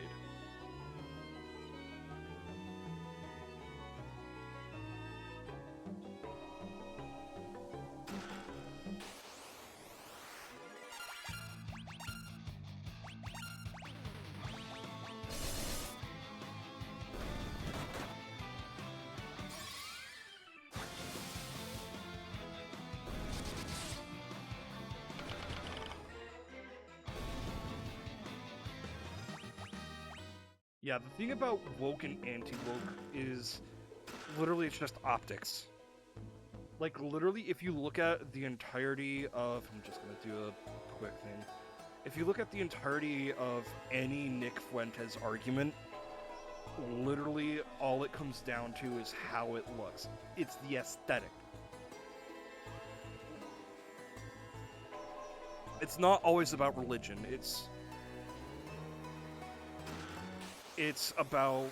Yeah, the thing about woke and anti-woke is literally it's just optics. Like, literally, if you look at the entirety of... I'm just gonna do a quick thing. If you look at the entirety of any Nick Fuentes argument, literally all it comes down to is how it looks. It's the aesthetic. It's not always about religion. It's about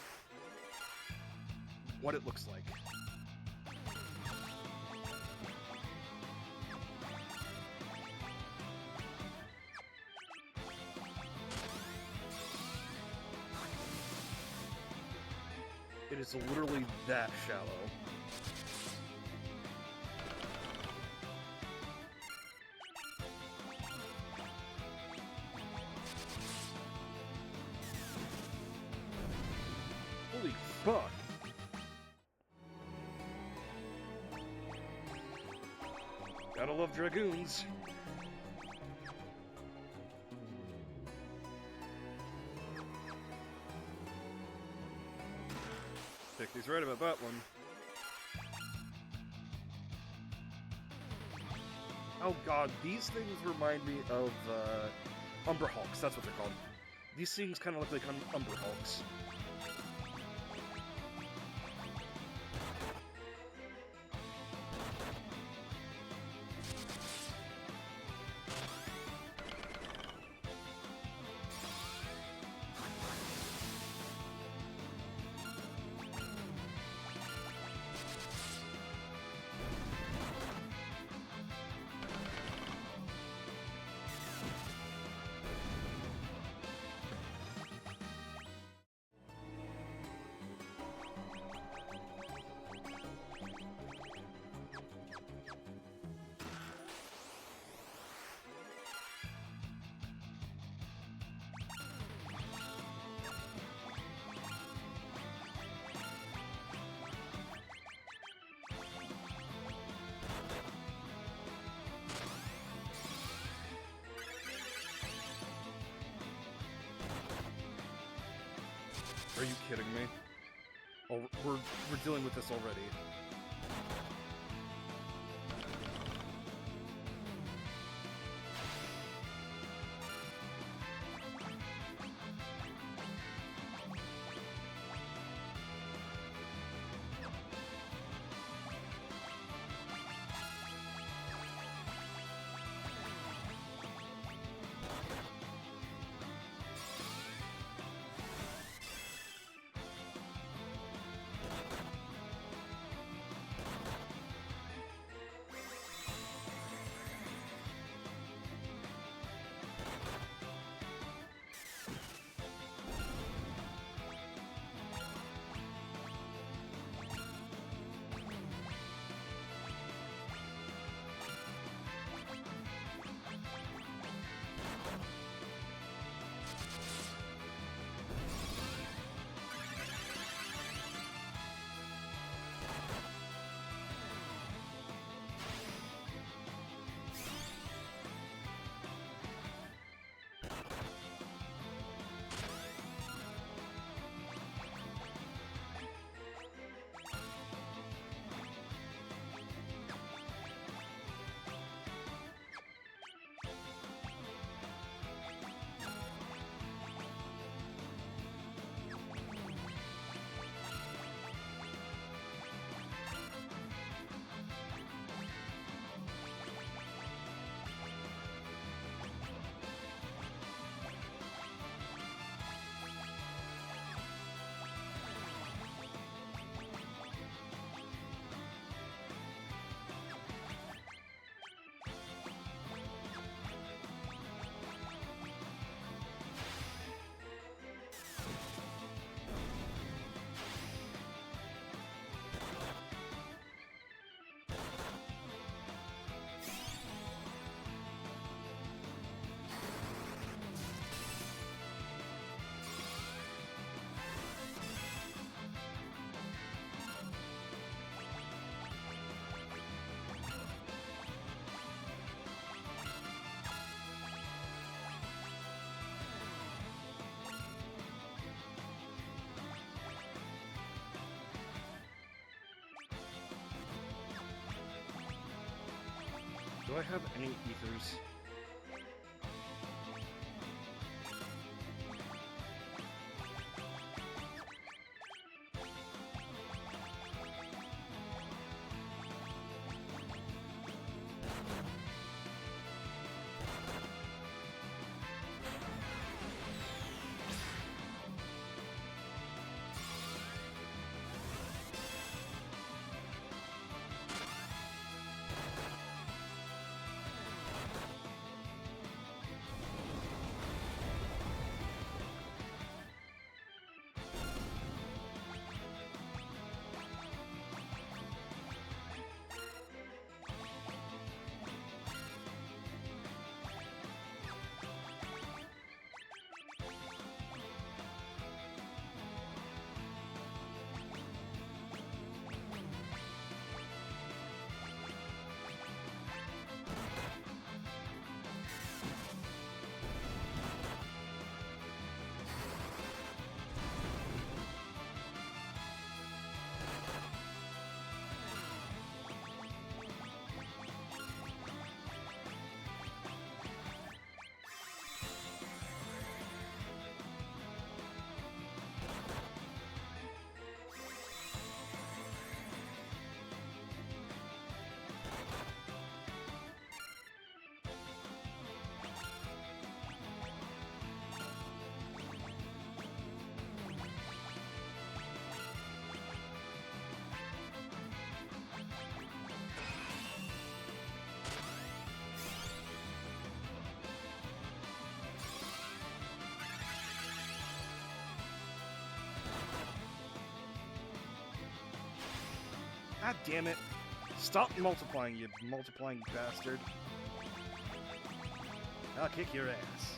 what it looks like. It is literally that shallow. Holy fuck. Gotta love dragoons. He's right about that one. Oh god, these things remind me of Umber Hulks, that's what they're called. These things kind of look like Umber Hulks. Are you kidding me? Oh, we're dealing with this already. Do I have any ethers? God damn it. Stop multiplying, you multiplying bastard. I'll kick your ass.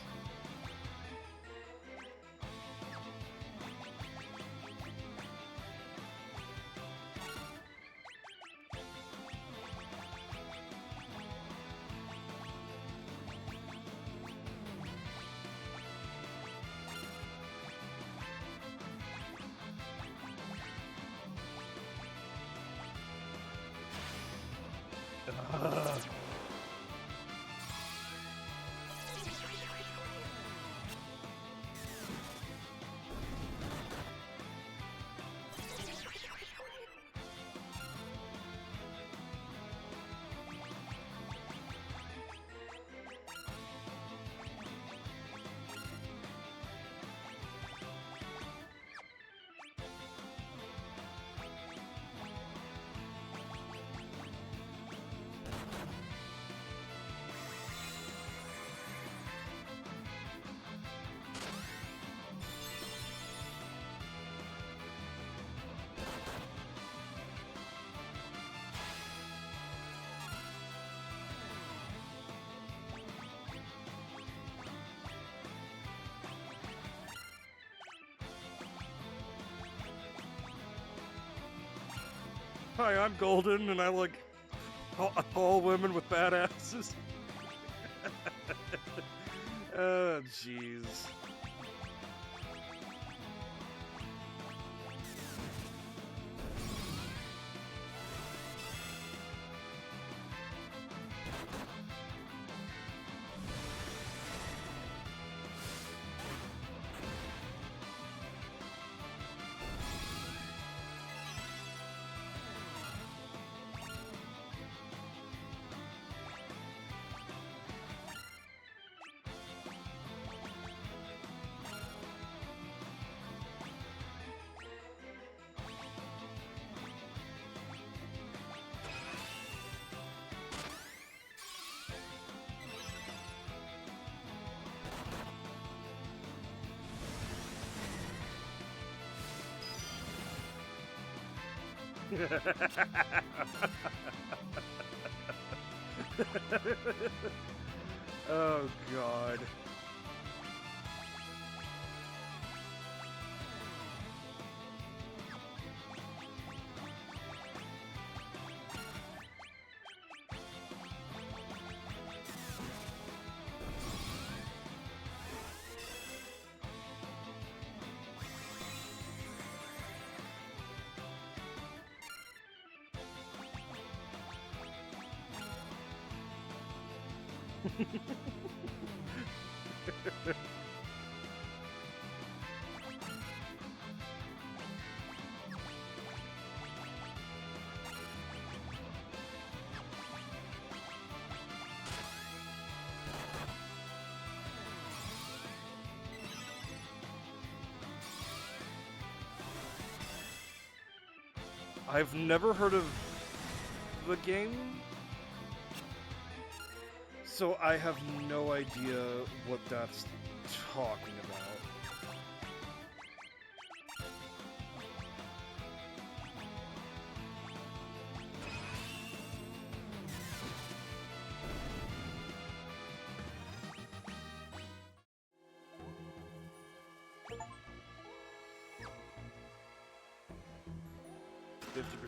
Hi, I'm Golden, and I like tall women with bad asses. Oh, jeez. Oh, God. I've never heard of the game, so I have no idea what that's talking about.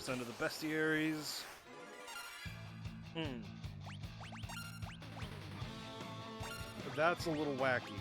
% of the bestiaries. That's a little wacky.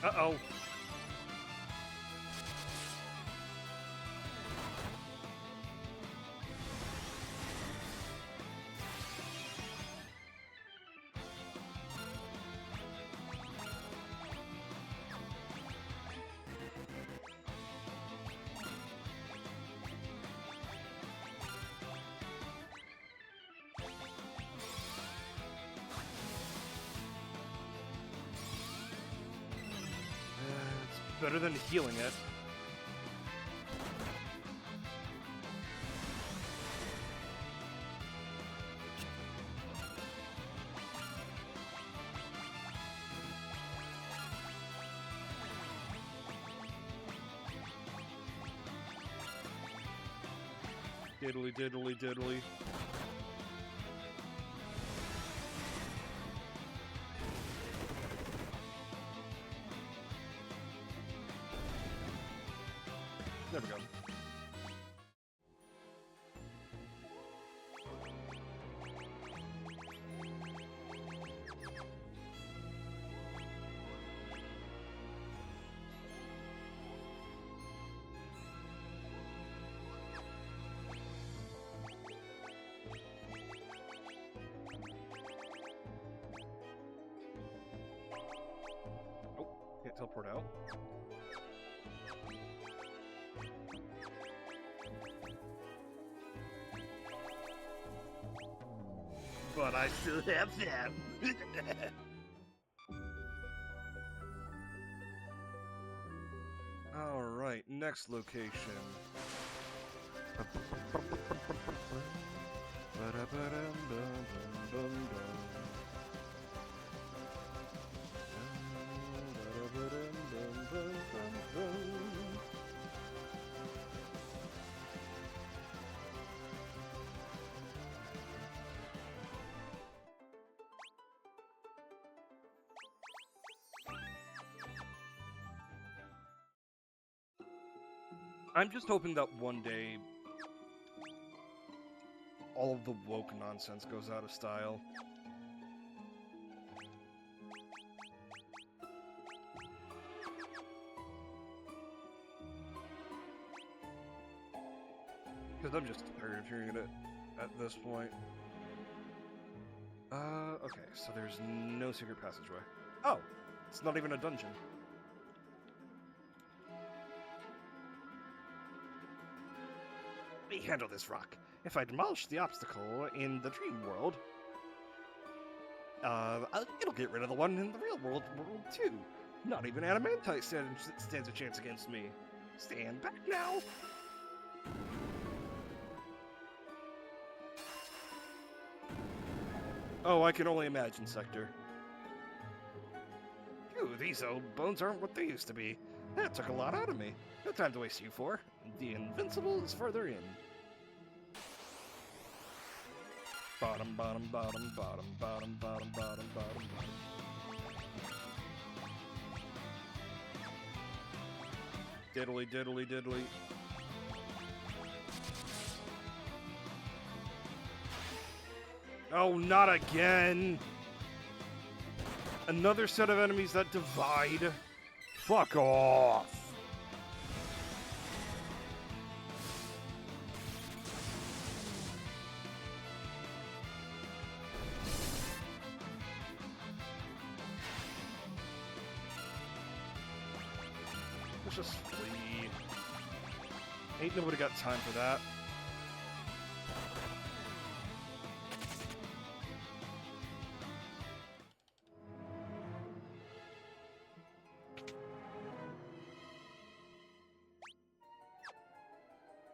Uh-oh. It's better than healing it. Diddly diddly diddly. There we go. Oh, can't teleport out. But I still have them. Alright. Alright, next location. I'm just hoping that one day all of the woke nonsense goes out of style. Because I'm just tired of hearing it at this point. Okay, so there's no secret passageway. Oh, it's not even a dungeon. Let me handle this rock. If I demolish the obstacle in the dream world, it'll get rid of the one in the real world too. Not even Adamantite stands a chance against me. Stand back now! Oh, I can only imagine, Sector. Phew, these old bones aren't what they used to be. That took a lot out of me. No time to waste you for. The invincible is further in. Bottom, bottom, bottom, bottom, bottom, bottom, bottom, bottom, bottom. Diddly, diddly, diddly. Oh, not again! Another set of enemies that divide. Fuck off! Let's just flee. Ain't nobody got time for that.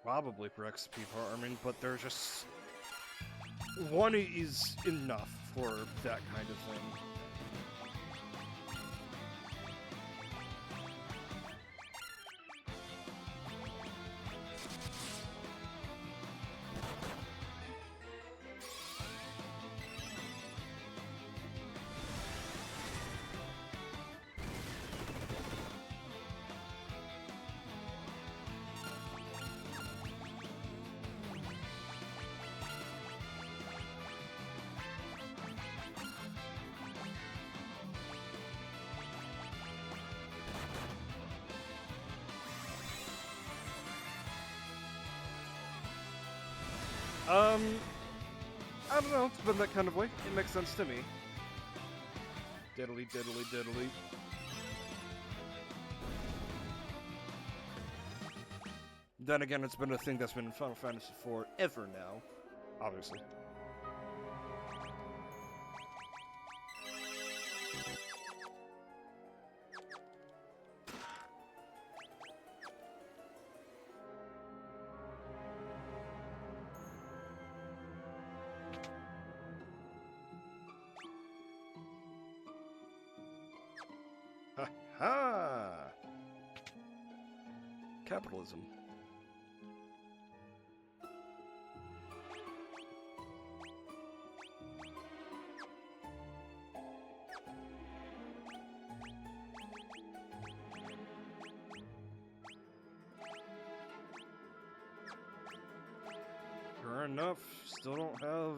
Probably for XP farming, but there's just... one is enough for that kind of thing. I don't know, it's been that kind of way. It makes sense to me. Diddly, diddly, diddly. Then again, it's been a thing that's been in Final Fantasy forever now, obviously. Ha! Capitalism. Sure enough, still don't have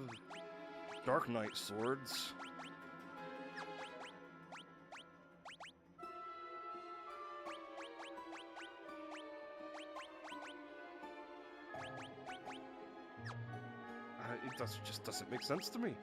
Dark Knight swords. Just doesn't make sense to me.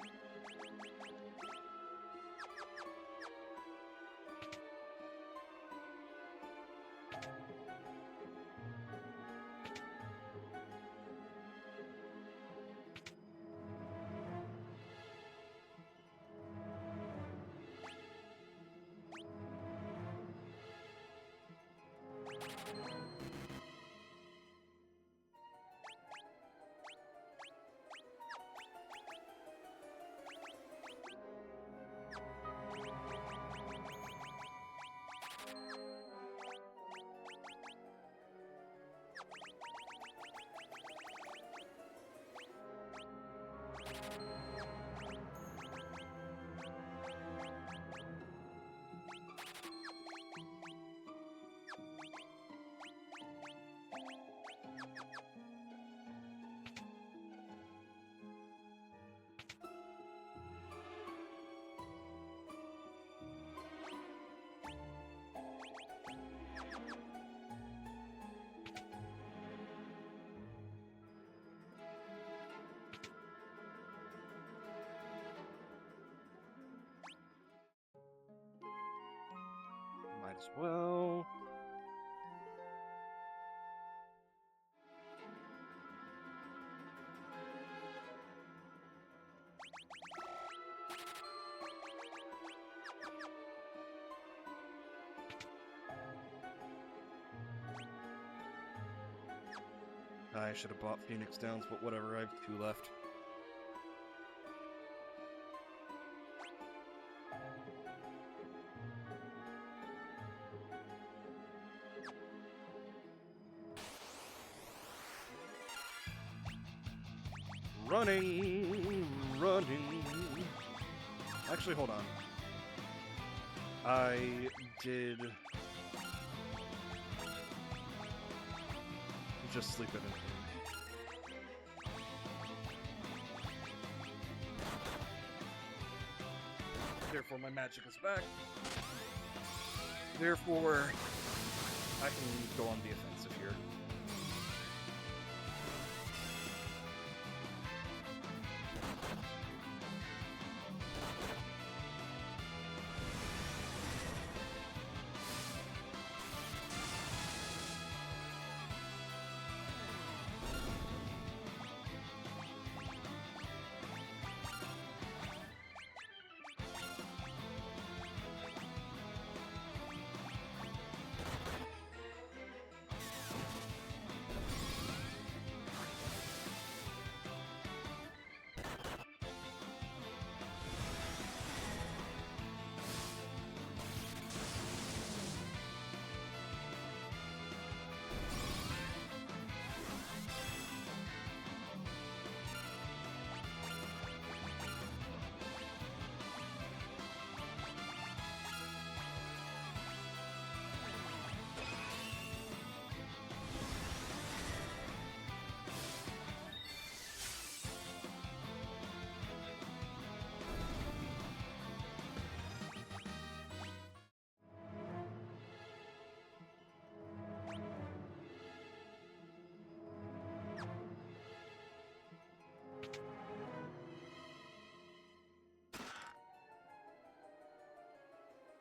as well. I should have bought Phoenix Downs, but whatever, I have 2 left. Running! Actually, hold on. I did just sleep it in. Therefore, my magic is back. Therefore, I can go on the offensive here.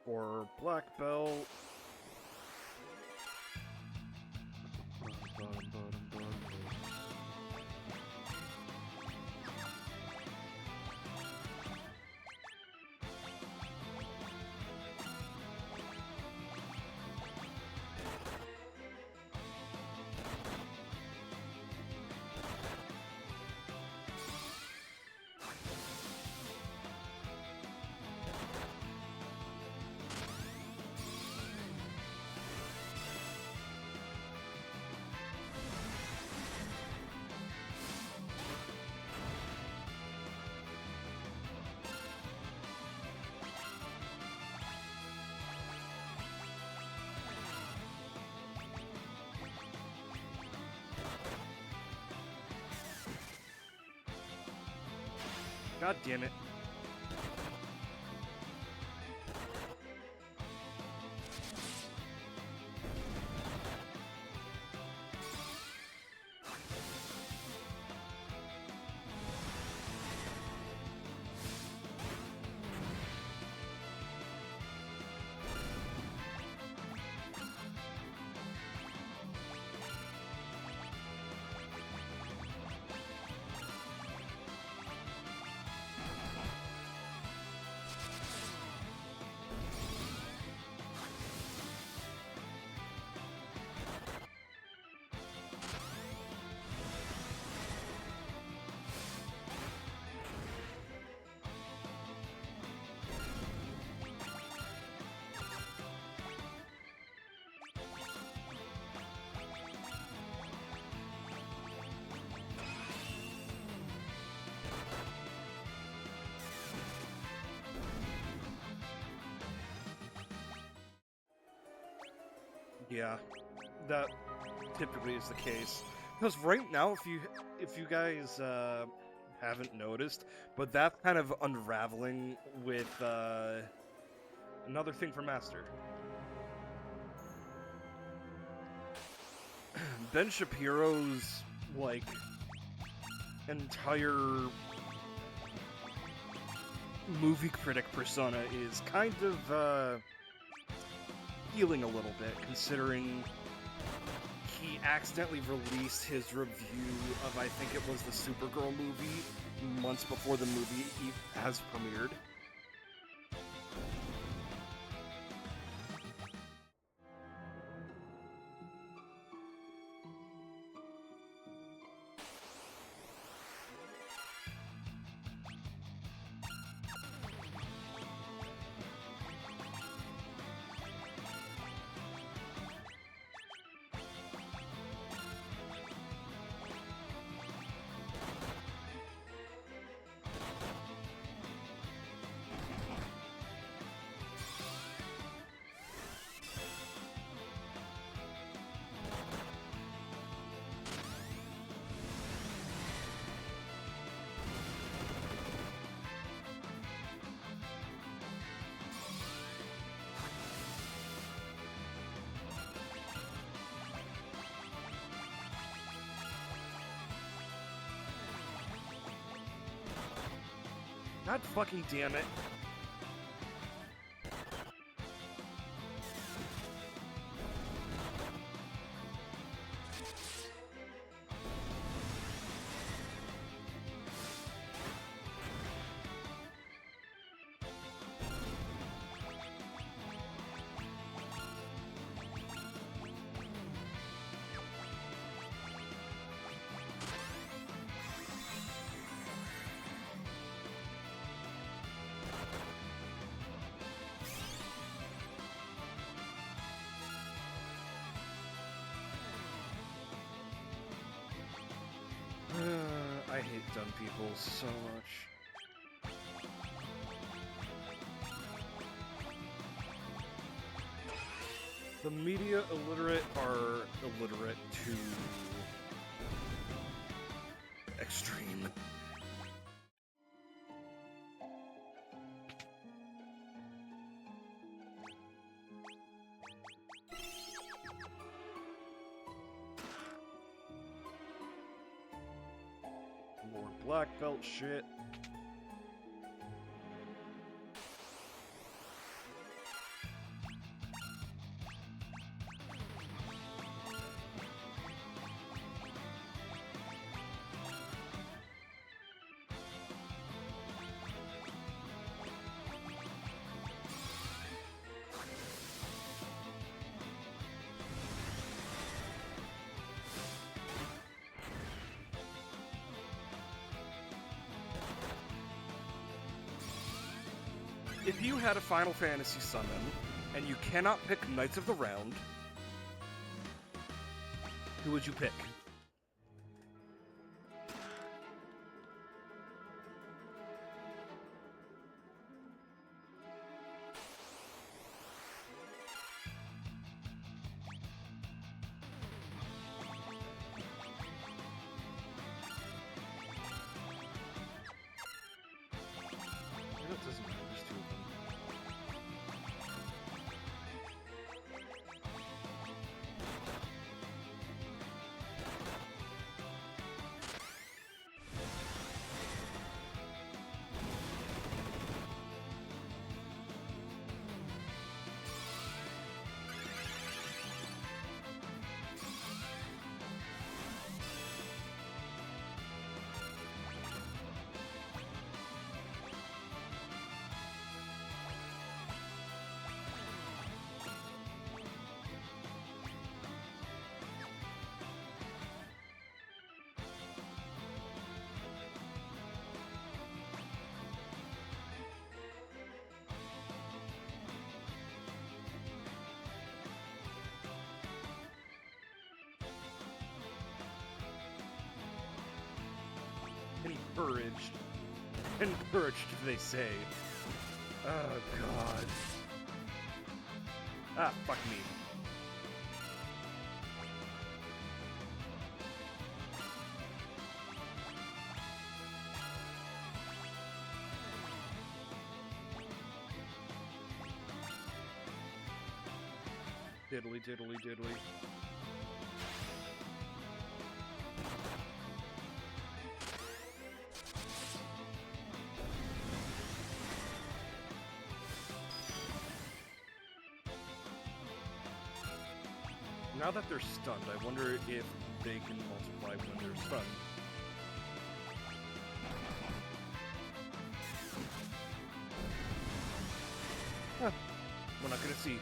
For black belt. God damn it. Yeah, that typically is the case. Because right now, if you guys haven't noticed, but that's kind of unraveling with another thing for Master. Ben Shapiro's like entire movie critic persona is kind of healing a little bit, considering he accidentally released his review of, I think it was the Supergirl movie, months before the movie has premiered. God fucking damn it. I hate dumb people so much. The media illiterate are illiterate to extreme. More black belt shit. If you had a Final Fantasy summon, and you cannot pick Knights of the Round, who would you pick? It doesn't matter, there's two of them. Encouraged. Encouraged, they say. Oh, God. Ah, fuck me. Diddly, diddly, diddly. Now that they're stunned, I wonder if they can multiply when they're stunned. Huh. We're not gonna see.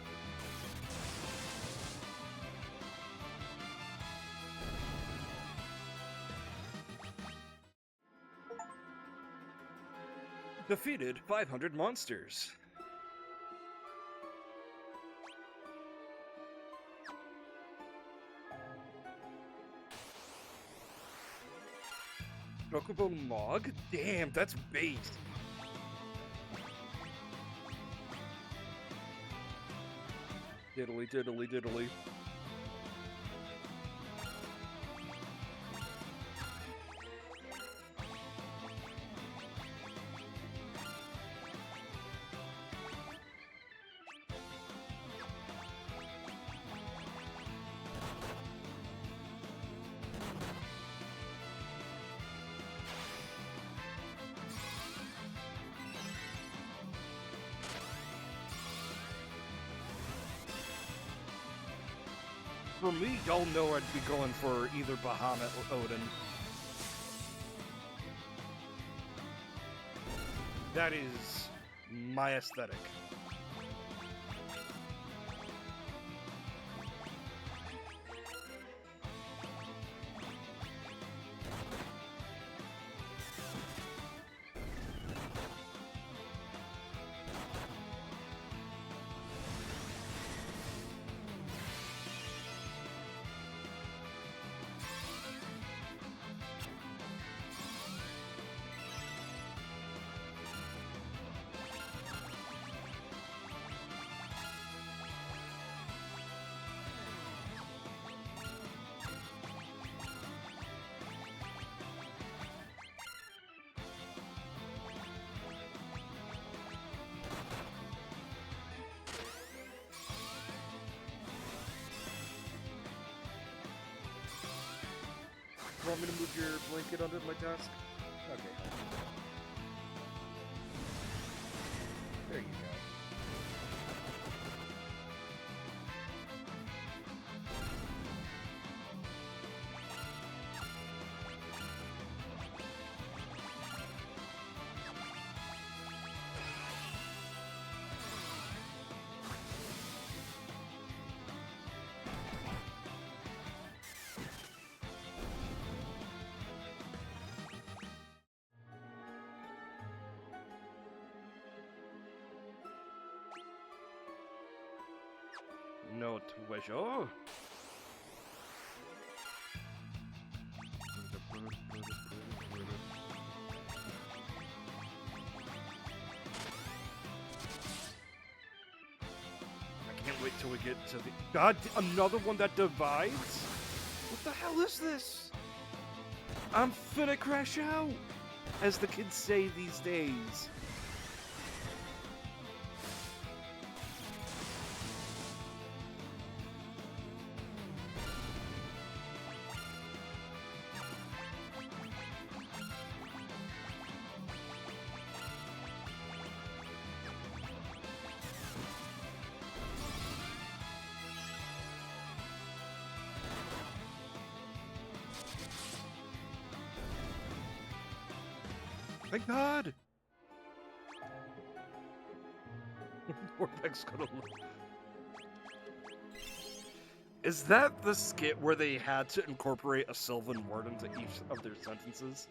Defeated 500 monsters. Chocobo Mog? Damn, that's base. Diddly diddly diddly. For me, y'all know I'd be going for either Bahamut or Odin. That is my aesthetic. Want me to move your blanket under my desk? Okay. There you go. No treasure. I can't wait till we get to the... God, another one that divides? What the hell is this? I'm finna crash out, as the kids say these days. Thank God! Warbeck's gonna look. Is that the skit where they had to incorporate a Sylvan word into each of their sentences?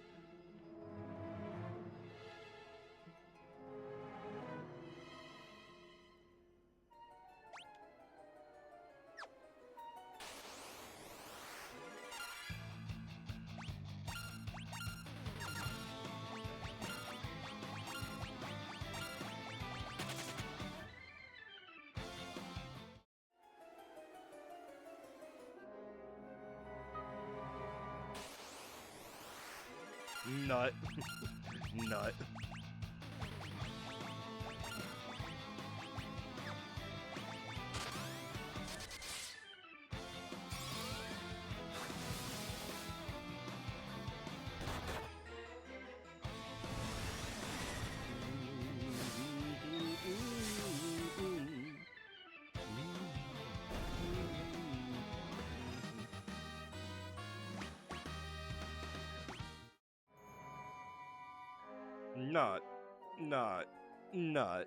Nut. Nut. Not. Not. Not.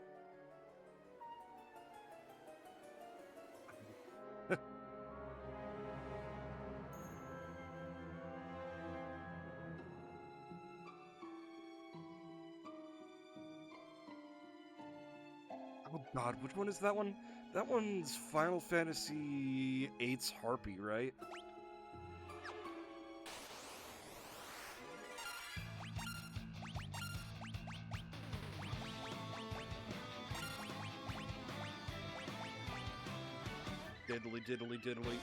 Oh god, which one is that one? That one's Final Fantasy VIII's Harpy, right? Diddly diddly diddly.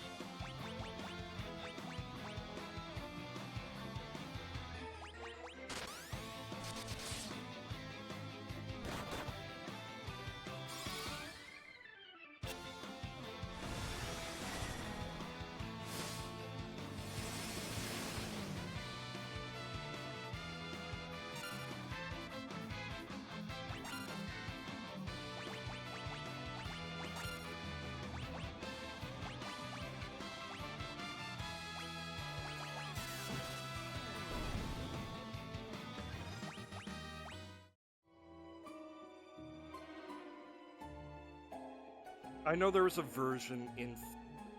I know there was a version in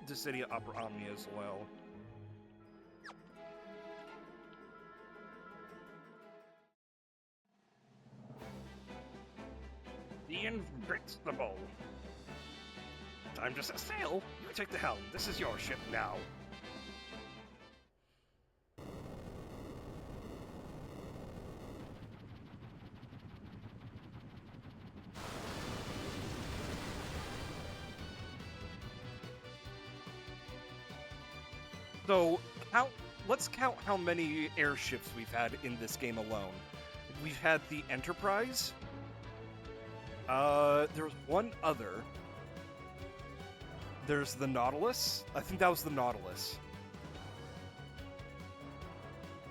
the City of Opera Omnia as well. The Invincible! Time to set sail! You take the helm. This is your ship now. So, let's count how many airships we've had in this game alone. We've had the Enterprise. There's one other. There's the Nautilus. I think that was the Nautilus.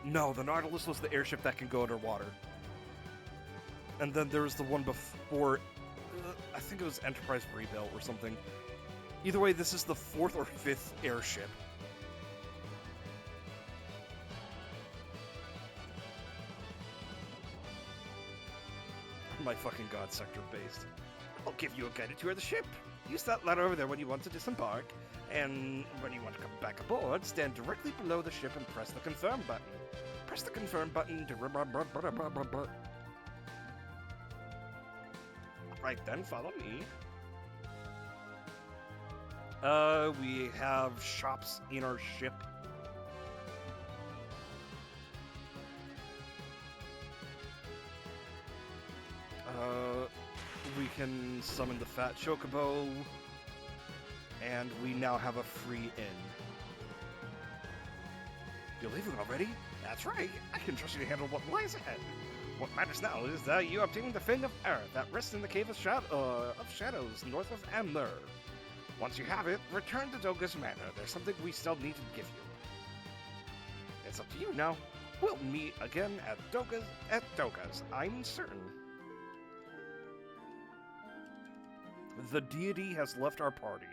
No, the Nautilus was the airship that can go underwater. And then there was the one before, I think it was Enterprise Rebuilt or something. Either way, this is the 4th or 5th airship. My fucking god, sector based. I'll give you a guided tour of the ship. Use that ladder over there when you want to disembark, and when you want to come back aboard, stand directly below the ship and press the confirm button. Press the confirm button to... Right then, follow me. We have shops in our ship. We can summon the Fat Chocobo, and we now have a free inn. You're leaving already? That's right. I can trust you to handle what lies ahead. What matters now is that you obtain the Thing of Earth that rests in the Cave of Shadows north of Amber. Once you have it, return to Doga's Manor. There's something we still need to give you. It's up to you now. We'll meet again at Doga's, I'm certain. The deity has left our party.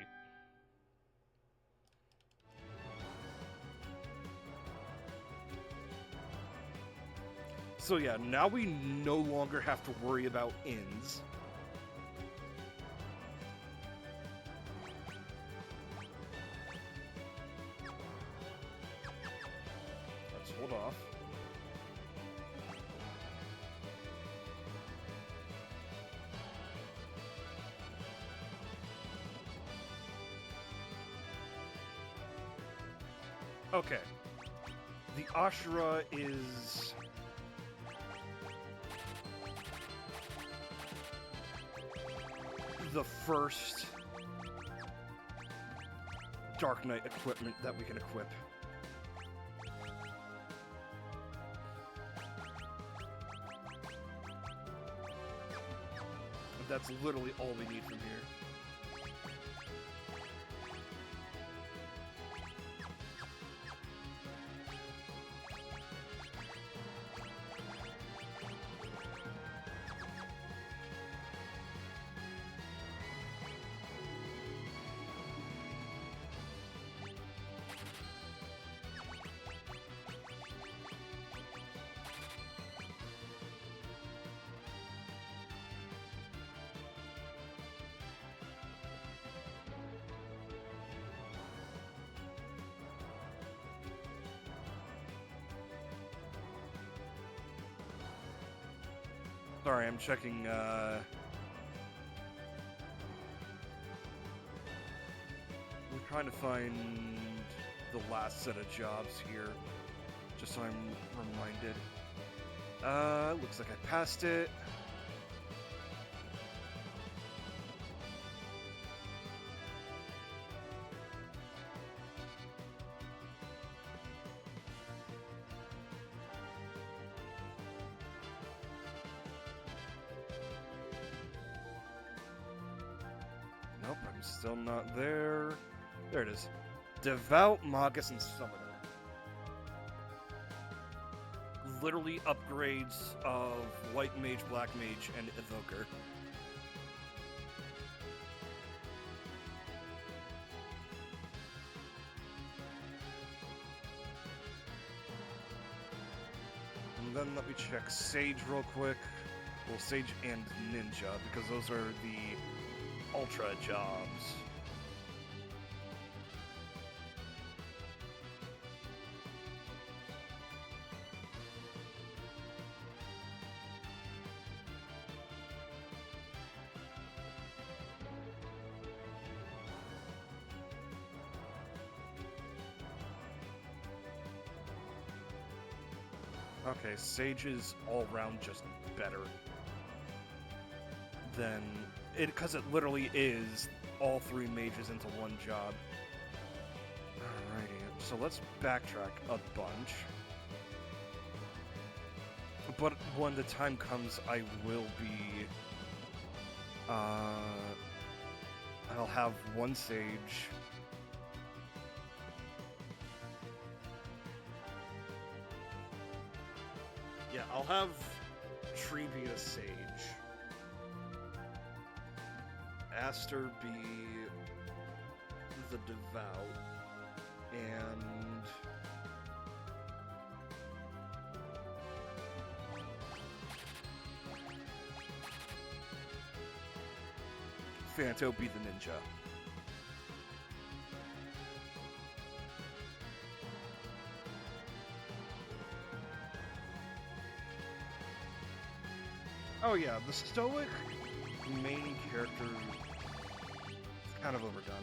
So yeah, now we no longer have to worry about inns. Let's hold off. Okay. The Ashura is... the first Dark Knight equipment that we can equip. That's literally all we need from here. Sorry, I'm checking, we're trying to find the last set of jobs here, just so I'm reminded. Looks like I passed it. Nope, I'm still not there. There it is. Devout Magus and Summoner. Literally upgrades of White Mage, Black Mage, and Evoker. And then let me check Sage real quick. Well, Sage and Ninja, because those are the Ultra jobs. Okay, Sage is all round just better than it, because it literally is all three mages into one job. Alrighty, so let's backtrack a bunch. But when the time comes, I will be... I'll have one Sage. Yeah, I'll have Tree be a Sage. Aster be the Devout. And... Phanto be the Ninja. Oh yeah, the stoic main character is kind of overdone.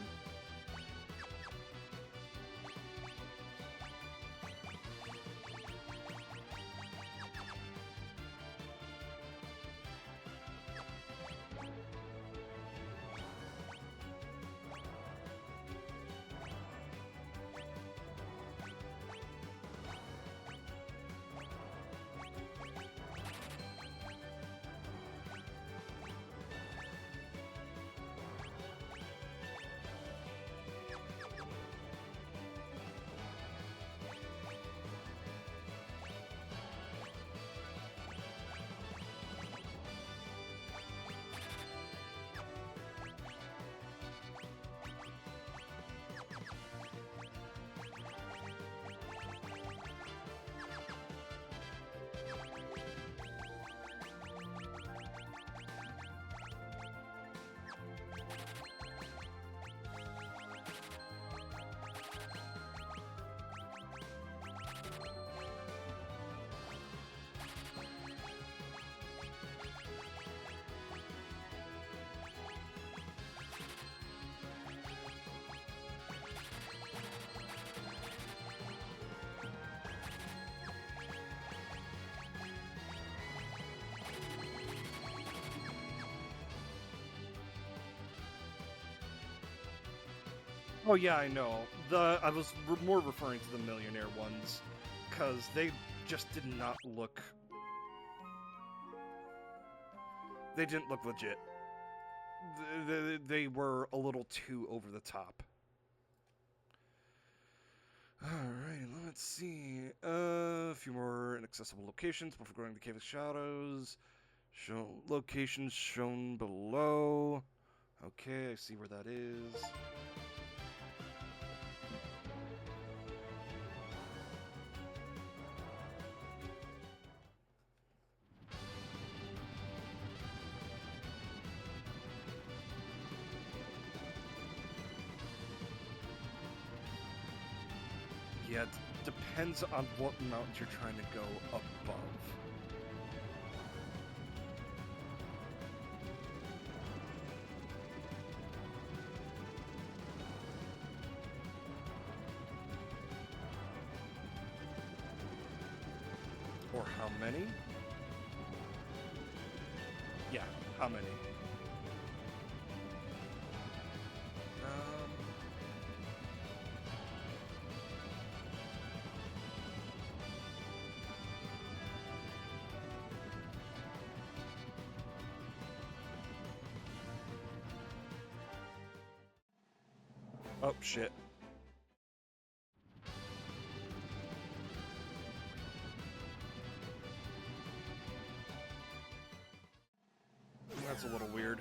Oh yeah, I know. I was more referring to the millionaire ones, because they just did not look... They didn't look legit. They were a little too over the top. Alright, let's see. A few more inaccessible locations before going to Cave of Shadows. Show locations shown below. Okay, I see where that is. Yeah, it depends on what mountains you're trying to go above. Or how many? Yeah, how many? Oh, shit. That's a little weird.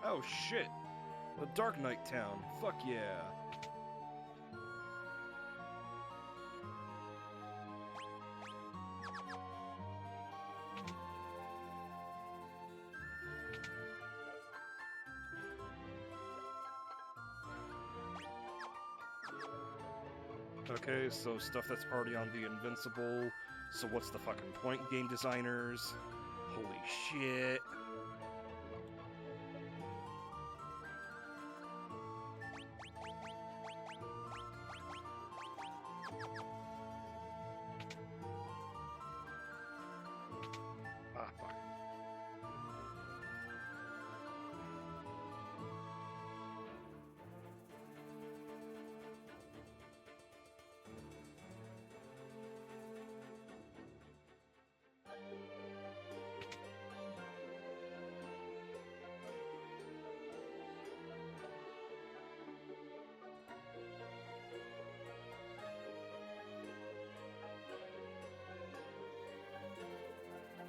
Oh, shit. The Dark Knight Town. Fuck yeah. Okay, so stuff that's already on the Invincible. So what's the fucking point, game designers? Holy shit. Ah, fuck.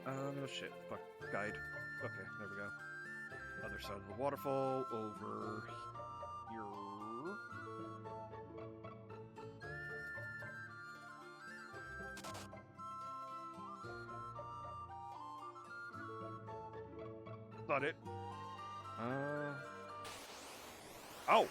Oh shit, fuck, guide. Okay, there we go. Other side of the waterfall, over here. Got it. Oh!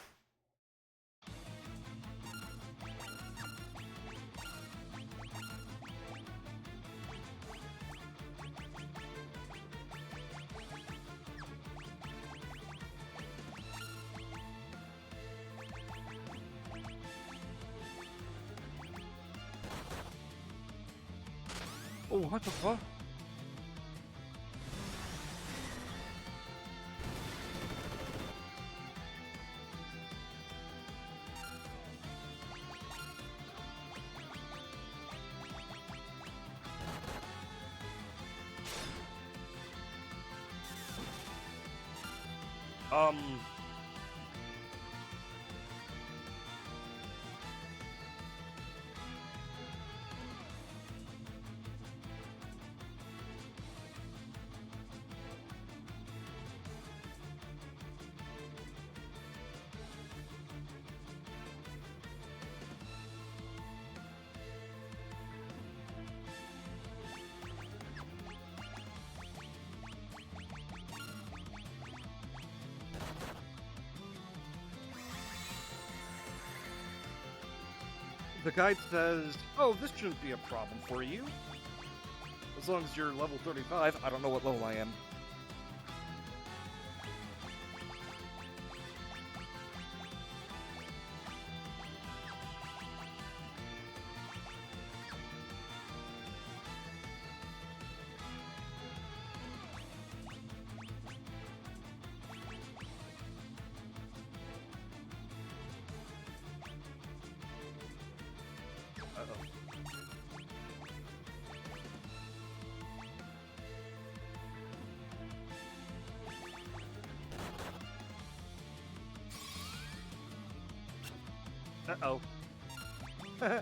Oh, what the fuck? Um... The guide says, oh, this shouldn't be a problem for you. As long as you're level 35. I don't know what level I am. Uh-oh. Uh-oh.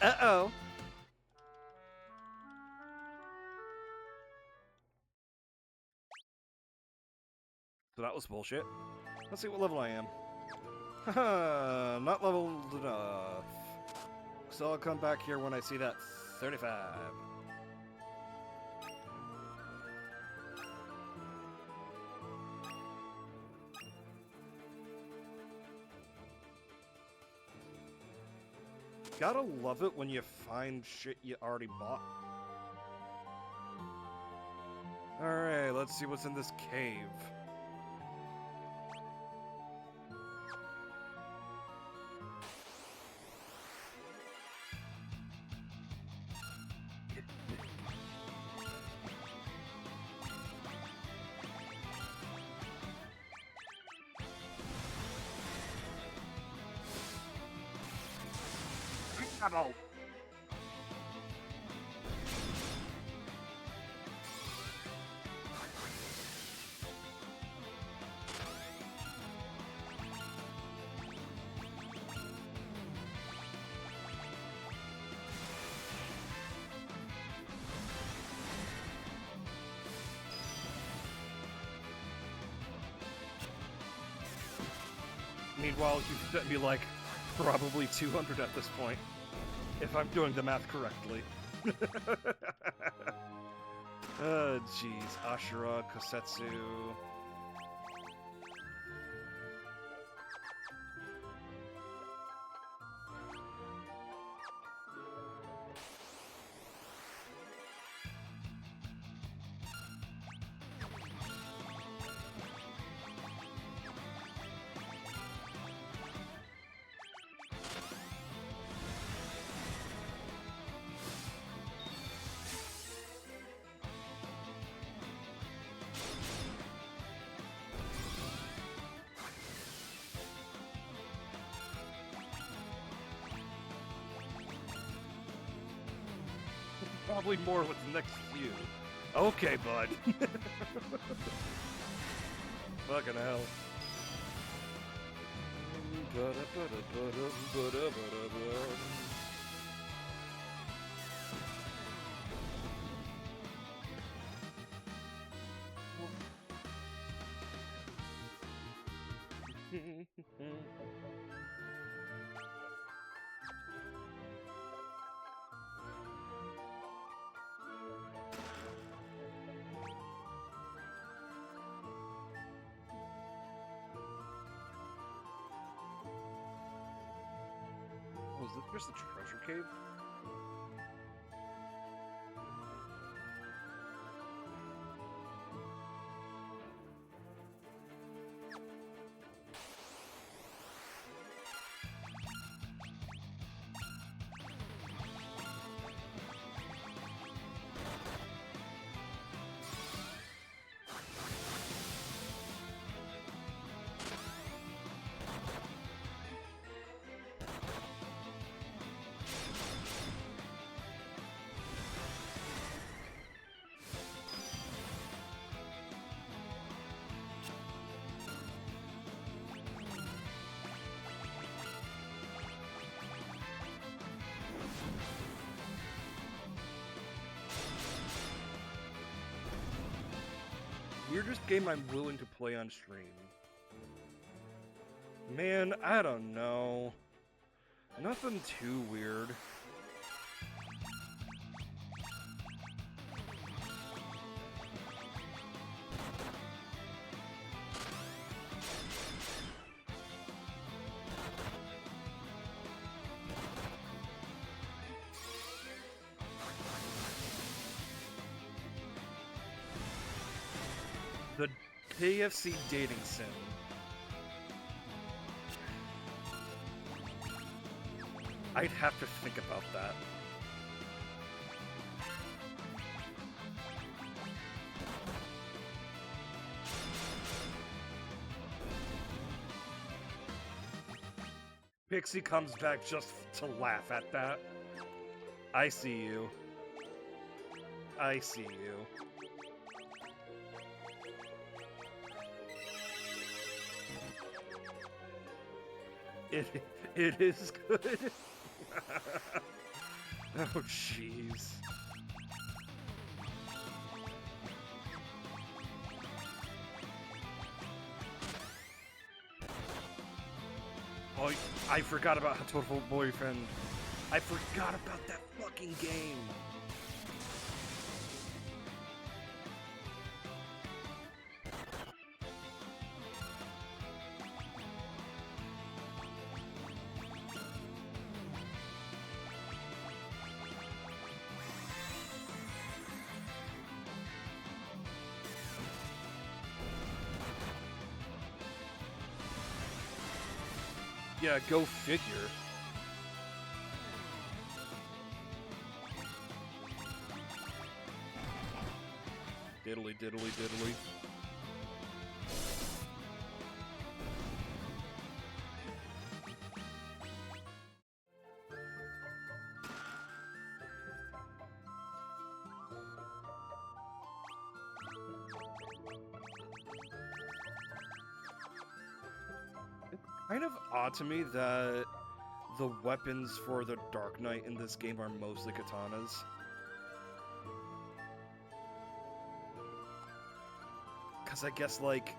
Uh-oh. So that was bullshit. Let's see what level I am. Haha, not leveled enough. So I'll come back here when I see that 35. Gotta love it when you find shit you already bought. Alright, let's see what's in this cave. Bravo! Meanwhile, you've bet me like probably 200 at this point, if I'm doing the math correctly. Oh, jeez. Ashura, Kosetsu. Probably more with the next few. Okay, bud. Fucking hell. Oh, is this just a treasure cave? Weirdest game I'm willing to play on stream. Man, I don't know. Nothing too weird. The KFC dating sim. I'd have to think about that. Pixie comes back just to laugh at that. I see you. I see you. It is good. Oh, jeez. Oh, I forgot about Hatoful Boyfriend. I forgot about that fucking game. Yeah, go figure. Diddly diddly diddly. Kind of odd to me that the weapons for the Dark Knight in this game are mostly katanas. Because I guess, like...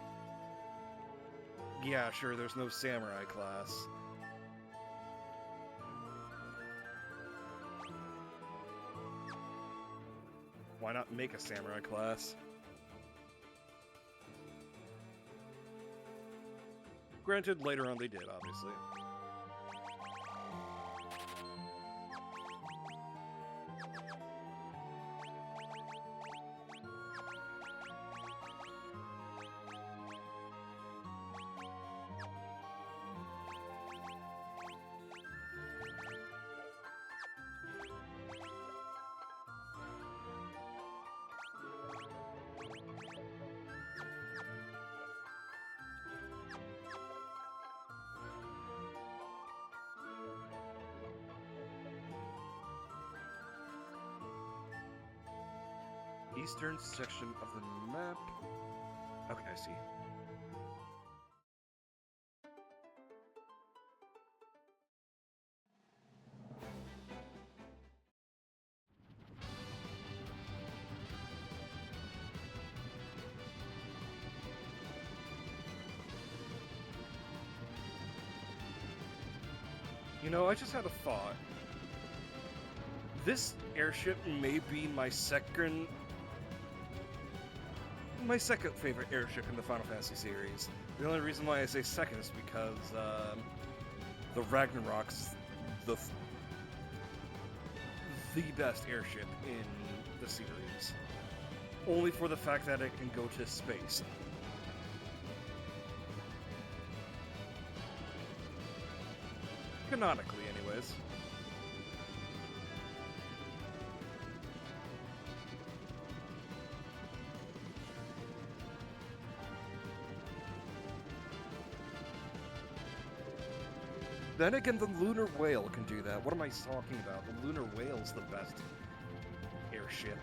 Yeah, sure, there's no samurai class. Why not make a samurai class? Granted, later on they did, obviously. Eastern section of the map. Okay, I see. You know, I just had a thought. This airship may be my second favorite airship in the Final Fantasy series. The only reason why I say second is because the Ragnarok's the best airship in the series. Only for the fact that it can go to space. Canonically, anyways. Then again, the Lunar Whale can do that. What am I talking about? The Lunar Whale's the best airship.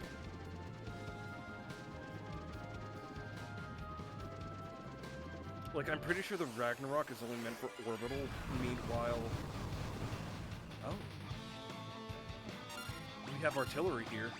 Like, I'm pretty sure the Ragnarok is only meant for orbital, meanwhile... Oh. We have artillery here.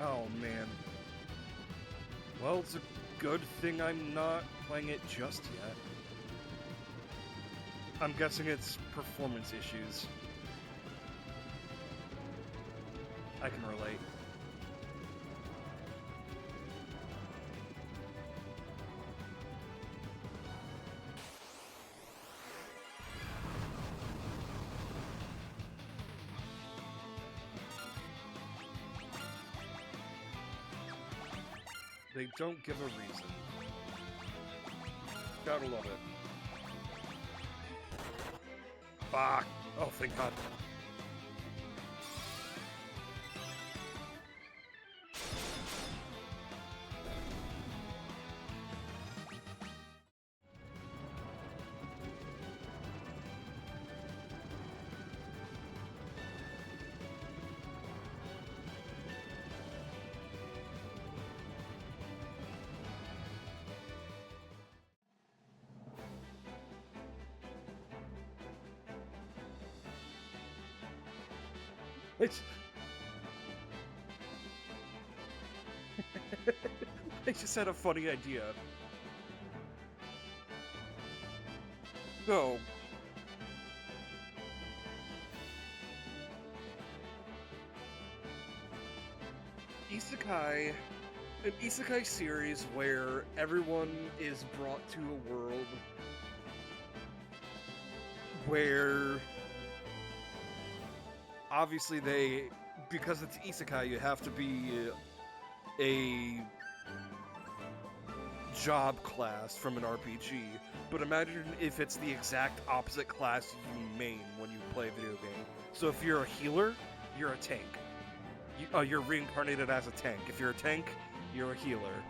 Oh, man. Well, it's a good thing I'm not playing it just yet. I'm guessing it's performance issues. I can relate. They don't give a reason. Gotta love it. Fuck! Oh, thank God. It's... I just had a funny idea. So... Isekai... An isekai series where everyone is brought to a world where obviously because it's isekai, you have to be a job class from an RPG. But imagine if it's the exact opposite class you main when you play a video game. So if you're a healer, you're a tank. You're reincarnated as a tank. If you're a tank, you're a healer.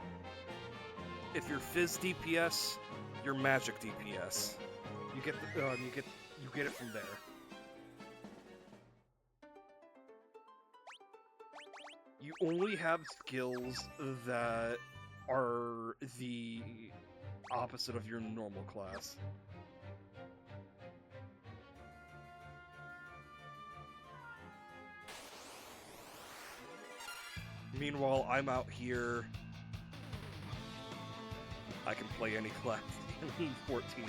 If you're Fizz DPS, you're Magic DPS. You get it from there. You only have skills that are the opposite of your normal class. Meanwhile, I'm out here. I can play any class in 14.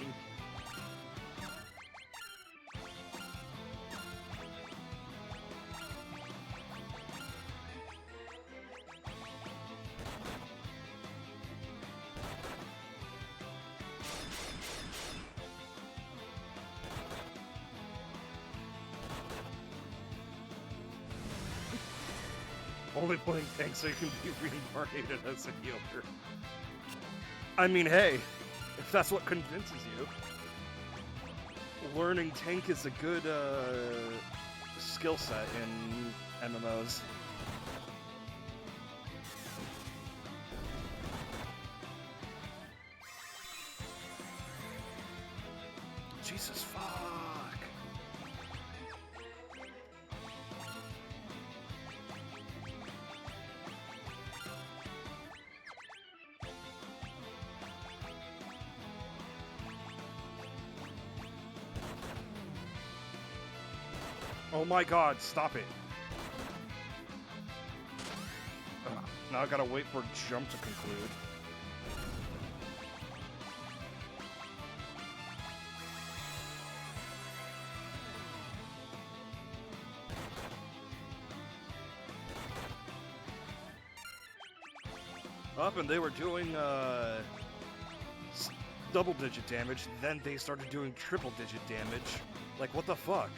Only playing tank so you can be reincarnated as a healer. I mean, hey, if that's what convinces you. Learning tank is a good skill set in MMOs. Jesus fuck. Oh my god, stop it. Ugh, now I gotta wait for jump to conclude. Up and they were doing double-digit damage, then they started doing triple-digit damage. Like, what the fuck?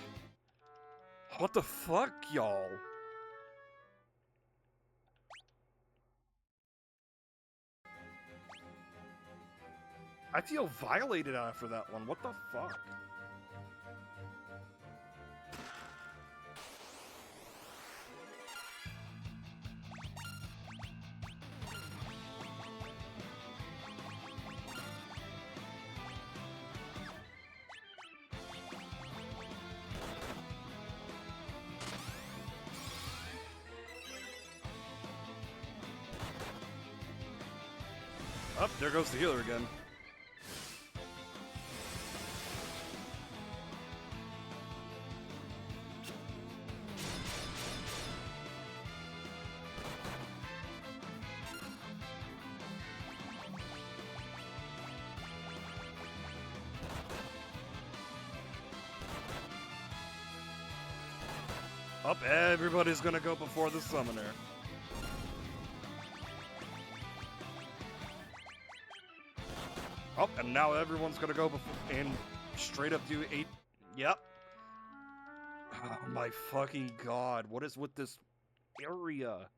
What the fuck, y'all? I feel violated after that one. What the fuck? Up, there goes the healer again. Up, everybody's gonna go before the summoner. Oh, and now everyone's gonna go before and straight up do 8. Yep. Oh my fucking god, what is with this area?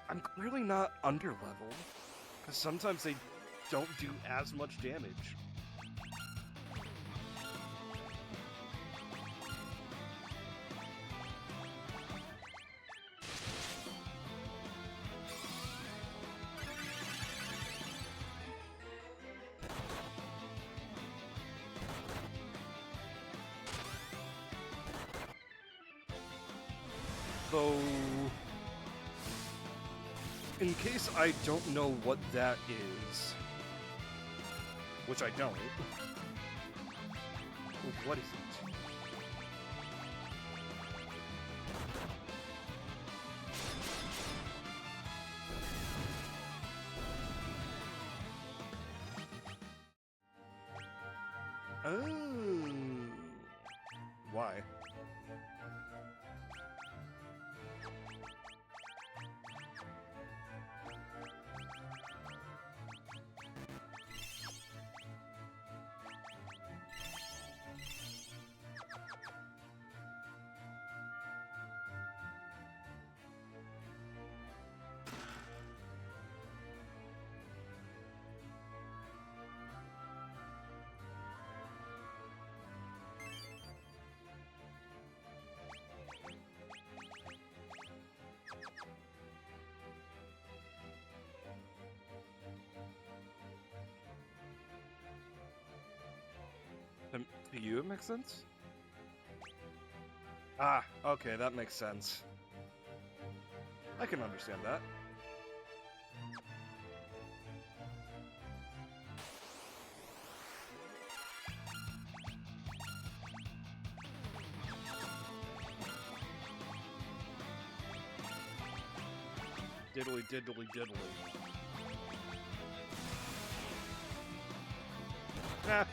I'm clearly not under-leveled, because sometimes they don't do as much damage. Though, in case I don't know what that is, which I don't, what is it? Oh, why? To you, it makes sense? Ah, okay, that makes sense. I can understand that. Diddly diddly diddly. Ah.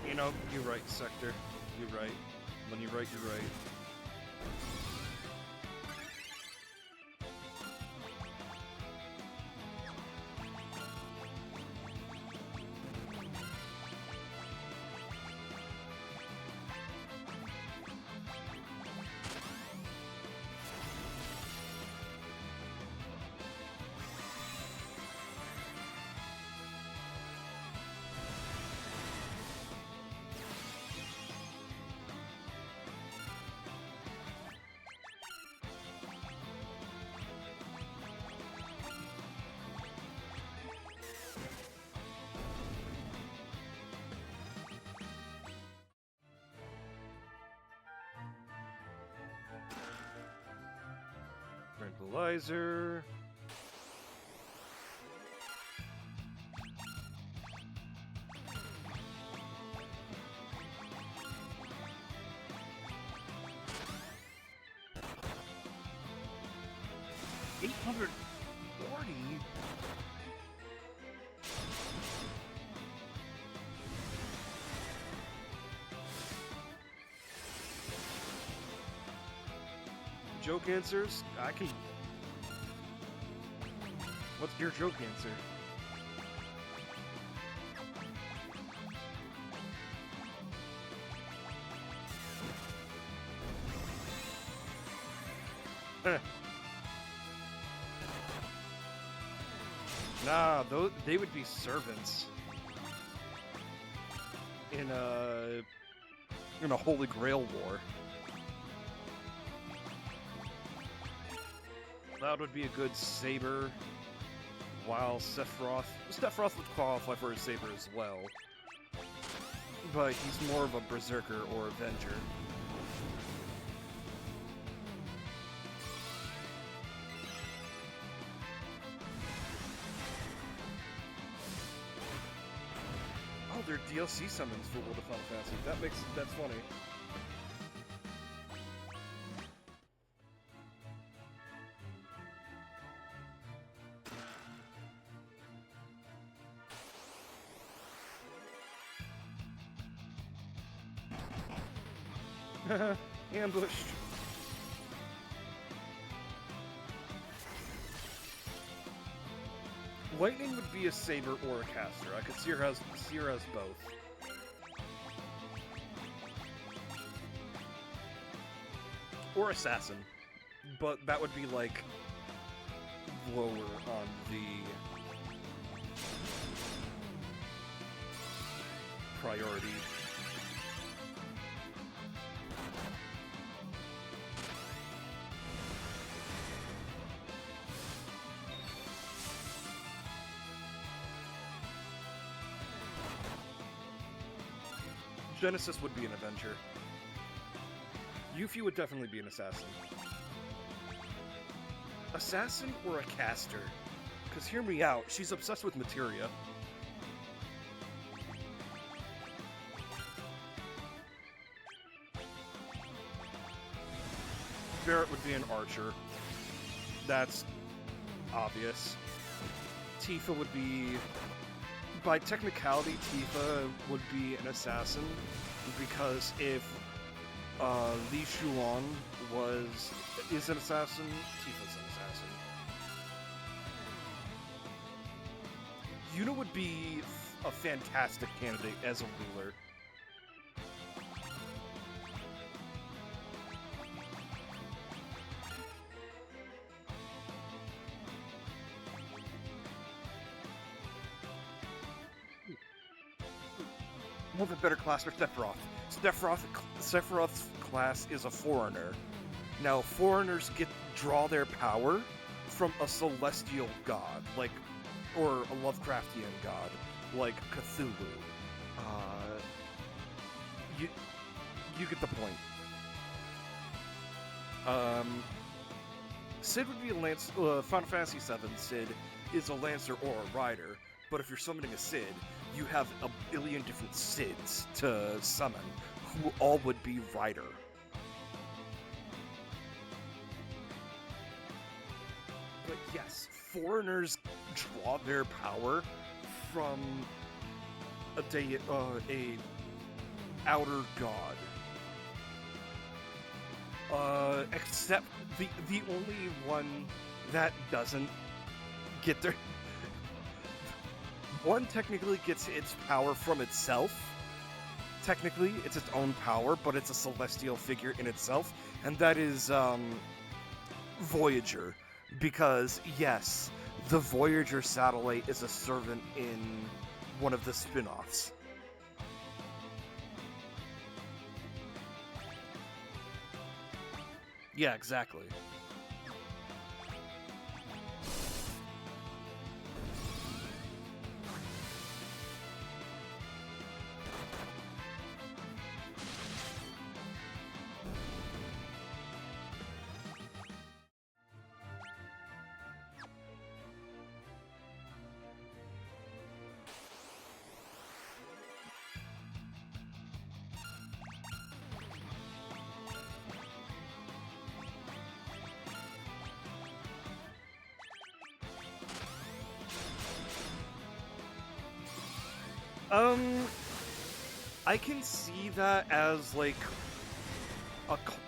You know, you're right, Sector. You're right. When you're right, you're right. Tranquilizer. $840. Joke answers? I can. What's your joke answer? Nah, they would be servants in a Holy Grail war. That would be a good saber. While Sephiroth would qualify for a saber as well, but he's more of a berserker or avenger. Oh, they're DLC summons for World of Final Fantasy. That's funny. Ambushed. Lightning would be a saber or a caster. I could see her as both. Or assassin. But that would be like lower on the priority. Genesis would be an Avenger. Yuffie would definitely be an Assassin. Assassin or a caster? Because hear me out, she's obsessed with materia. Barret would be an archer. That's obvious. Tifa would be... By technicality, Tifa would be an assassin, because if Li Shuan is an assassin. Tifa's an assassin. Yuna would be a fantastic candidate as a ruler. Have a better class for Sephiroth. Sephiroth's class is a foreigner. Now, foreigners draw their power from a celestial god, or a Lovecraftian god, like Cthulhu. You get the point. Sid would be a Lance. Final Fantasy VII Sid is a Lancer or a Rider, but if you're summoning a Sid, you have a billion different Sids to summon, who all would be Rider. But yes, foreigners draw their power from a outer god. Except the only one that doesn't get their one technically gets its power from itself. Technically, it's its own power, but it's a celestial figure in itself, and that is Voyager. Because yes, the Voyager satellite is a servant in one of the spin-offs. Yeah, exactly. I can see that as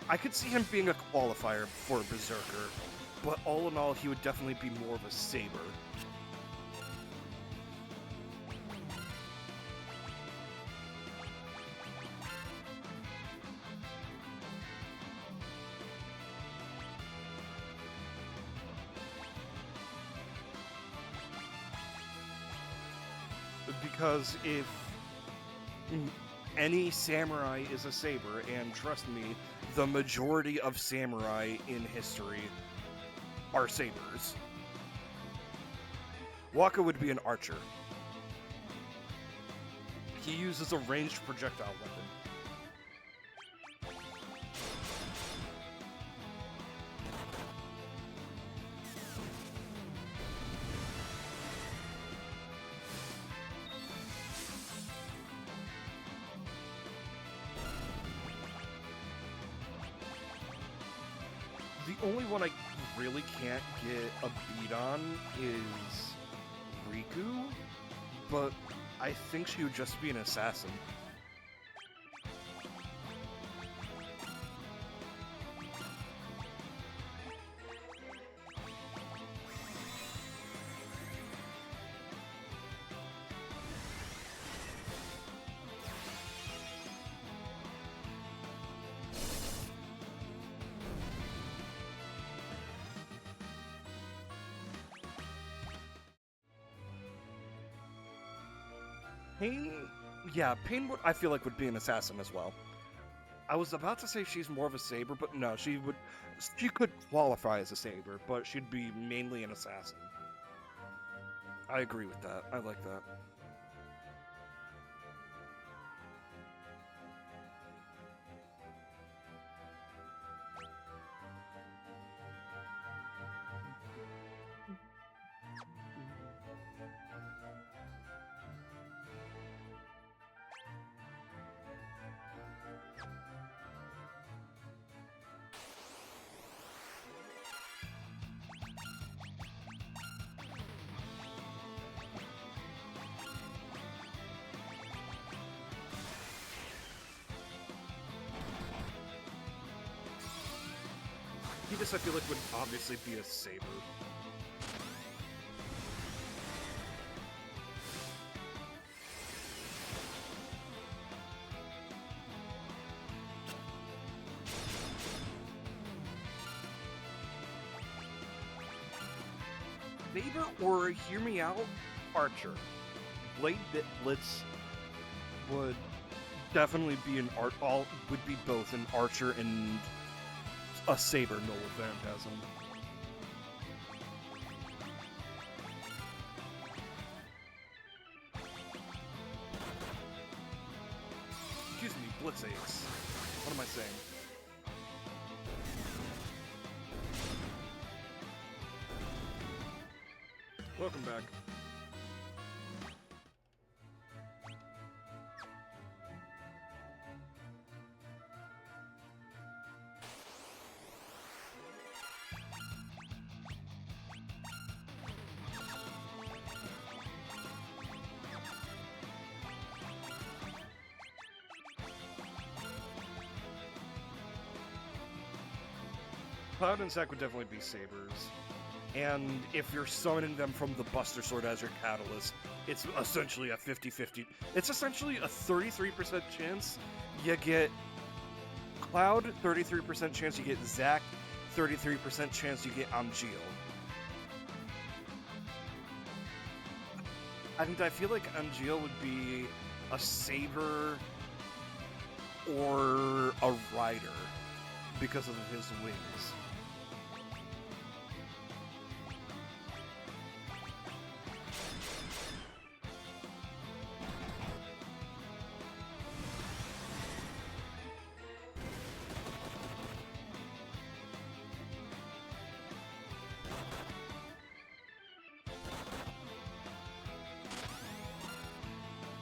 I could see him being a qualifier for Berserker, but all in all, he would definitely be more of a Saber. Because if any samurai is a saber, and trust me, the majority of samurai in history are sabers. Waka would be an archer. He uses a ranged projectile weapon. The only one I really can't get a beat on is Riku, but I think she would just be an assassin. Pain I feel like would be an assassin as well. I was about to say she's more of a saber, but no, she could qualify as a saber, but she'd be mainly an assassin. I agree with that. I like that. This I feel like would obviously be a saber. Saber or, hear me out, Archer. Blade Blitz would definitely be an would be both an Archer and a Saber Null Phantasm. Excuse me, Blitz Ace. What am I saying? Welcome back. Cloud and Zack would definitely be sabers. And if you're summoning them from the Buster Sword as your catalyst, it's essentially a 50-50. It's essentially a 33% chance you get Cloud, 33% chance you get Zack, 33% chance you get Angeal. And I feel like Angeal would be a saber or a rider because of his wings.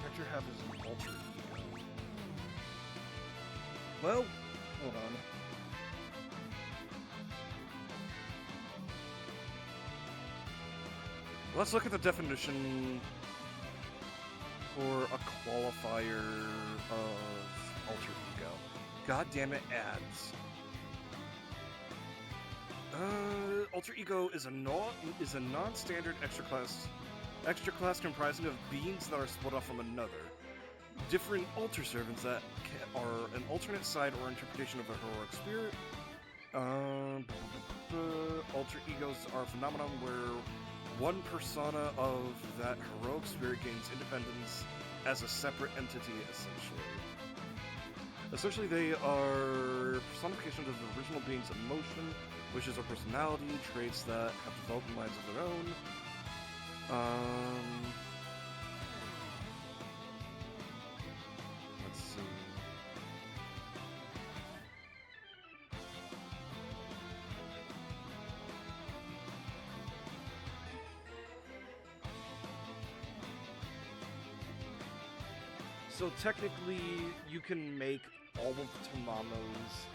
Hector have his alter ego. Well, hold on. Let's look at the definition for a qualifier of alter ego. God damn it, ads. Alter ego is a non-standard extra class comprising of beings that are split off from another. Different alter servants that are an alternate side or interpretation of a heroic spirit. Alter egos are a phenomenon where one persona of that heroic spirit gains independence as a separate entity, essentially. Essentially, they are personifications of the original being's emotion, wishes, or personality, traits that have developed minds of their own. Let's see. So technically, you can make all of Tamamos.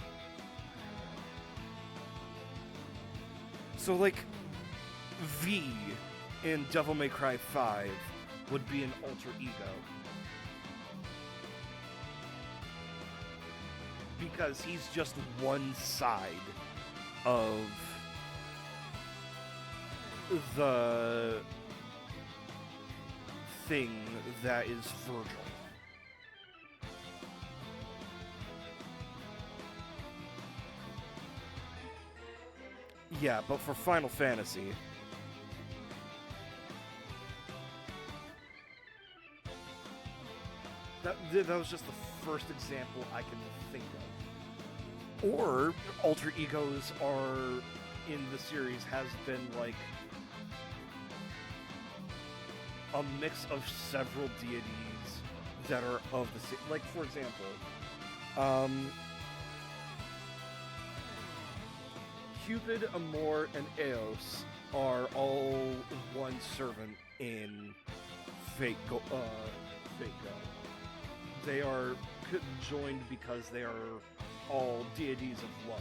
So like, V in Devil May Cry 5 would be an alter ego. Because he's just one side of the thing that is Virgil. Yeah, but for Final Fantasy, that was just the first example I can think of. Or alter egos are in the series has been like a mix of several deities that are of the like, for example, Cupid, Amor, and Eos are all one servant in Fate Go. They are joined because they are all deities of love.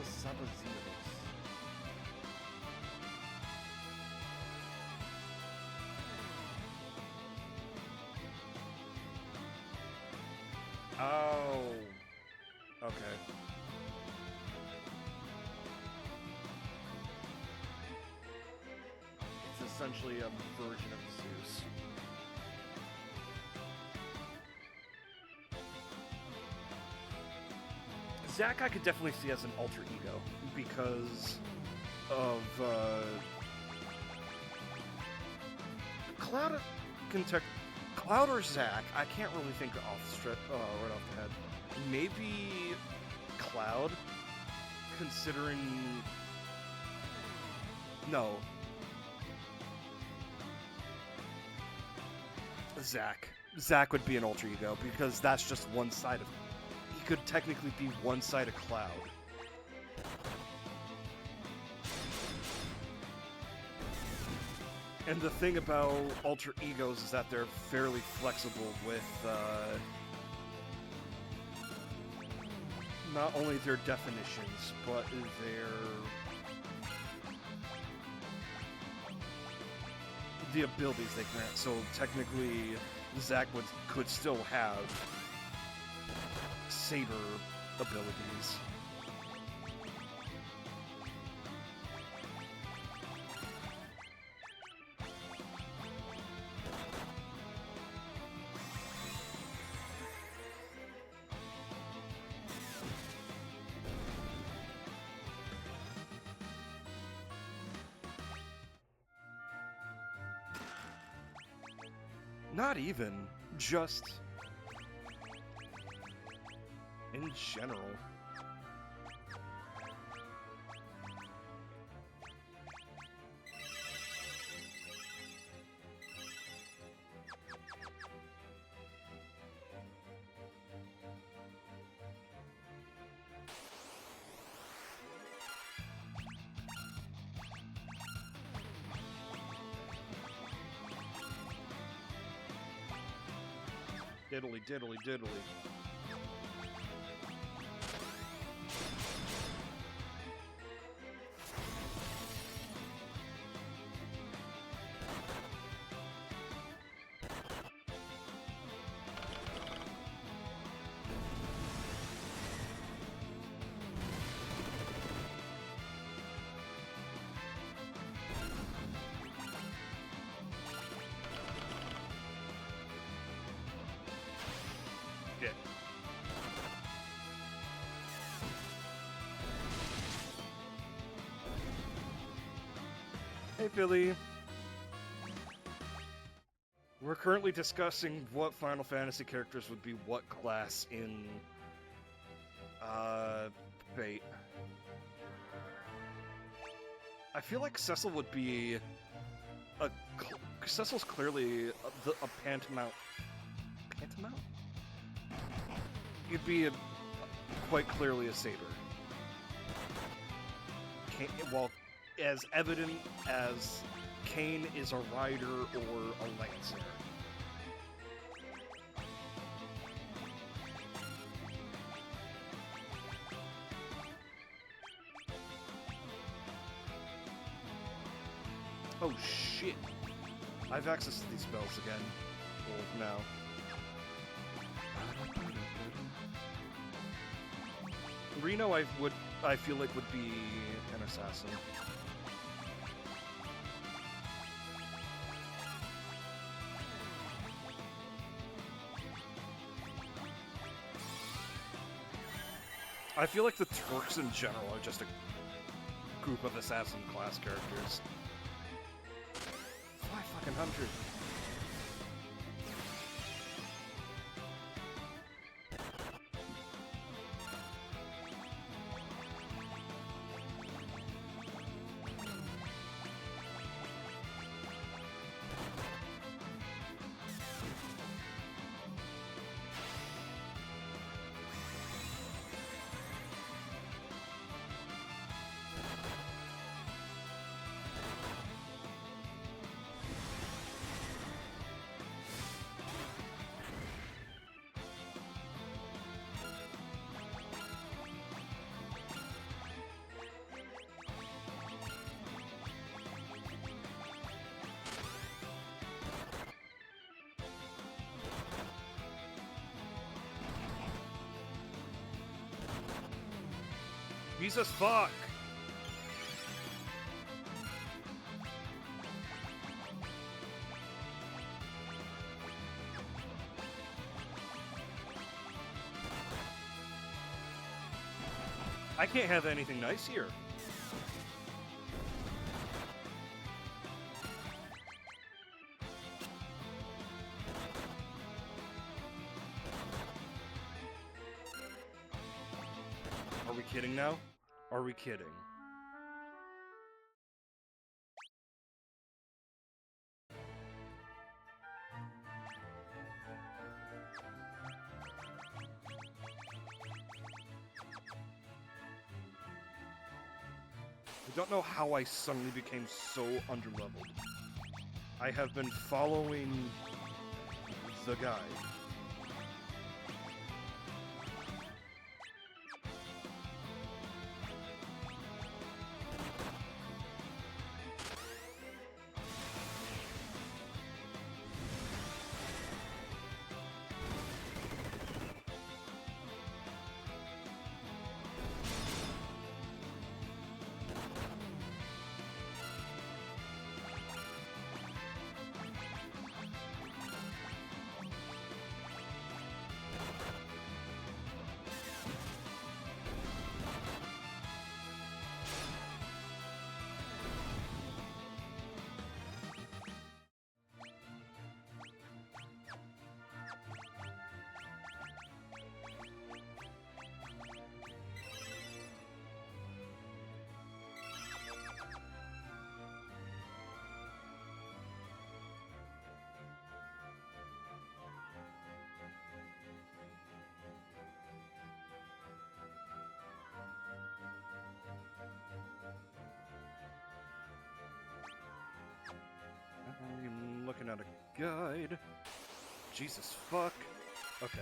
Sabaziros. Oh. Okay. It's essentially a version of Zeus. Zack I could definitely see as an alter ego because of Cloud Cloud or Zack. I can't really think right off the head. Maybe Cloud, considering no. Zack. Zack would be an alter ego because that's just one side of. He could technically be one side of Cloud. And the thing about alter egos is that they're fairly flexible with not only their definitions, but the abilities they grant. So technically, Zack could still have saber abilities. Not even, just in general. Diddly, diddly, diddly. Yeah. Hey, Billy. We're currently discussing what Final Fantasy characters would be what class in Fate. I feel like Cecil would be Cecil's clearly a Pantamount. Pantamount? He'd be quite clearly a saber. Well, as evident as Kain is a rider or a lancer. Oh shit! I have access to these spells again. Well, now. Reno, I feel like would be an assassin. I feel like the Turks in general are just a group of assassin class characters. 500. Jesus fuck! I can't have anything nice here. Are we kidding now? Are we kidding? I don't know how I suddenly became so underleveled. I have been following the guide. I'm looking at a guide. Jesus fuck. Okay.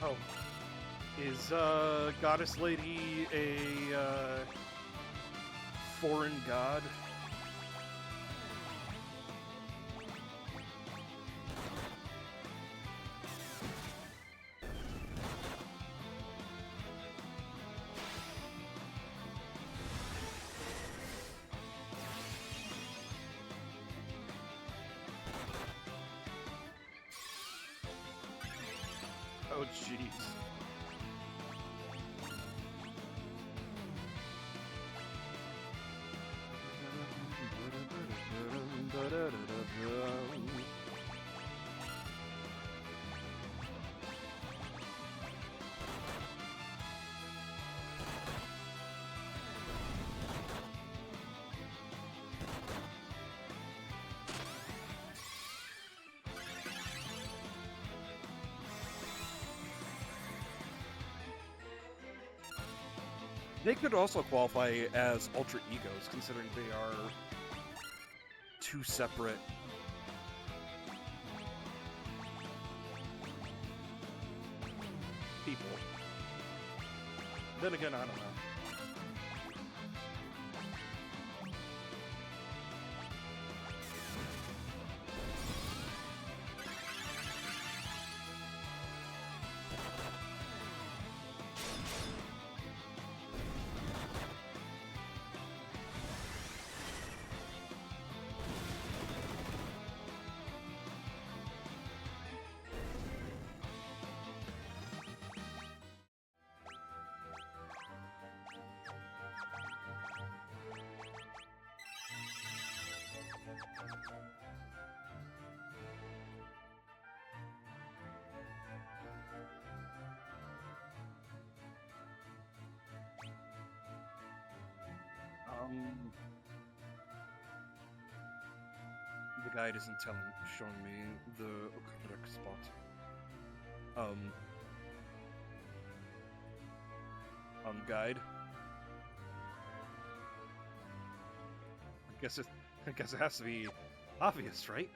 Oh. Is, Goddess Lady a, foreign god? Oh, jeez. They could also qualify as alter egos, considering they are two separate people. Then again, I don't know. The guide isn't showing me the correct spot. um, guide. I guess it has to be obvious, right?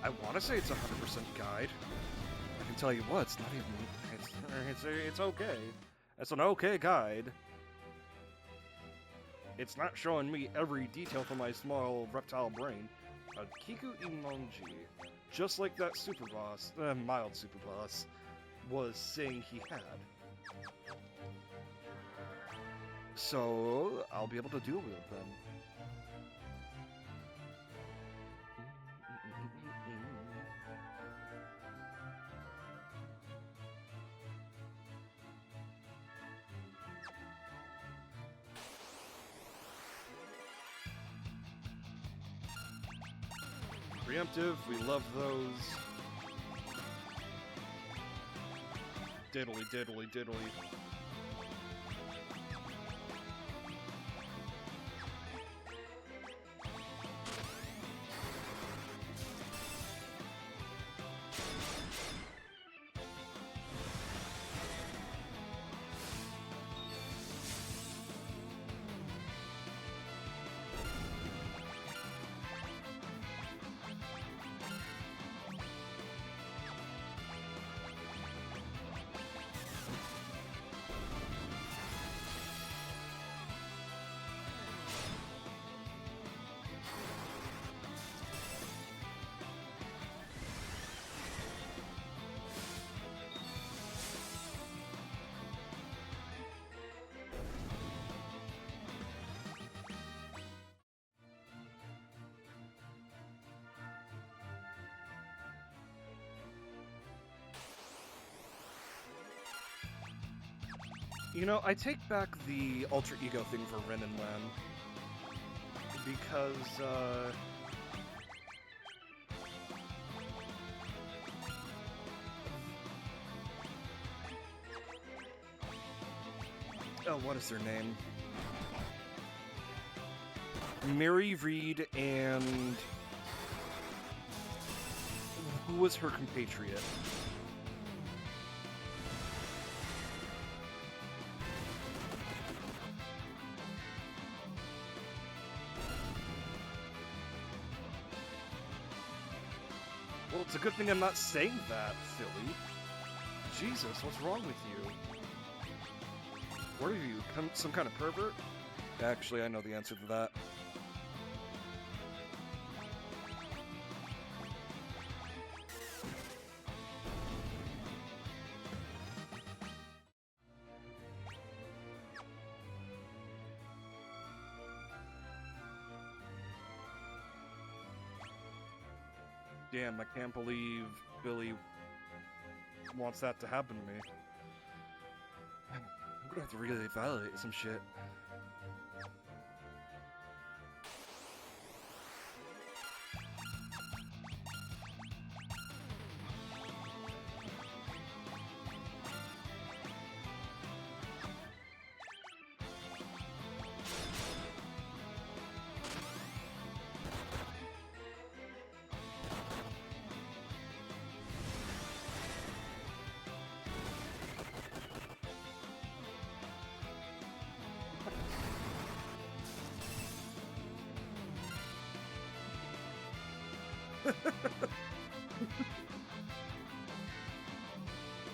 I want to say it's 100% guide. I can tell you what, it's not even. It's okay. It's an okay guide. It's not showing me every detail from my small reptile brain. A Kiku Imonji, just like that super boss, mild super boss, was saying he had. So I'll be able to deal with them. Preemptive, we love those. Diddly, diddly, diddly. You know, I take back the alter ego thing for Ren and Len. Because, oh, what is their name? Mary Reed and... who was her compatriot? Well, it's a good thing I'm not saying that, Philly. Jesus, what's wrong with you? What are you, some kind of pervert? Actually, I know the answer to that. Damn, I can't believe Billy wants that to happen to me. I'm gonna have to really evaluate some shit.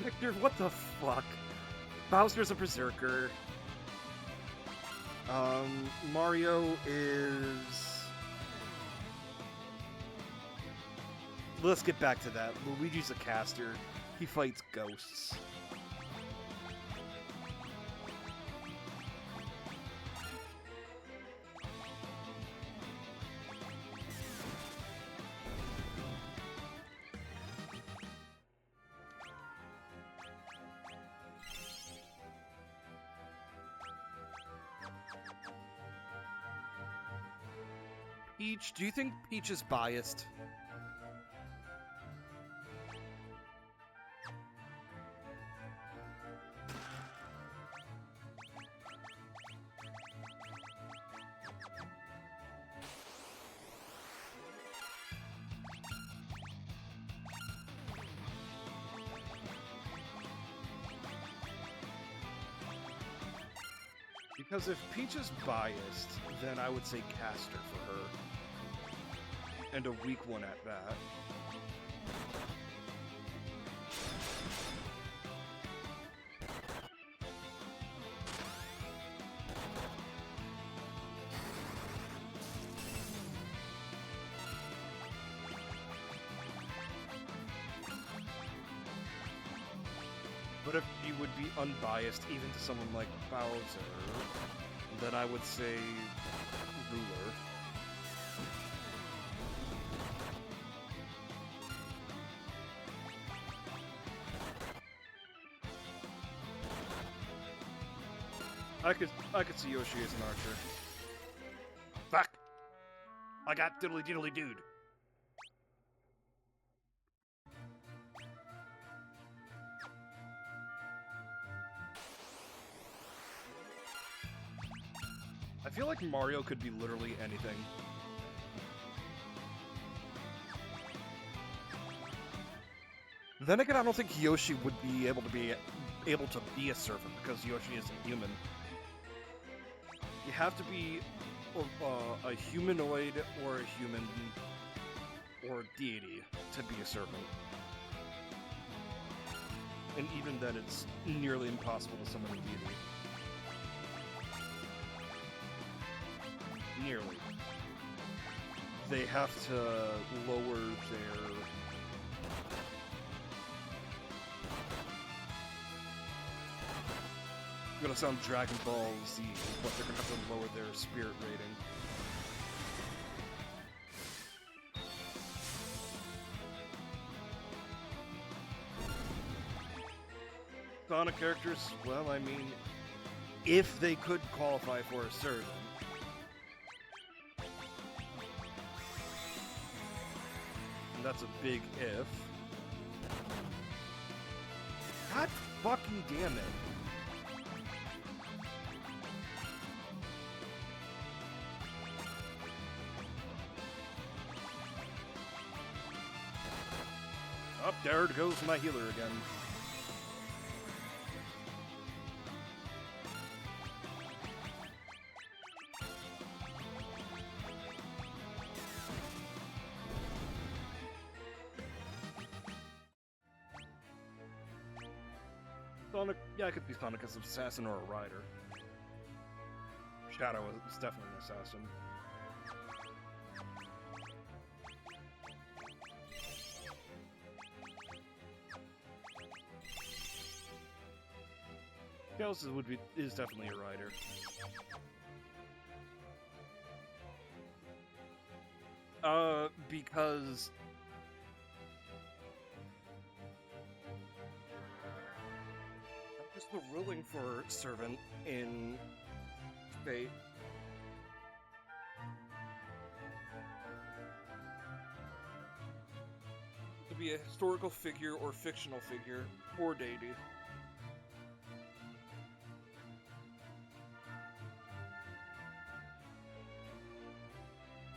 Victor, what the fuck? Bowser's a berserker. Mario is... let's get back to that. Luigi's a caster. He fights ghosts. Peach, do you think Peach is biased? Because if Peach is biased, then I would say caster for her. And a weak one at that. But if you would be unbiased even to someone like Bowser, then I would say ruler. I could see Yoshi as an archer. Fuck! I got diddly diddly dude. I feel like Mario could be literally anything. Then again, I don't think Yoshi would be able to be a servant because Yoshi isn't human. You have to be a humanoid or a human or a deity to be a servant. And even then, it's nearly impossible to summon a deity. Nearly. They have to lower their... I'm gonna sound Dragon Ball Z, but they're gonna have to lower their spirit rating. Sonic characters, well, I mean, if they could qualify for a servant. And that's a big if. God fucking damn it. Up there goes my healer again. Sonic, yeah, I could be Sonic as an assassin or a rider. Shadow is definitely an assassin. Chaos is definitely a rider. Because that's the ruling for servant in Fate. To be a historical figure or fictional figure or deity.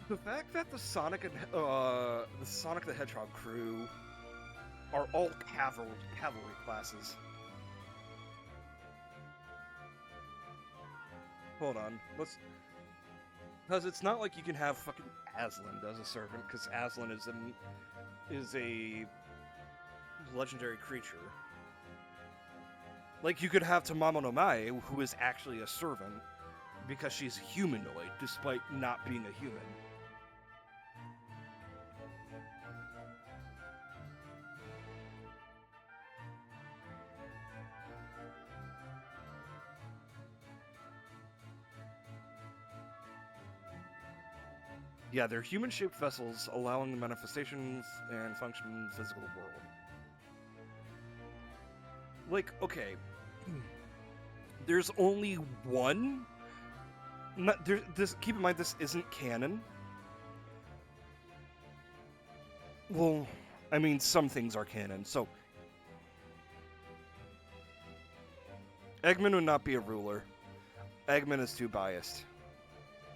The fact that the Sonic the Hedgehog crew are all cavalry classes. Hold on, because it's not like you can have fucking Aslan as a servant, because Aslan is a legendary creature. Like you could have Tamamo no Mae, who is actually a servant, because she's humanoid, despite not being a human. Yeah, they're human-shaped vessels allowing the manifestations and function in the physical world. Like, okay, there's only one. Not there. This. Keep in mind, this isn't canon. Well, I mean, some things are canon. So, Eggman would not be a ruler. Eggman is too biased.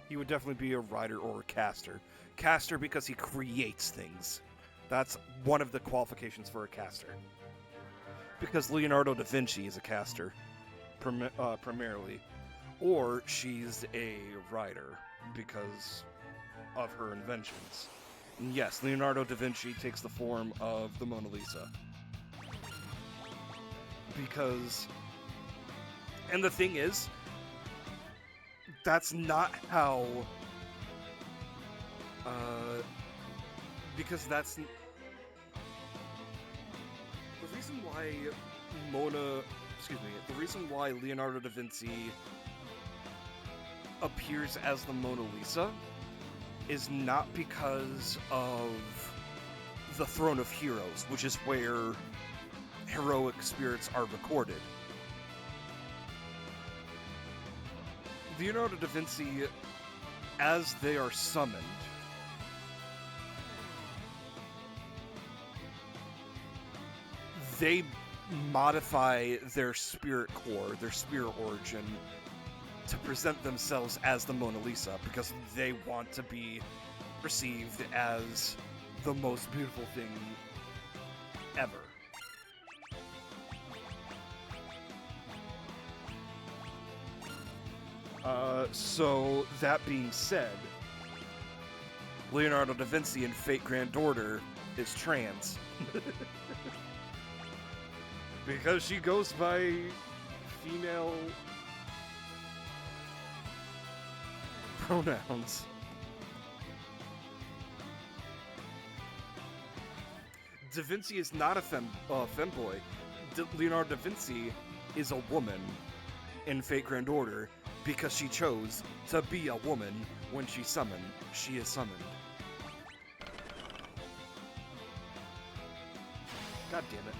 He would definitely be a writer or a caster. Caster because he creates things. That's one of the qualifications for a caster. Because Leonardo da Vinci is a caster, primarily. Or she's a writer because of her inventions. And yes, Leonardo da Vinci takes the form of the Mona Lisa. Because... And the thing is, that's not how... because that's... The reason why the reason why Leonardo da Vinci appears as the Mona Lisa is not because of the Throne of Heroes, which is where heroic spirits are recorded. Leonardo da Vinci, as they are summoned, they modify their spirit core, their spirit origin, to present themselves as the Mona Lisa because they want to be perceived as the most beautiful thing ever. So that being said, Leonardo da Vinci in Fate Grand Order is trans. Because she goes by female pronouns. Da Vinci is not a femboy. Leonardo da Vinci is a woman in Fate Grand Order because she chose to be a woman when she is summoned. God damn it.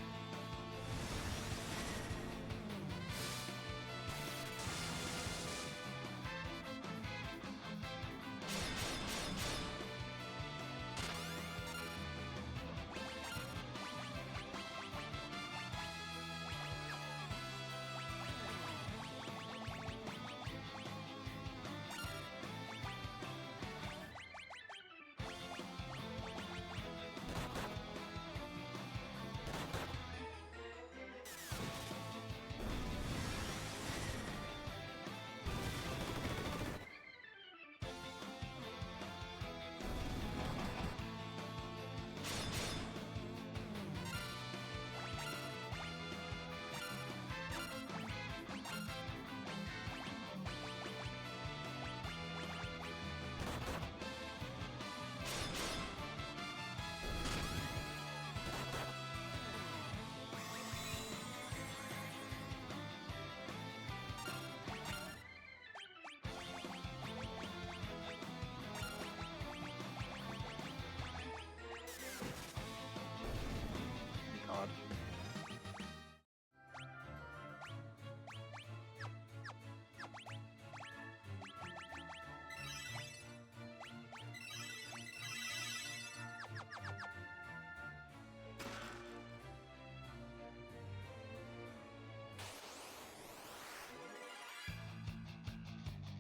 God.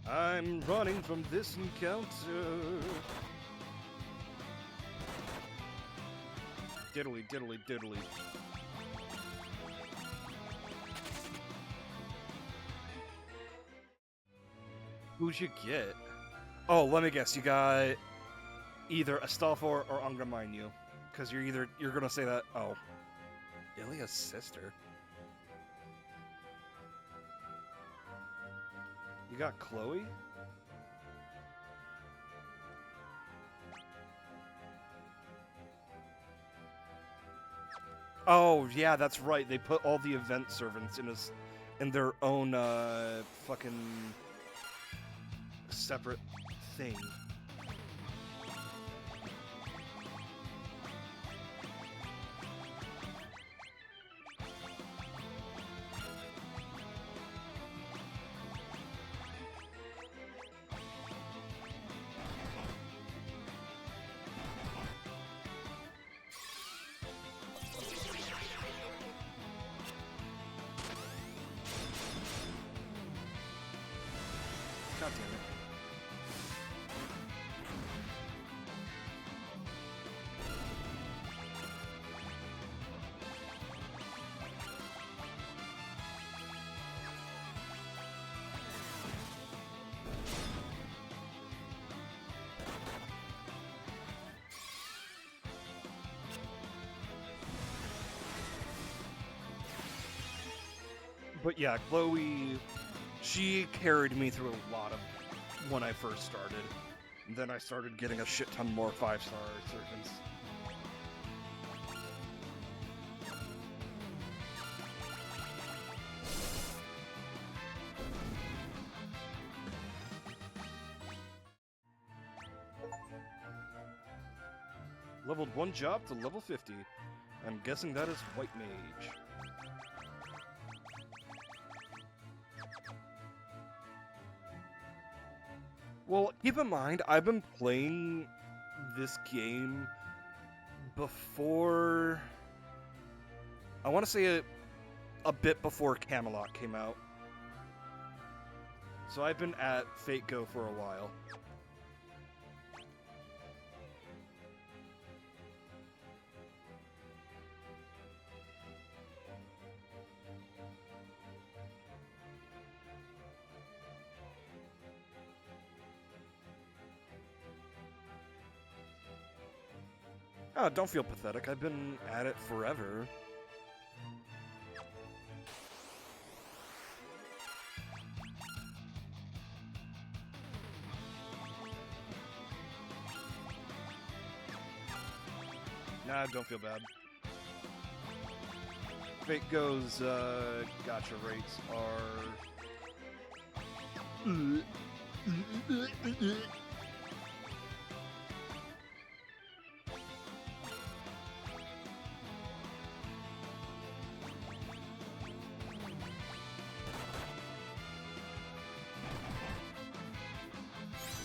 I'm running from this encounter. Diddly, diddly, diddly. Who'd you get? Oh, let me guess. You got either Astolfo or I'm gonna mine you. Because you're gonna say that. Oh. Ilia's sister? You got Chloe? Oh, yeah, that's right. They put all the event servants in their own fucking separate thing. But yeah, Chloe, she carried me through a lot of when I first started. And then I started getting a shit ton more 5-star servants. Leveled 1 job to level 50. I'm guessing that is White Mage. Well, keep in mind, I've been playing this game before... I want to say a bit before Camelot came out. So I've been at Fate Go for a while. Oh, don't feel pathetic. I've been at it forever. Nah, don't feel bad. Fate Go's gacha rates are...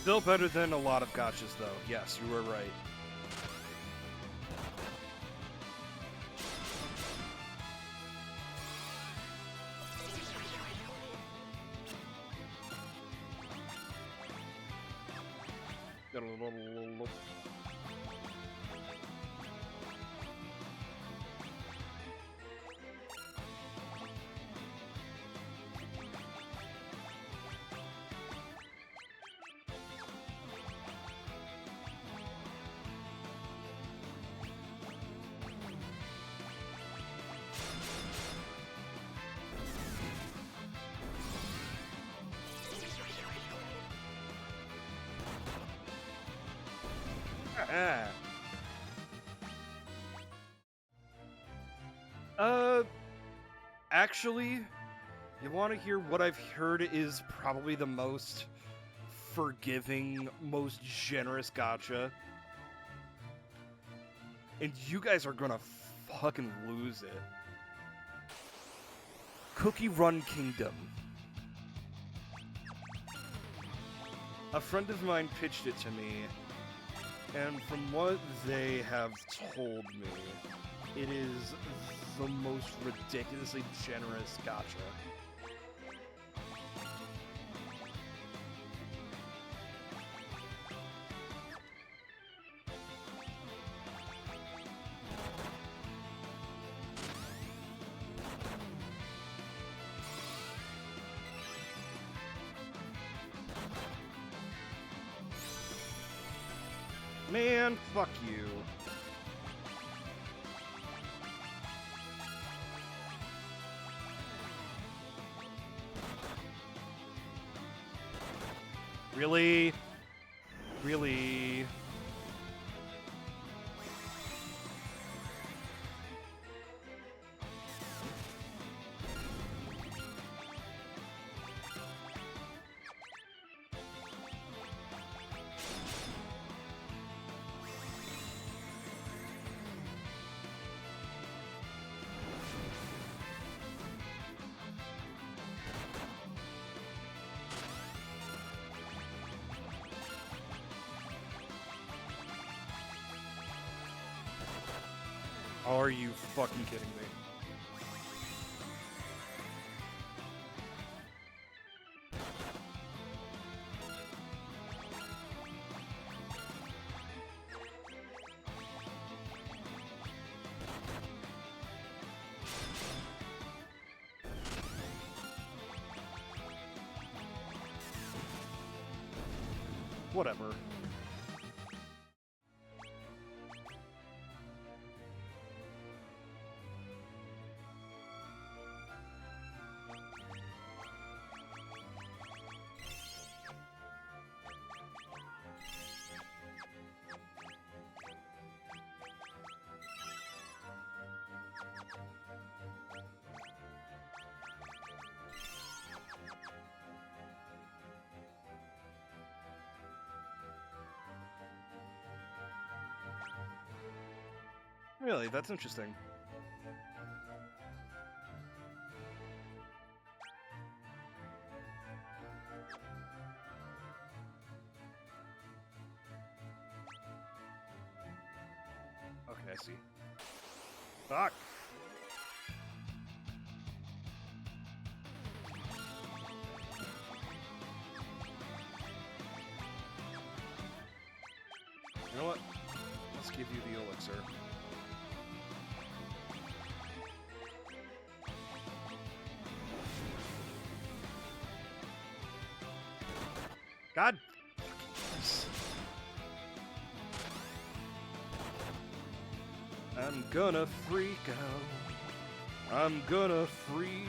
Still better than a lot of gachas, though. Yes, you were right. Ah. Actually, you want to hear what I've heard is probably the most forgiving, most generous gacha? And you guys are gonna fucking lose it. Cookie Run Kingdom. A friend of mine pitched it to me, and from what they have told me, it is the most ridiculously generous gacha. Man, fuck you. Really? Really? Are you fucking kidding me? Whatever. Really, that's interesting. Okay, I see. Fuck! You know what? Let's give you the elixir. God! I'm gonna freak out. I'm gonna freak.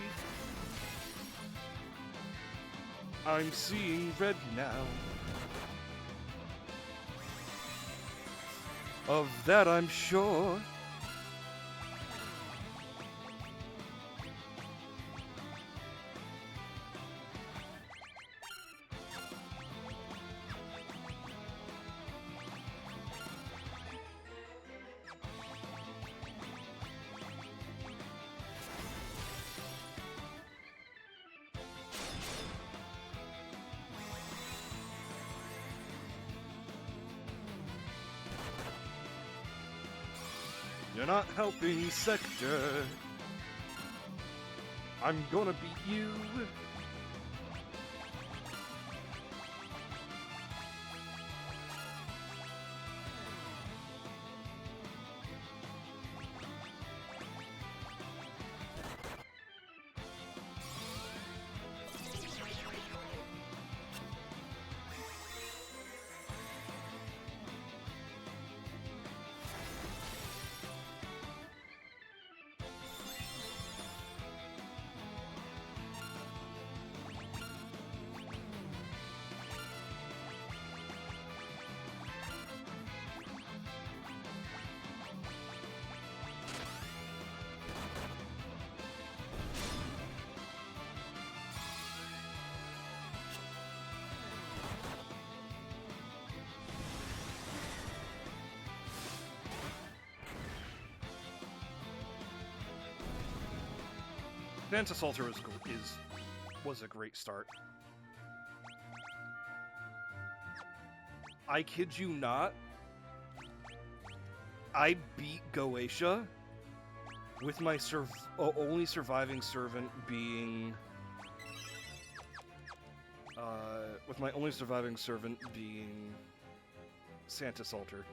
I'm seeing red now. Of that I'm sure. You're not helping, Sector. I'm gonna beat you. Dance Assaulter was a great start. I kid you not. I beat Goetia with my only surviving servant being Santa Salter.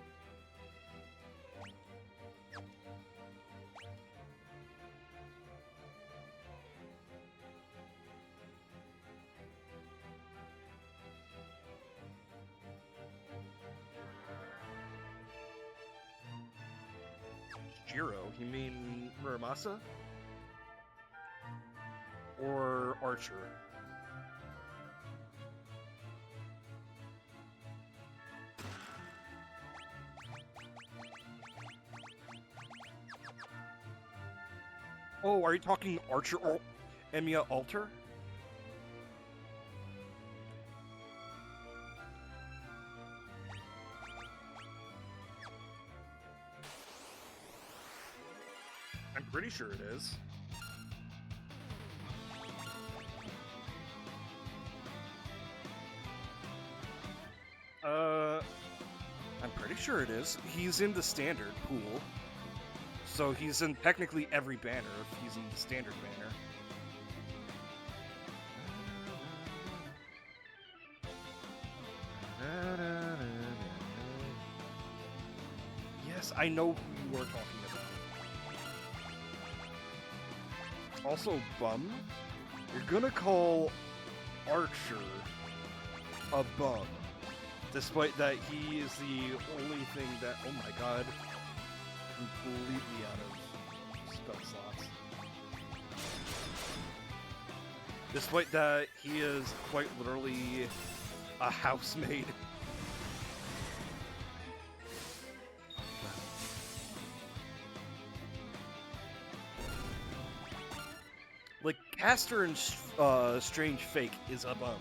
Jiro, you mean Muramasa? Or Archer? Oh, are you talking Archer or Emiya Alter? I'm pretty sure it is. I'm pretty sure it is. He's in the standard pool. So he's in technically every banner if he's in the standard banner. Yes, I know who you are talking about. Also, bum, you're gonna call Archer a bum, despite that he is the only thing that, oh my god, completely out of spell slots. Despite that, he is quite literally a housemaid. Like, Caster and Strange Fake is a bum.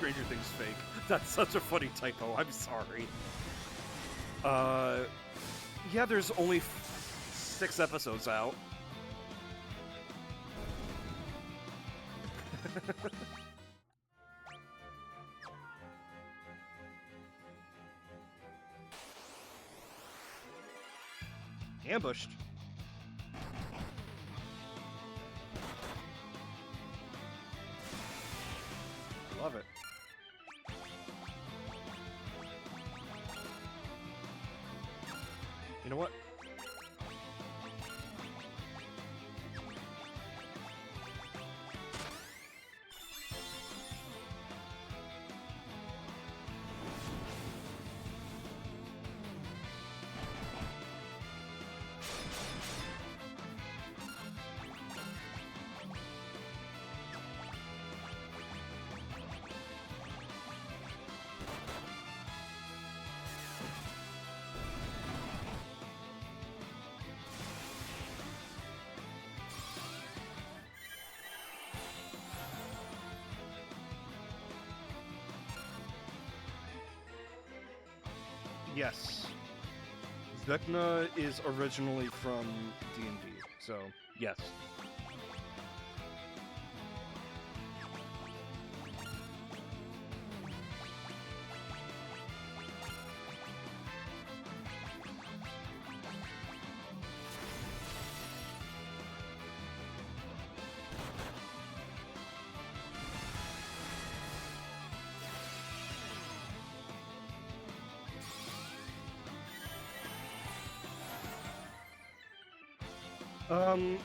Stranger Things fake. That's such a funny typo. I'm sorry. Yeah, there's only 6 episodes out. Ambushed. Love it. You know what? Yes. Vecna is originally from D&D, so yes.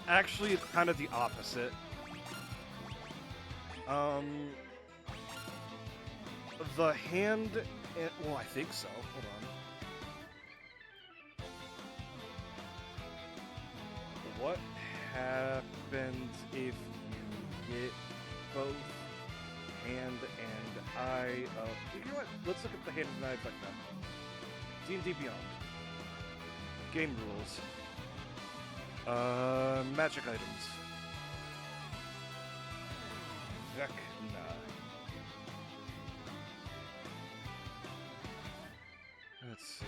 Actually, it's kind of the opposite. The hand... well, I think so. Hold on. What happens if you get both hand and eye of... You know what? Let's look at the hand and eye effect now. D&D Beyond. Game rules. Magic items. Vecna. Let's see.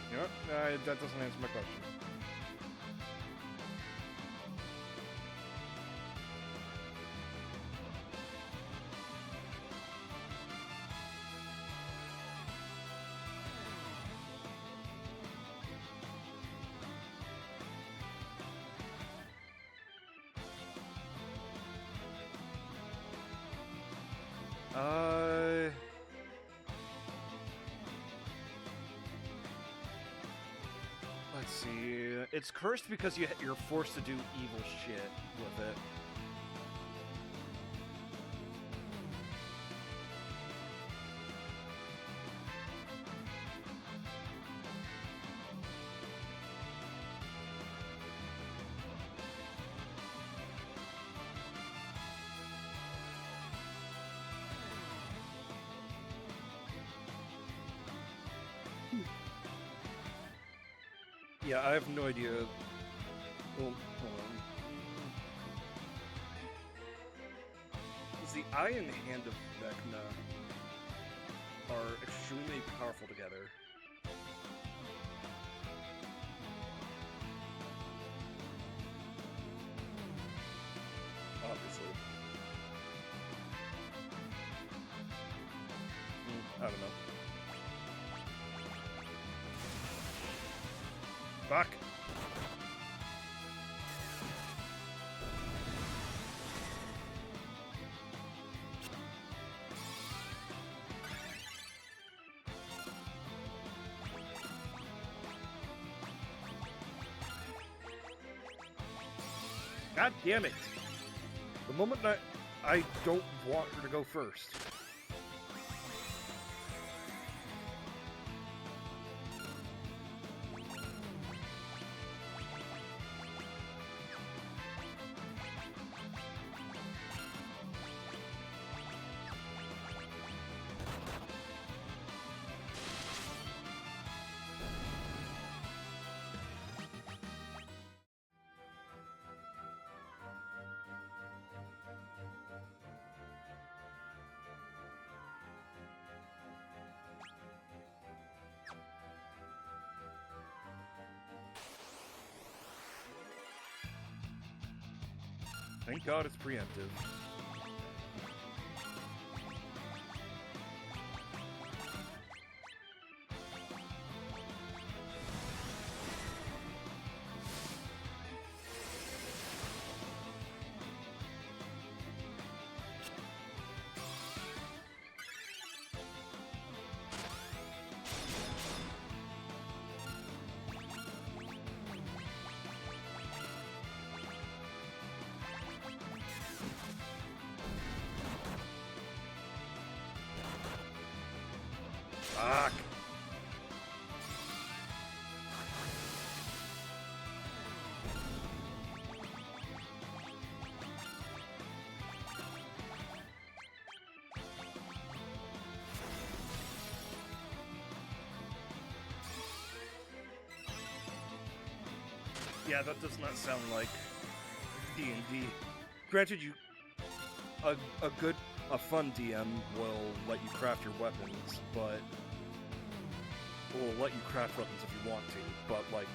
You know what? That doesn't answer my question. Let's see. It's cursed because you're forced to do evil shit with it. Yeah, I have no idea. Well, hold on. Because the eye and hand of Vecna are extremely powerful together. Obviously. I don't know. Fuck. God damn it! The moment I don't want her to go first. Thank God it's preemptive. Fuck. Yeah, that does not sound like D&D. Granted, a fun DM will let you craft your weapons, but will let you craft weapons if you want to, but like,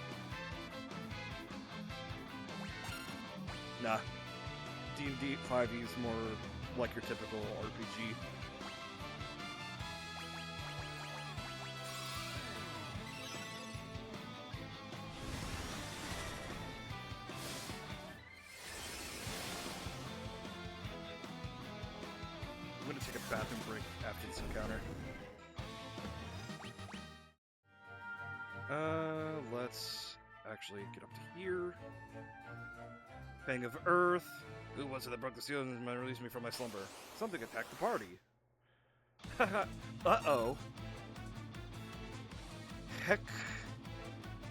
nah. D&D 5e is more like your typical RPG. I'm gonna take a bathroom break after this encounter. Let's actually get up to here. Bang of Earth. Who was it that broke the seal and released me from my slumber? Something attacked the party. Haha. Uh-oh.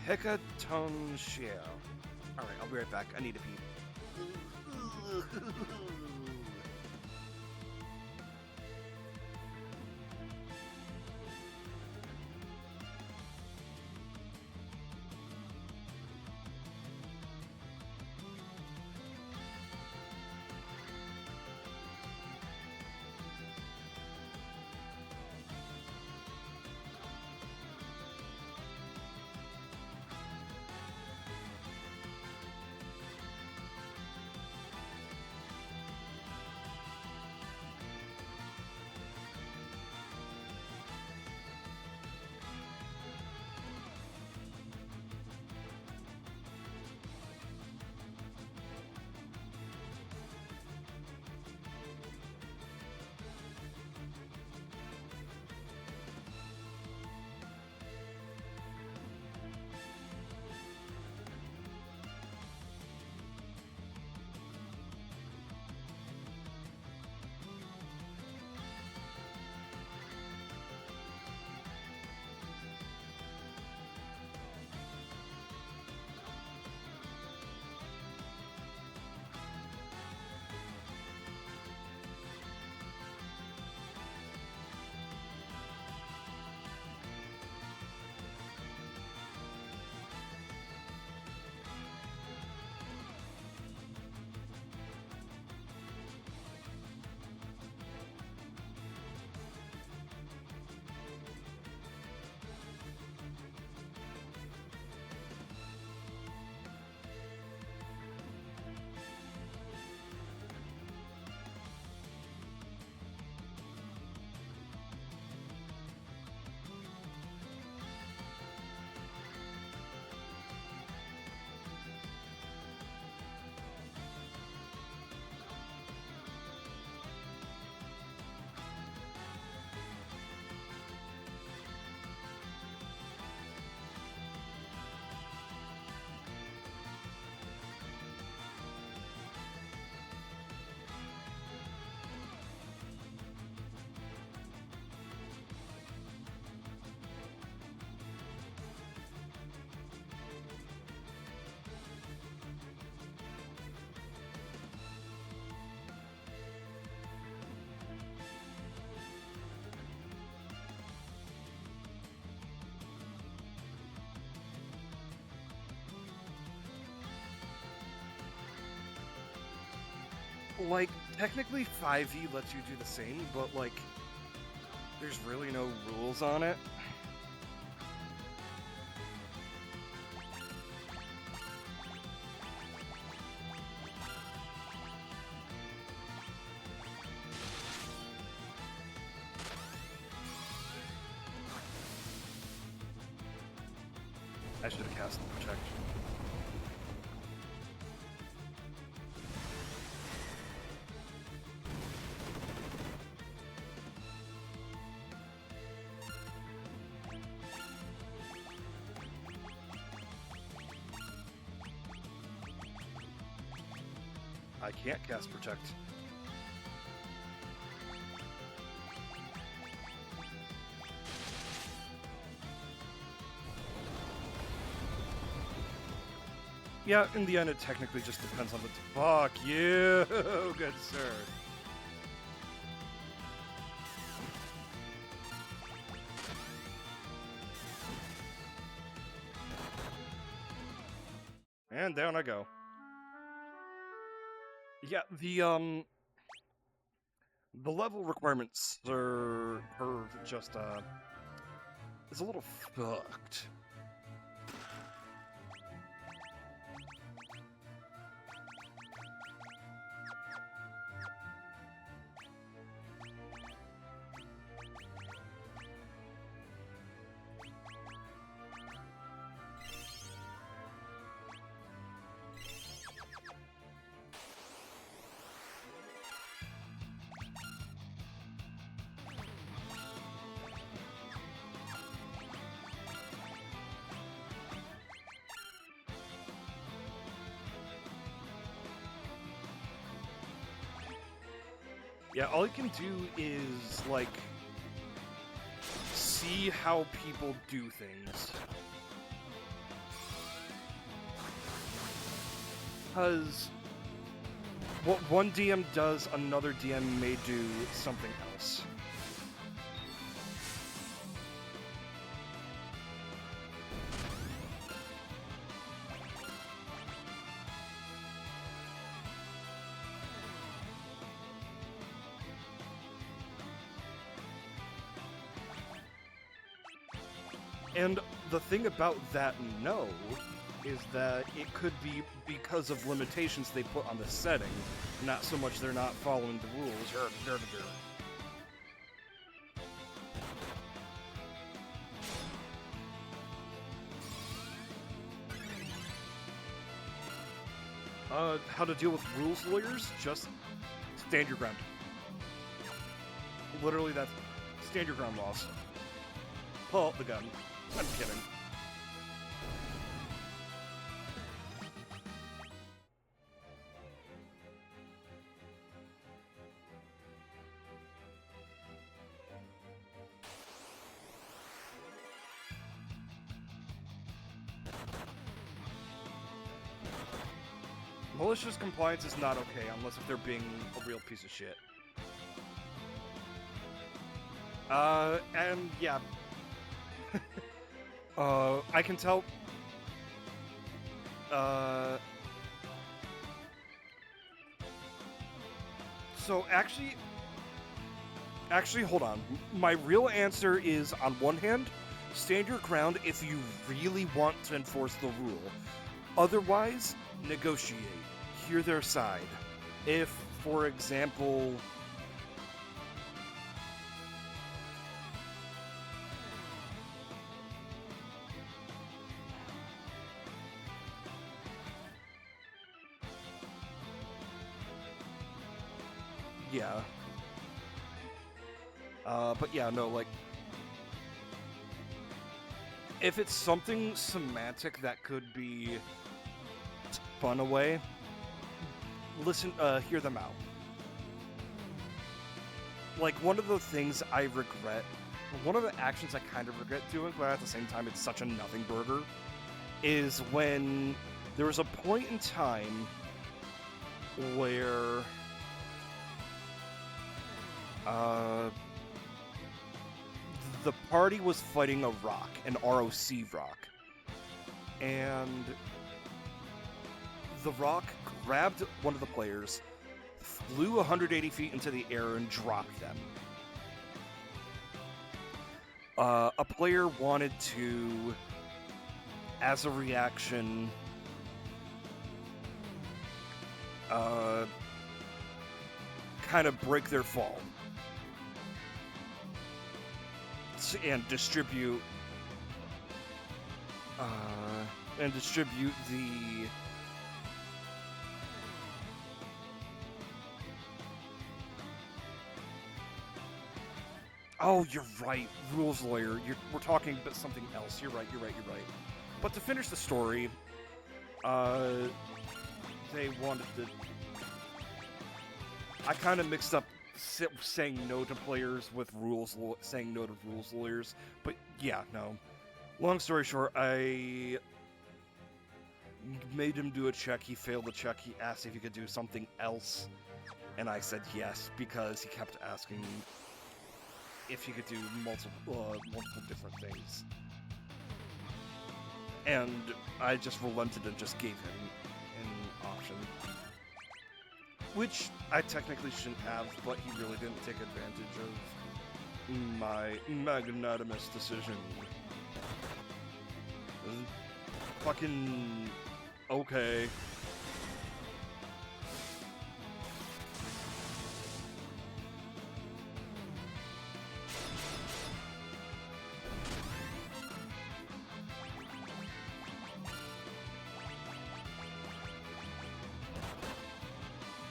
Hecatonchia. Alright, I'll be right back. I need to pee. Like, technically 5e lets you do the same, but like, there's really no rules on it. I should have cast Protect. I can't cast Protect. Yeah, in the end, it technically just depends on the... Fuck you, good sir. And down I go. Yeah, the level requirements are just, it's a little fucked. Yeah, all you can do is, like, see how people do things. Because what one DM does, another DM may do something else. And the thing about that no is that it could be because of limitations they put on the setting, not so much they're not following the rules. How to deal with rules lawyers? Just stand your ground. Literally, that's stand your ground laws. Pull out the gun. I'm kidding. Malicious compliance is not okay unless if they're being a real piece of shit. And yeah. I can tell... So actually, hold on. My real answer is, on one hand, stand your ground if you really want to enforce the rule. Otherwise, negotiate. Hear their side. If, for example... Yeah. But yeah, no, like... If it's something semantic that could be spun away, listen, hear them out. Like, one of the things I regret, one of the actions I kind of regret doing, but at the same time it's such a nothing burger, is when there was a point in time where the party was fighting a rock, an ROC rock, and the rock grabbed one of the players, flew 180 feet into the air, and dropped them. A player wanted to, as a reaction, kind of break their fall and distribute and distribute the... Oh, you're right. Rules lawyer. We're talking about something else. You're right. But to finish the story, they wanted to... I kind of mixed up saying no to players with saying no to rules lawyers. But yeah, no. Long story short, I made him do a check. He failed the check. He asked if he could do something else, and I said yes because he kept asking if he could do multiple different things. And I just relented and just gave him an option. Which I technically shouldn't have, but he really didn't take advantage of my magnanimous decision. Fucking... okay.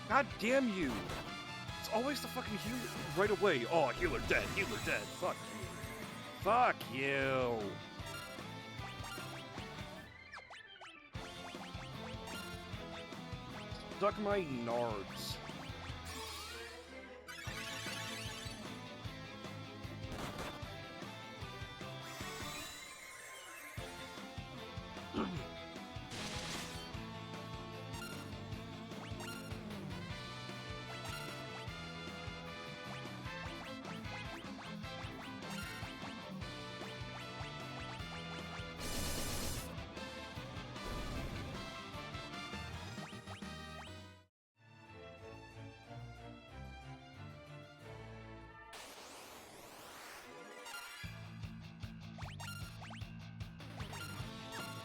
God damn you! It's always the fucking healer right away. Oh, healer dead, fuck you. Fuck you! Suck my nards.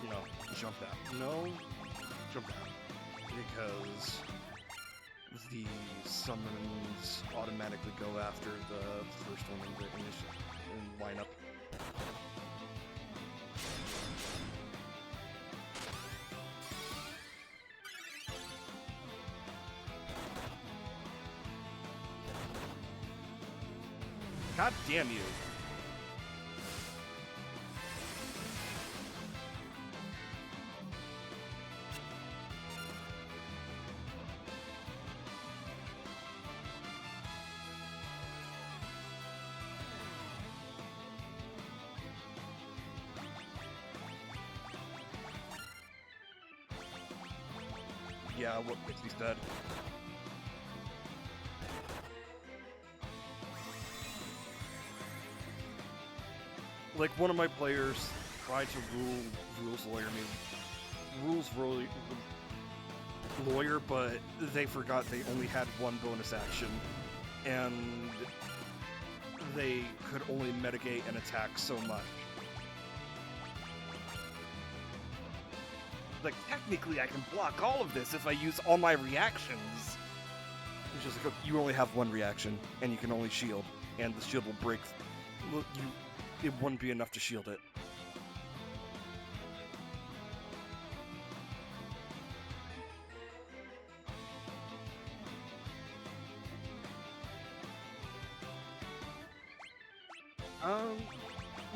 No, jump that. No, jump that. Because the summons automatically go after the first one in the lineup. God damn you. Yeah, what Pixie's dead. Like, one of my players tried to rules lawyer, but they forgot they only had one bonus action, and they could only mitigate and attack so much. Like, technically I can block all of this if I use all my reactions. It's just like, you only have one reaction, and you can only shield, and the shield will break. It wouldn't be enough to shield it.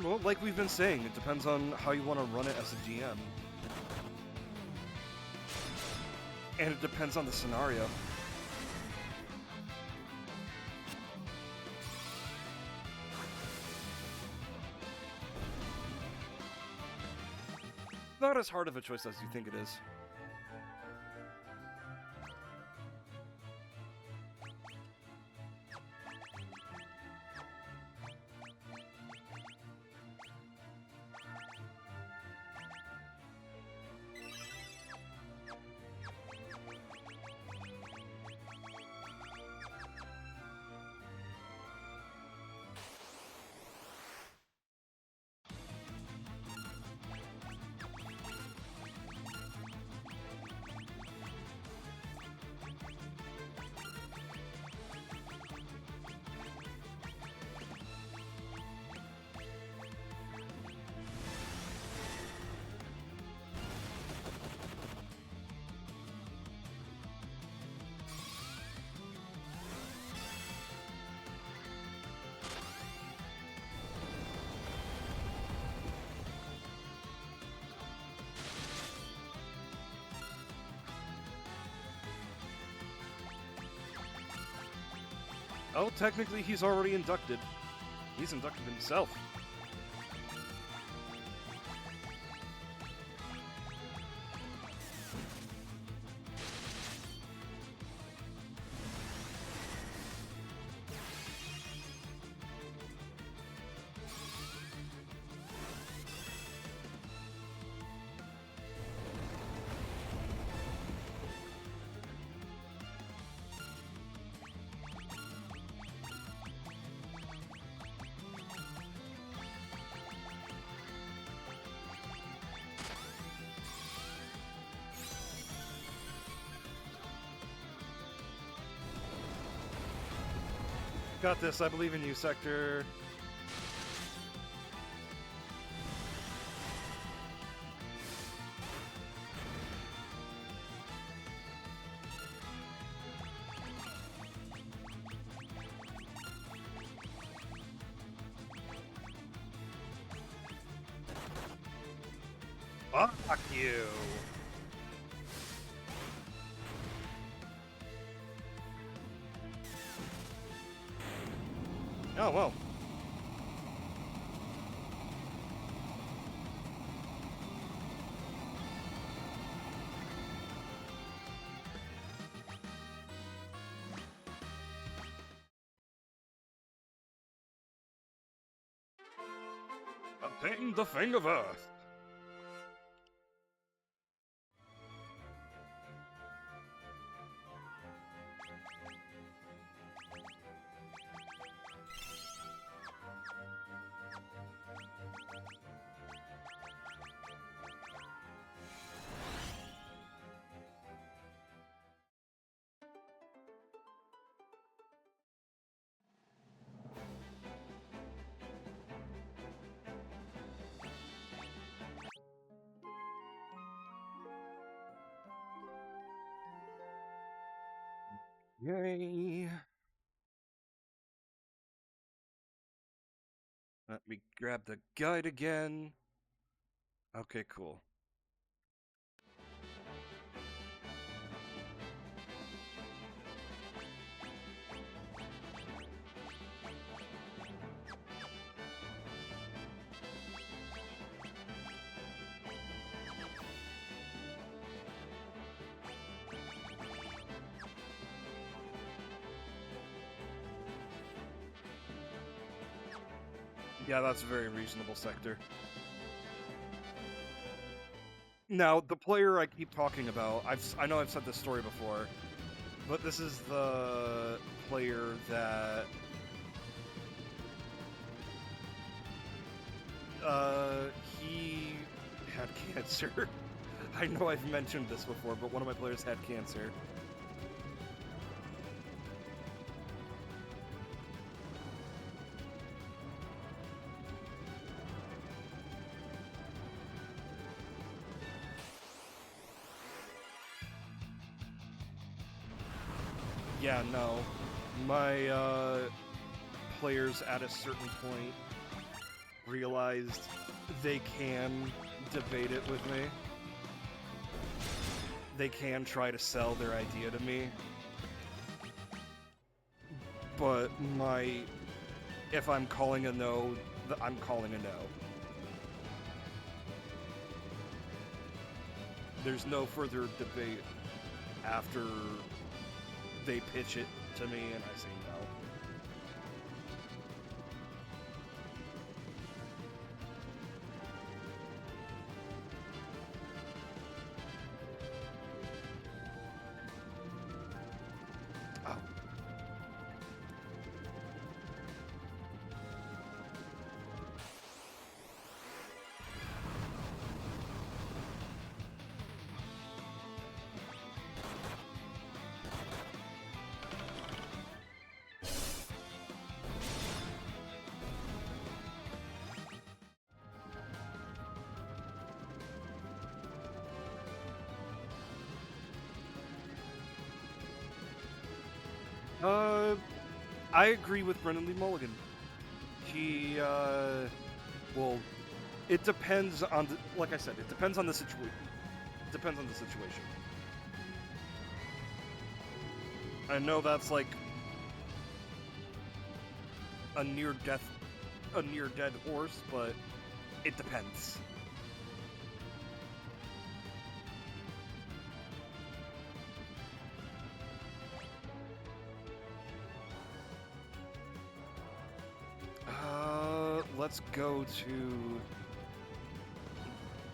Well, like we've been saying, it depends on how you want to run it as a GM. And it depends on the scenario. Not as hard of a choice as you think it is. Oh, technically he's already inducted. He's inducted himself. Got this, I believe in you, Sector. Fuck you! Oh, well. Obtain the Thing of Earth. Yay. Let me grab the guide again. Okay, cool. Yeah, that's a very reasonable sector. Now, the player I keep talking about, I know I've said this story before, but this is the player that he had cancer. I know I've mentioned this before, but one of my players had cancer. Yeah, no. My players at a certain point realized they can debate it with me. They can try to sell their idea to me. But if I'm calling a no, I'm calling a no. There's no further debate after they pitch it to me and I say no. I agree with Brendan Lee Mulligan. He, well, it depends on like I said, it depends on the situation. It depends on the situation. I know that's like a near-dead horse, but it depends. Let's go to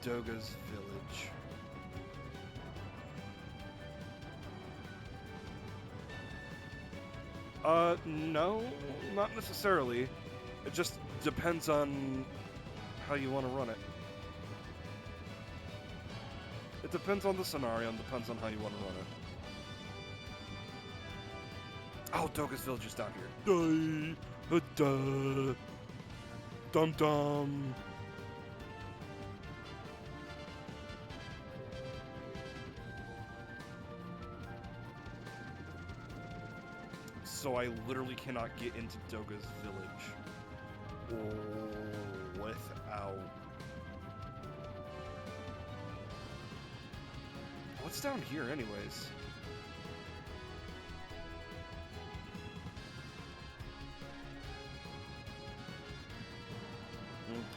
Doga's village. No, not necessarily. It just depends on how you want to run it. It depends on the scenario and depends on how you want to run it. Oh, Doga's village is down here. Duh. Dum dum. So I literally cannot get into Doga's village without. What's down here, anyways?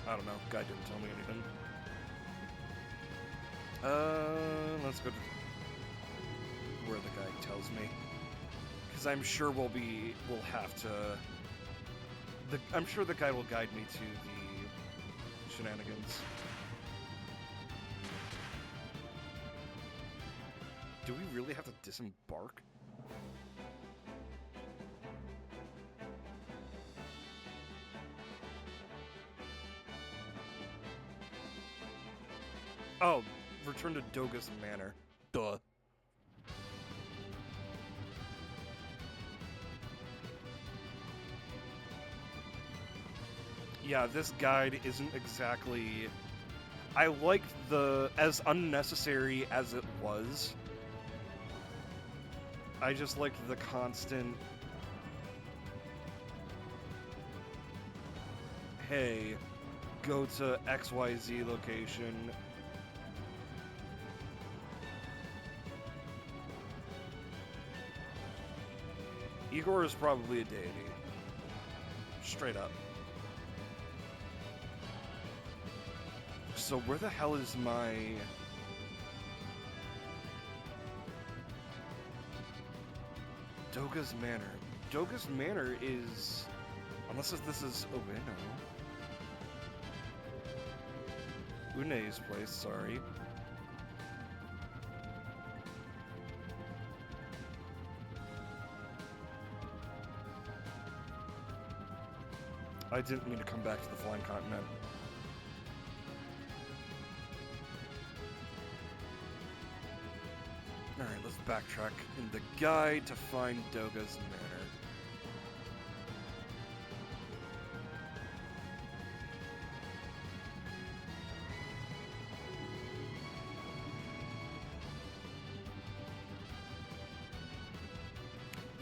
I don't know. Guy didn't tell me anything. Let's go to where the guy tells me, because I'm sure we'll have to. I'm sure the guy will guide me to the shenanigans. Do we really have to disembark? Oh, return to Doga's Manor. Duh. Yeah, this guide isn't exactly... I like as unnecessary as it was. I just liked the constant... Hey, go to XYZ location. Igor is probably a deity. Straight up. So where the hell is my... Doga's Manor? Doga's Manor is... Unless this is Ueno. Une's place, sorry. I didn't mean to come back to the Flying Continent. Alright, let's backtrack in the guide to find Doga's Manor.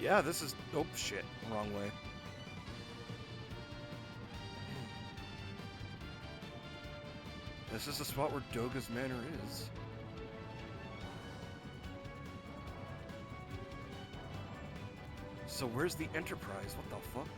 Yeah, this is... Oh, shit. Wrong way. This is the spot where Doga's Manor is. So where's the Enterprise? What the fuck?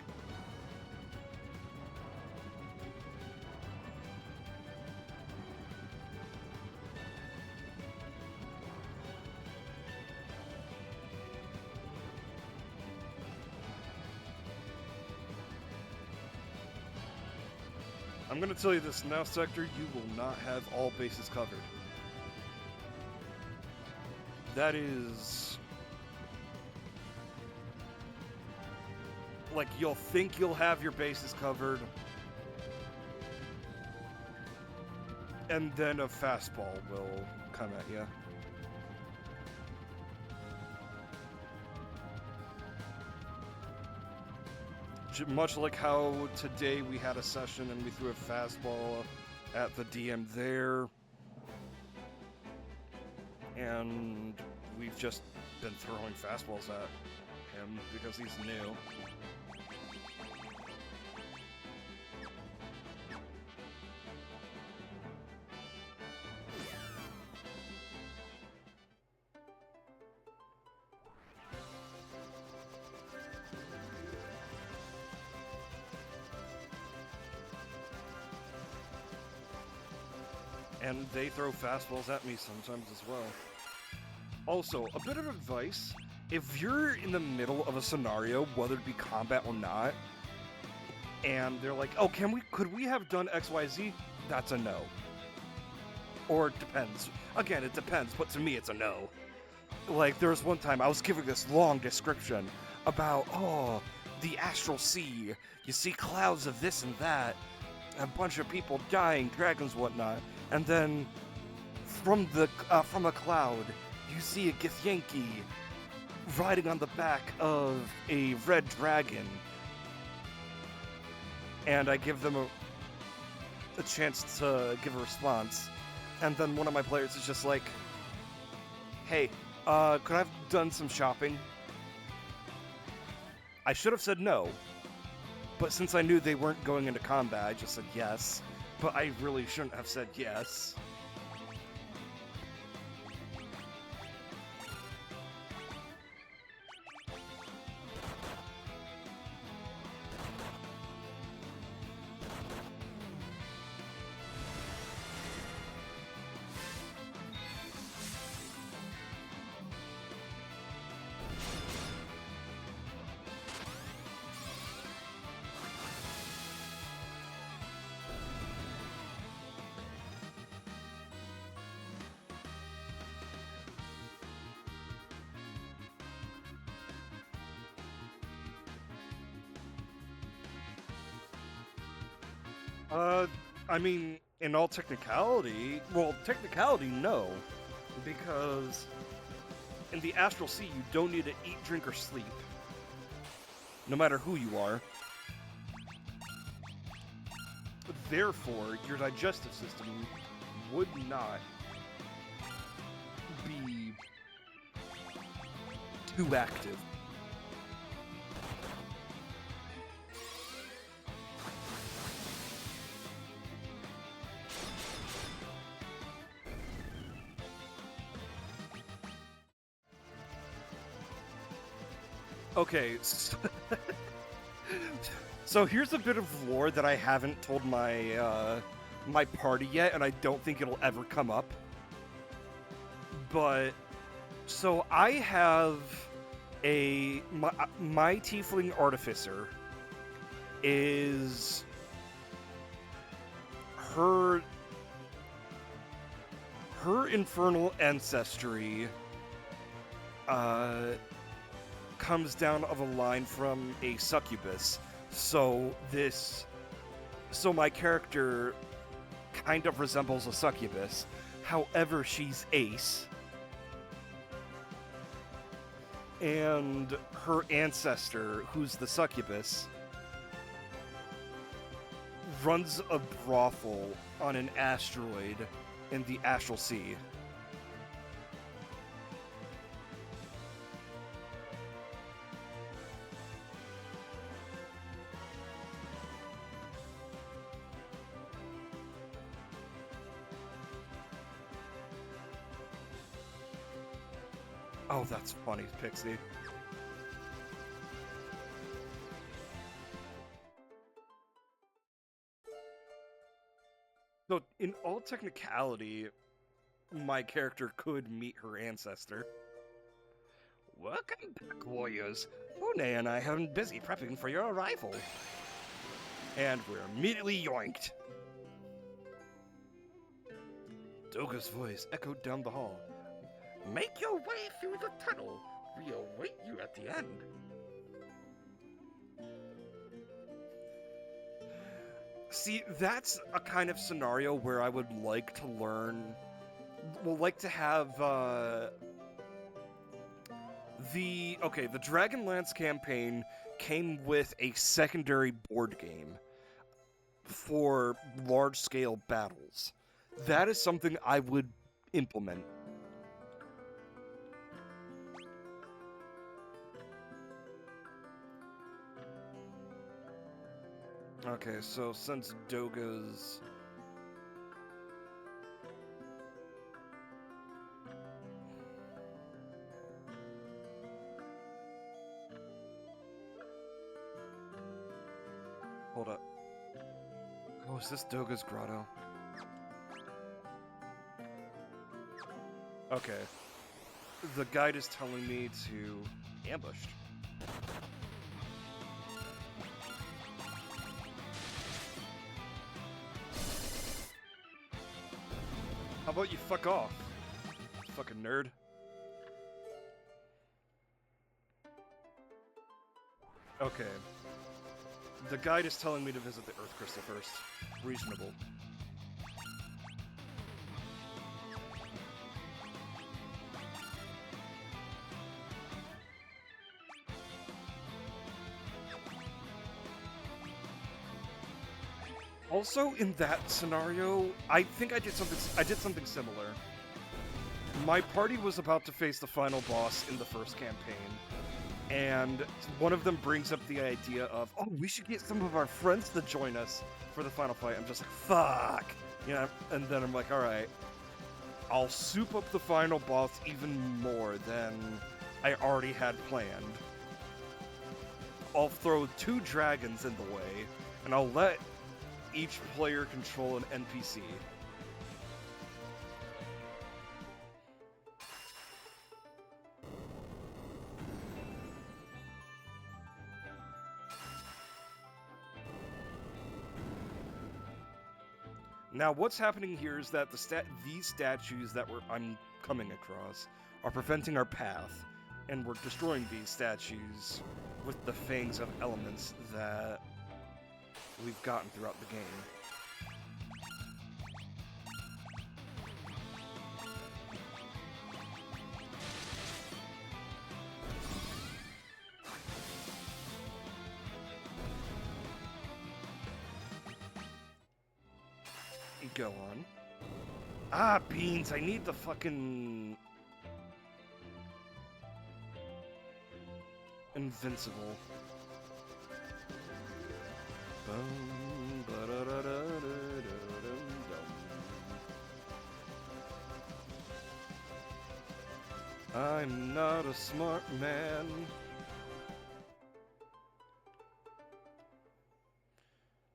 I'm gonna tell you this now, Sector, you will not have all bases covered. That is... Like, you'll think you'll have your bases covered, and then a fastball will come at you. Much like how today we had a session and we threw a fastball at the DM there, and we've just been throwing fastballs at him because he's new. And they throw fastballs at me sometimes as well. Also, a bit of advice, if you're in the middle of a scenario, whether it be combat or not, and they're like, oh, could we have done XYZ? That's a no. Or it depends. Again, it depends, but to me it's a no. Like, there was one time I was giving this long description about, oh, the astral sea. You see clouds of this and that, a bunch of people dying, dragons, whatnot, and then from a cloud, you see a Githyanki riding on the back of a red dragon. And I give them a chance to give a response. And then one of my players is just like, hey, could I have done some shopping? I should have said no. But since I knew they weren't going into combat, I just said yes. But I really shouldn't have said yes. I mean, in all technicality, no. Because in the Astral Sea, you don't need to eat, drink, or sleep. No matter who you are. Therefore, your digestive system would not be too active. Okay, so here's a bit of lore that I haven't told my my party yet, and I don't think it'll ever come up. But so I have my tiefling artificer is her infernal ancestry comes down of a line from a succubus. So my character kind of resembles a succubus. However, she's ace. And her ancestor, who's the succubus, runs a brothel on an asteroid in the Astral Sea. Oh, that's funny, Pixie. So, in all technicality, my character could meet her ancestor. Welcome back, warriors. Une and I have been busy prepping for your arrival. And we're immediately yoinked. Doga's voice echoed down the hall. Make your way through the tunnel. We await you at the end. See, that's a kind of scenario where I would like to learn... like to have, the Dragonlance campaign came with a secondary board game for large-scale battles. That is something I would implement. Okay, so since Doga's... Hold up. Oh, is this Doga's grotto? Okay. The guide is telling me to ambushed. How about you fuck off, fucking nerd? Okay. The guide is telling me to visit the Earth Crystal first. Reasonable. Also, in that scenario, I think I did something similar. My party was about to face the final boss in the first campaign, and one of them brings up the idea of, oh, we should get some of our friends to join us for the final fight. I'm just like, fuck! Yeah, and then I'm like, alright, I'll soup up the final boss even more than I already had planned. I'll throw 2 dragons in the way, and I'll let each player control an NPC. Now, what's happening here is that these statues that I'm coming across are preventing our path, and we're destroying these statues with the fangs of elements that we've gotten throughout the game. Go on. Ah, beans, I need the fucking... Invincible. Boom, I'm not a smart man.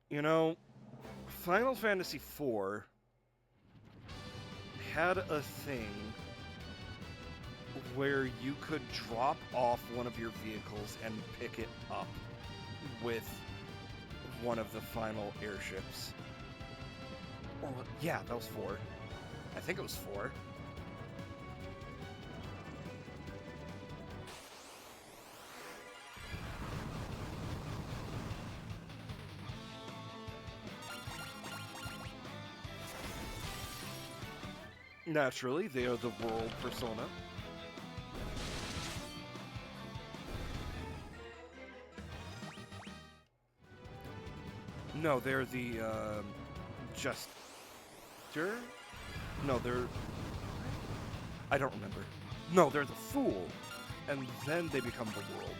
You know, Final Fantasy IV had a thing where you could drop off one of your vehicles and pick it up with one of the final airships. Or, yeah, that was 4. I think it was 4. Naturally, they are the world persona. No, they're the, Jester? No, they're... I don't remember. No, they're the Fool, and then they become the world.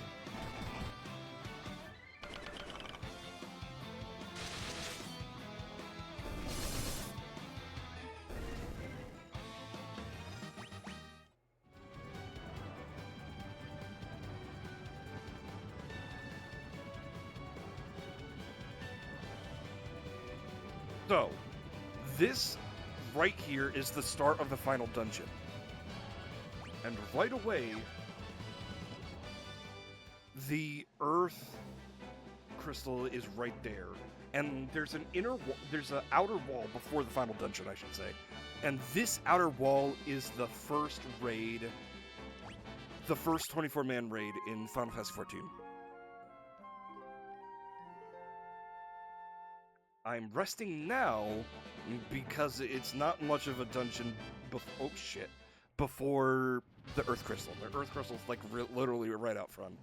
So, this right here is the start of the final dungeon. And right away, the Earth crystal is right there. And there's an outer wall before the final dungeon, I should say. And this outer wall is the first raid, the first 24-man raid in Final Fantasy XIV. I'm resting now because it's not much of a dungeon before the Earth Crystal. The Earth Crystal's like literally right out front.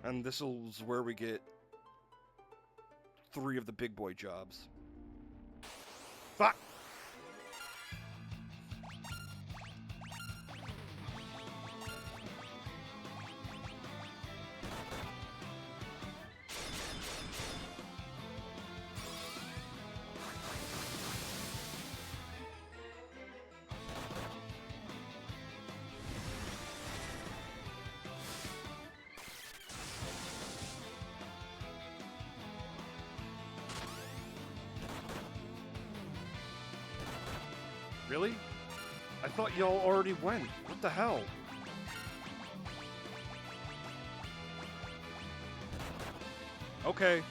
And this is where we get 3 of the big boy jobs. Fuck! Really? I thought y'all already went. What the hell? Okay.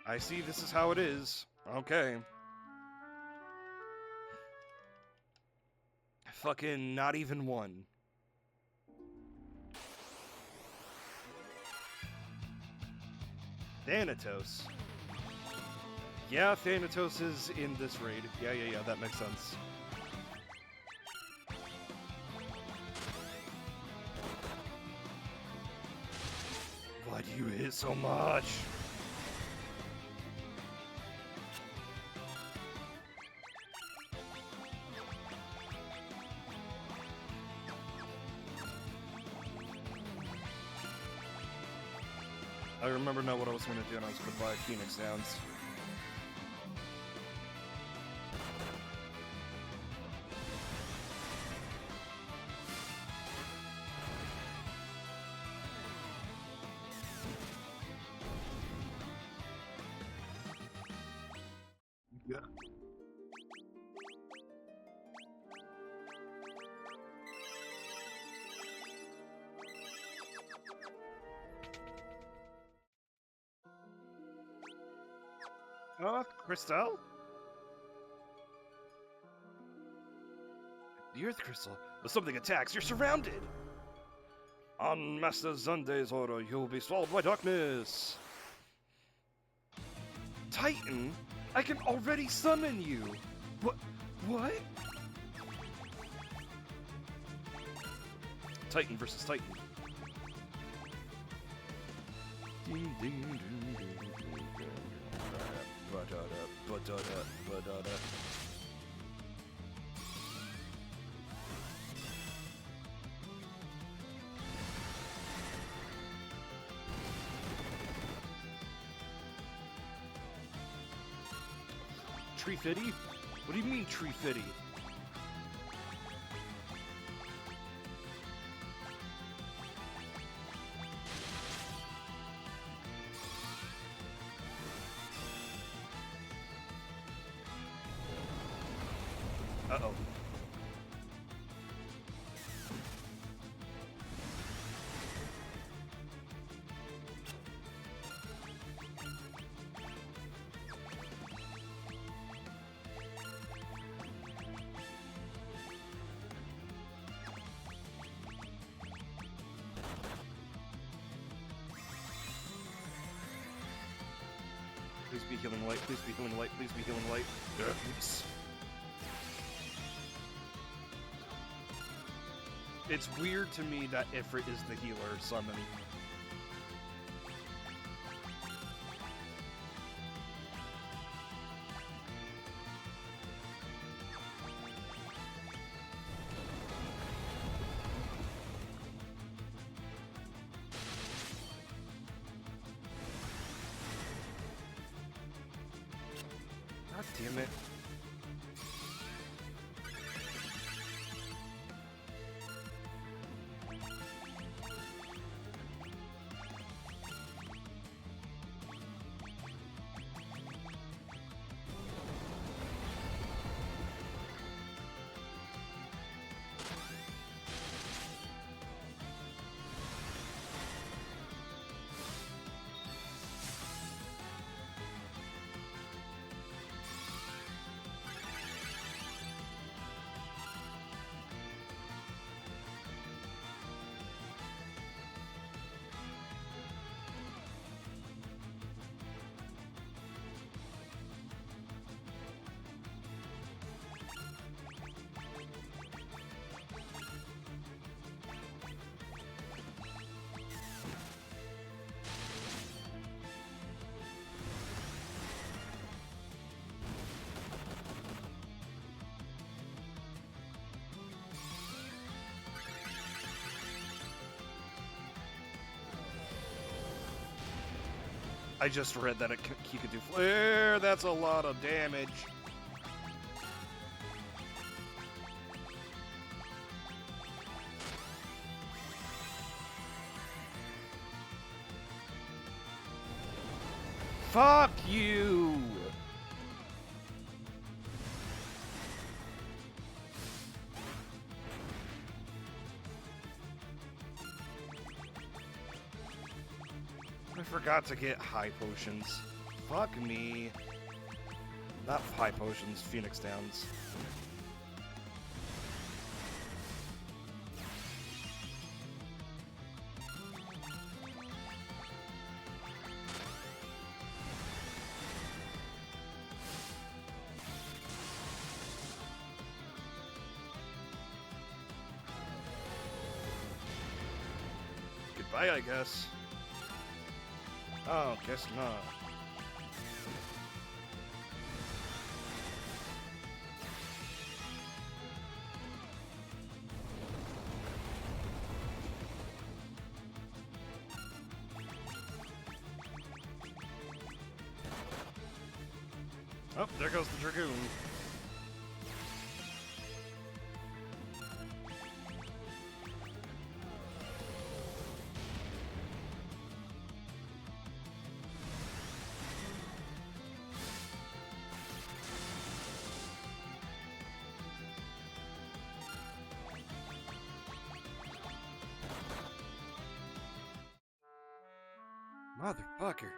I see this is how it is. Okay. Fucking not even one. Thanatos. Yeah, Thanatos is in this raid. Yeah, that makes sense. Why do you hit so much? I remember now what I was gonna do, and I was gonna buy Phoenix Downs. Yeah. Crystal? The Earth Crystal. When something attacks, you're surrounded! On Master Zunde's order, you'll be swallowed by darkness! Titan? I can already summon you! What? Titan versus Titan. Ding ding ding ding ding. Ba-da-da. Tree Fitty? What do you mean Tree Fitty? Uh-oh. Please be healing light, please be healing light, please be healing light. Yes. It's weird to me that Ifrit is the healer summon. God damn it. I just read that he could do flare. That's a lot of damage. Fuck you! I forgot to get high potions. Fuck me. Not high potions, Phoenix Downs. Goodbye, I guess. Oh, guess not. Oh, there goes the Dragoon. Motherfucker.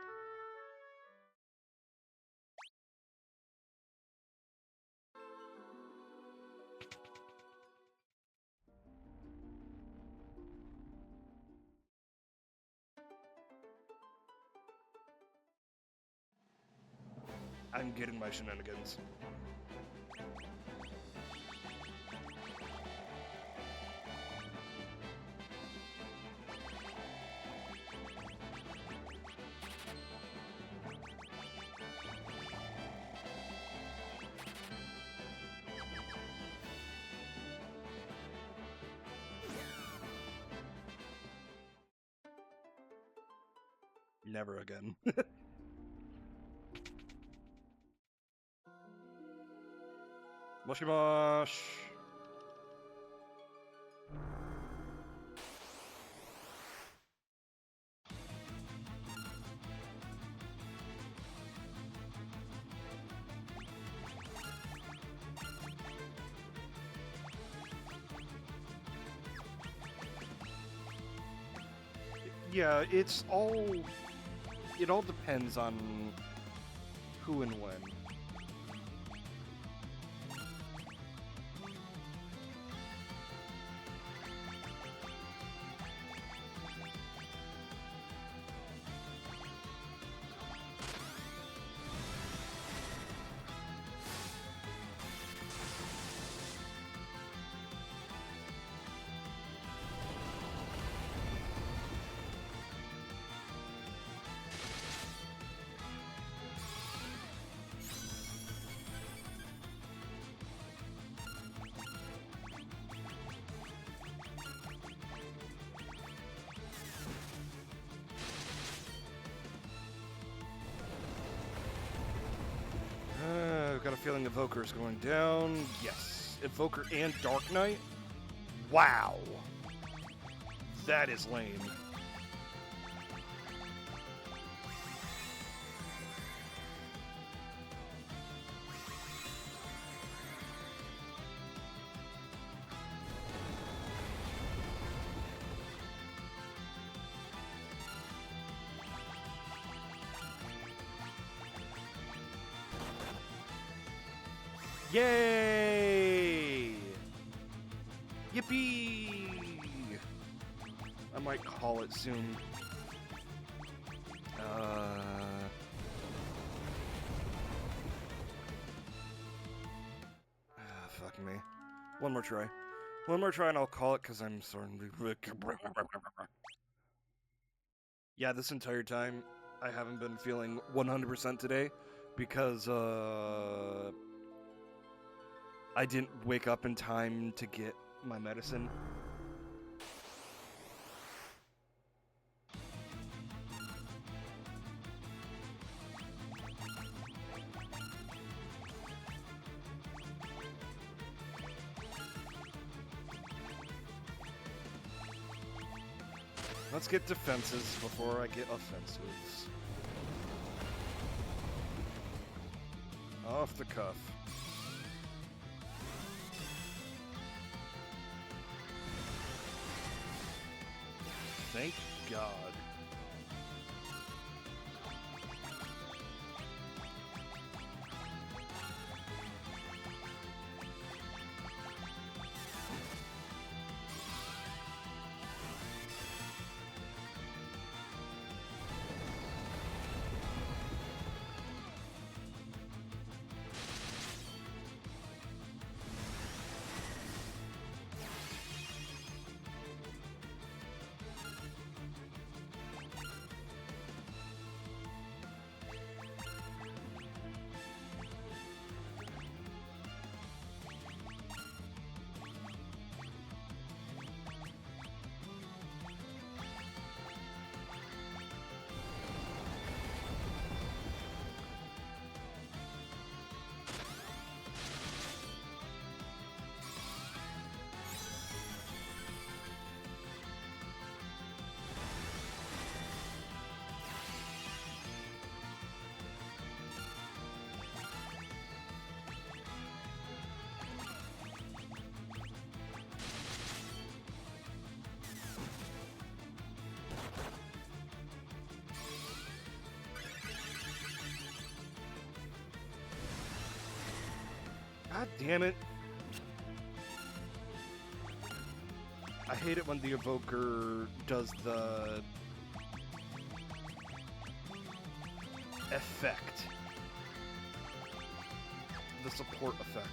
I'm getting my shenanigans. Never again. Moshi-mosh! Yeah, it all depends on who and when. I've got a feeling Evoker's going down. Yes. Evoker and Dark Knight? Wow. That is lame. Yay! Yippee! I might call it soon. Fuck me. One more try. One more try and I'll call it because I'm starting to... Yeah, this entire time, I haven't been feeling 100% today because, I didn't wake up in time to get my medicine. Let's get defenses before I get offensives. Off the cuff. Thank God. God damn it. I hate it when the evoker does the effect. The support effect.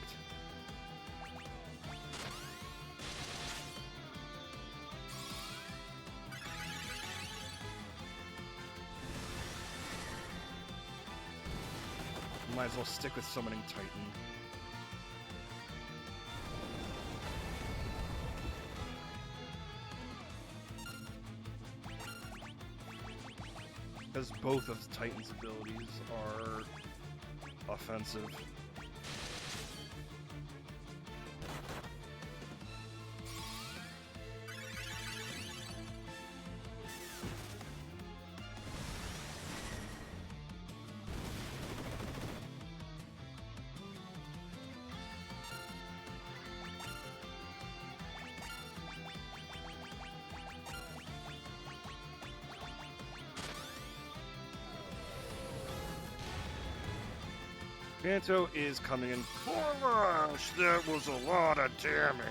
Might as well stick with summoning Titan. Because both of Titan's abilities are offensive. Kanto is coming in. Gosh, that was a lot of damage.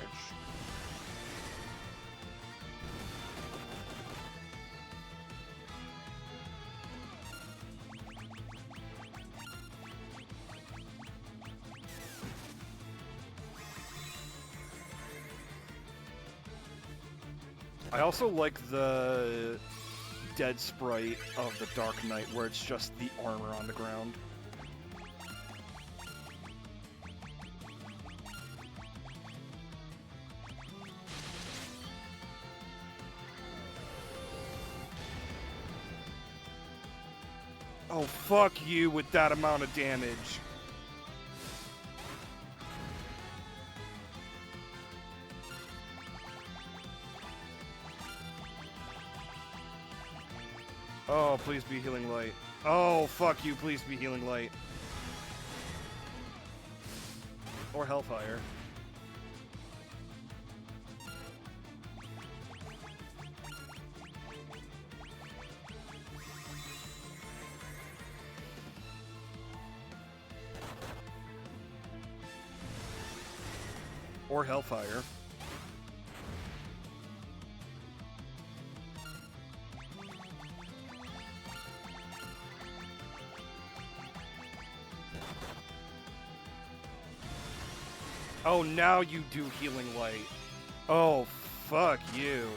I also like the dead sprite of the Dark Knight where it's just the armor on the ground. Oh, fuck you with that amount of damage. Oh, please be healing light. Oh, fuck you, please be healing light. Or hellfire. Or hellfire. Oh, now you do healing light. Oh, fuck you.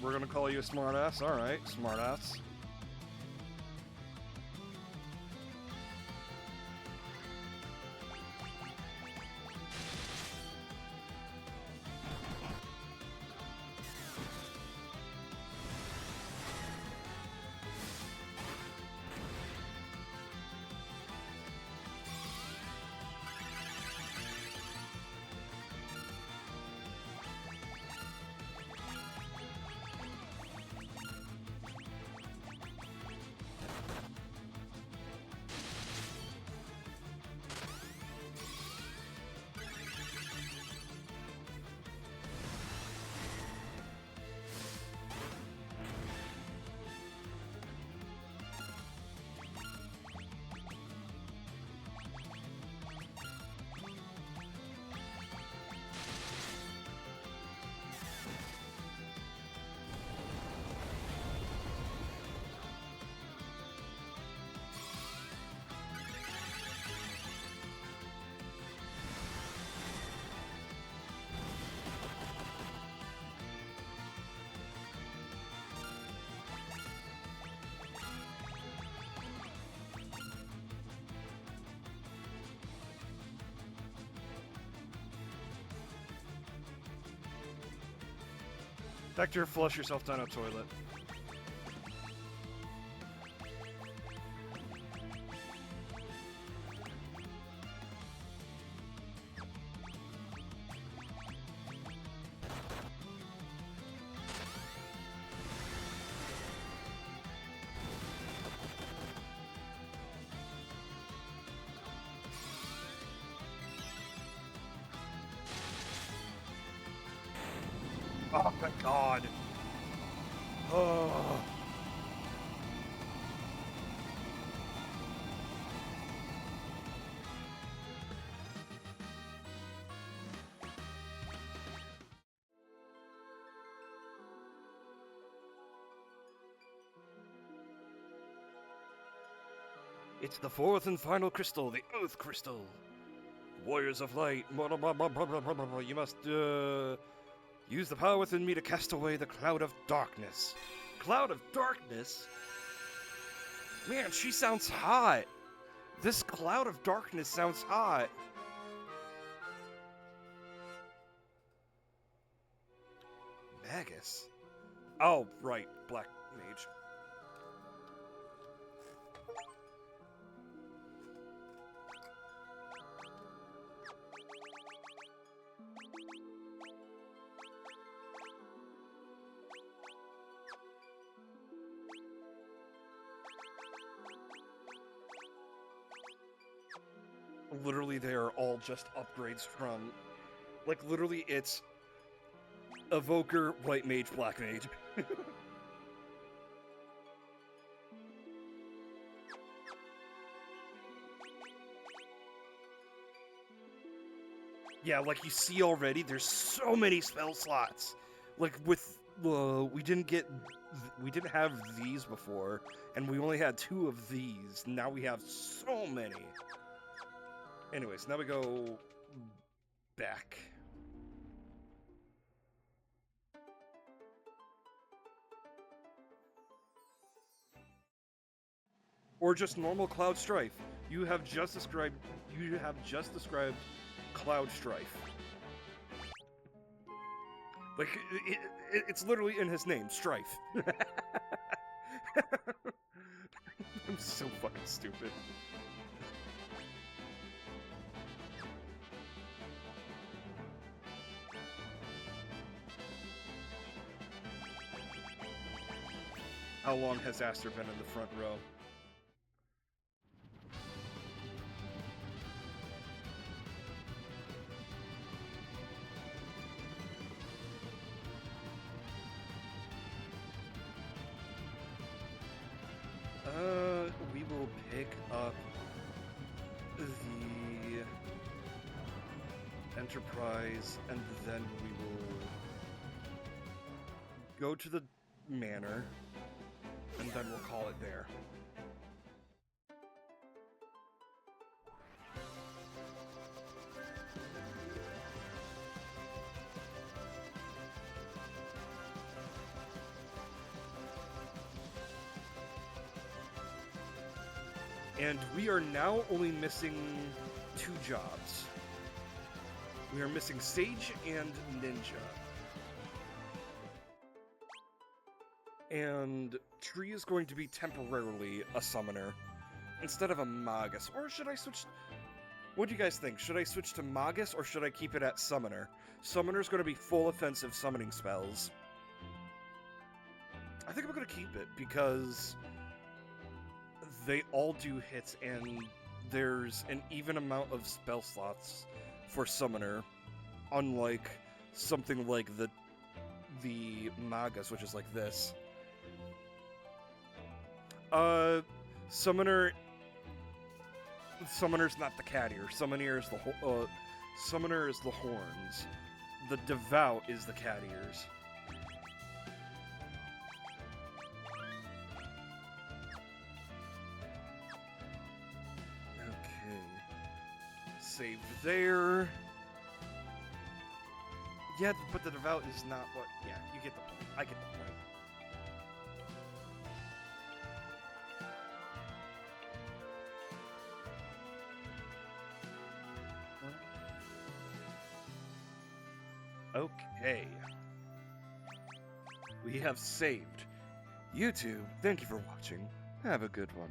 We're gonna call you a smartass? Alright, smartass. Vector, flush yourself down a toilet. Oh my god. Oh. It's the fourth and final crystal, the Earth Crystal. Warriors of Light, blah, blah, blah, blah, blah, blah, blah, blah. You must, use the power within me to cast away the Cloud of Darkness. Cloud of Darkness? Man, she sounds hot. This Cloud of Darkness sounds hot. Magus? Oh, right, Black Mage. Literally, they are all just upgrades from... Like, literally, it's... Evoker, White Mage, Black Mage. Yeah, like you see already, there's so many spell slots. Like with, we didn't have these before, and we only had 2 of these. Now we have so many. Anyways, now we go back. Or just normal Cloud Strife. You have just described Cloud Strife. Like, it's literally in his name, Strife. I'm so fucking stupid. How long has Aster been in the front row? We will pick up the Enterprise, and then we will go to the manor, and then we'll call it there. And we are now only missing 2 jobs. We are missing Sage and Ninja. And Tree is going to be temporarily a summoner instead of a Magus. Or should I switch? What do you guys think? Should I switch to Magus or should I keep it at Summoner? Summoner's going to be full offensive summoning spells. I think I'm going to keep it because they all do hits and there's an even amount of spell slots for Summoner, unlike something like the Magus, which is like this. Summoner's not the cat ear. Summoner is the horns. The Devout is the cat ears. Okay. Saved there. Yeah, but the Devout is not what... Yeah, you get the point. I get the point. Okay. we have saved. You two, thank you for watching. Have a good one.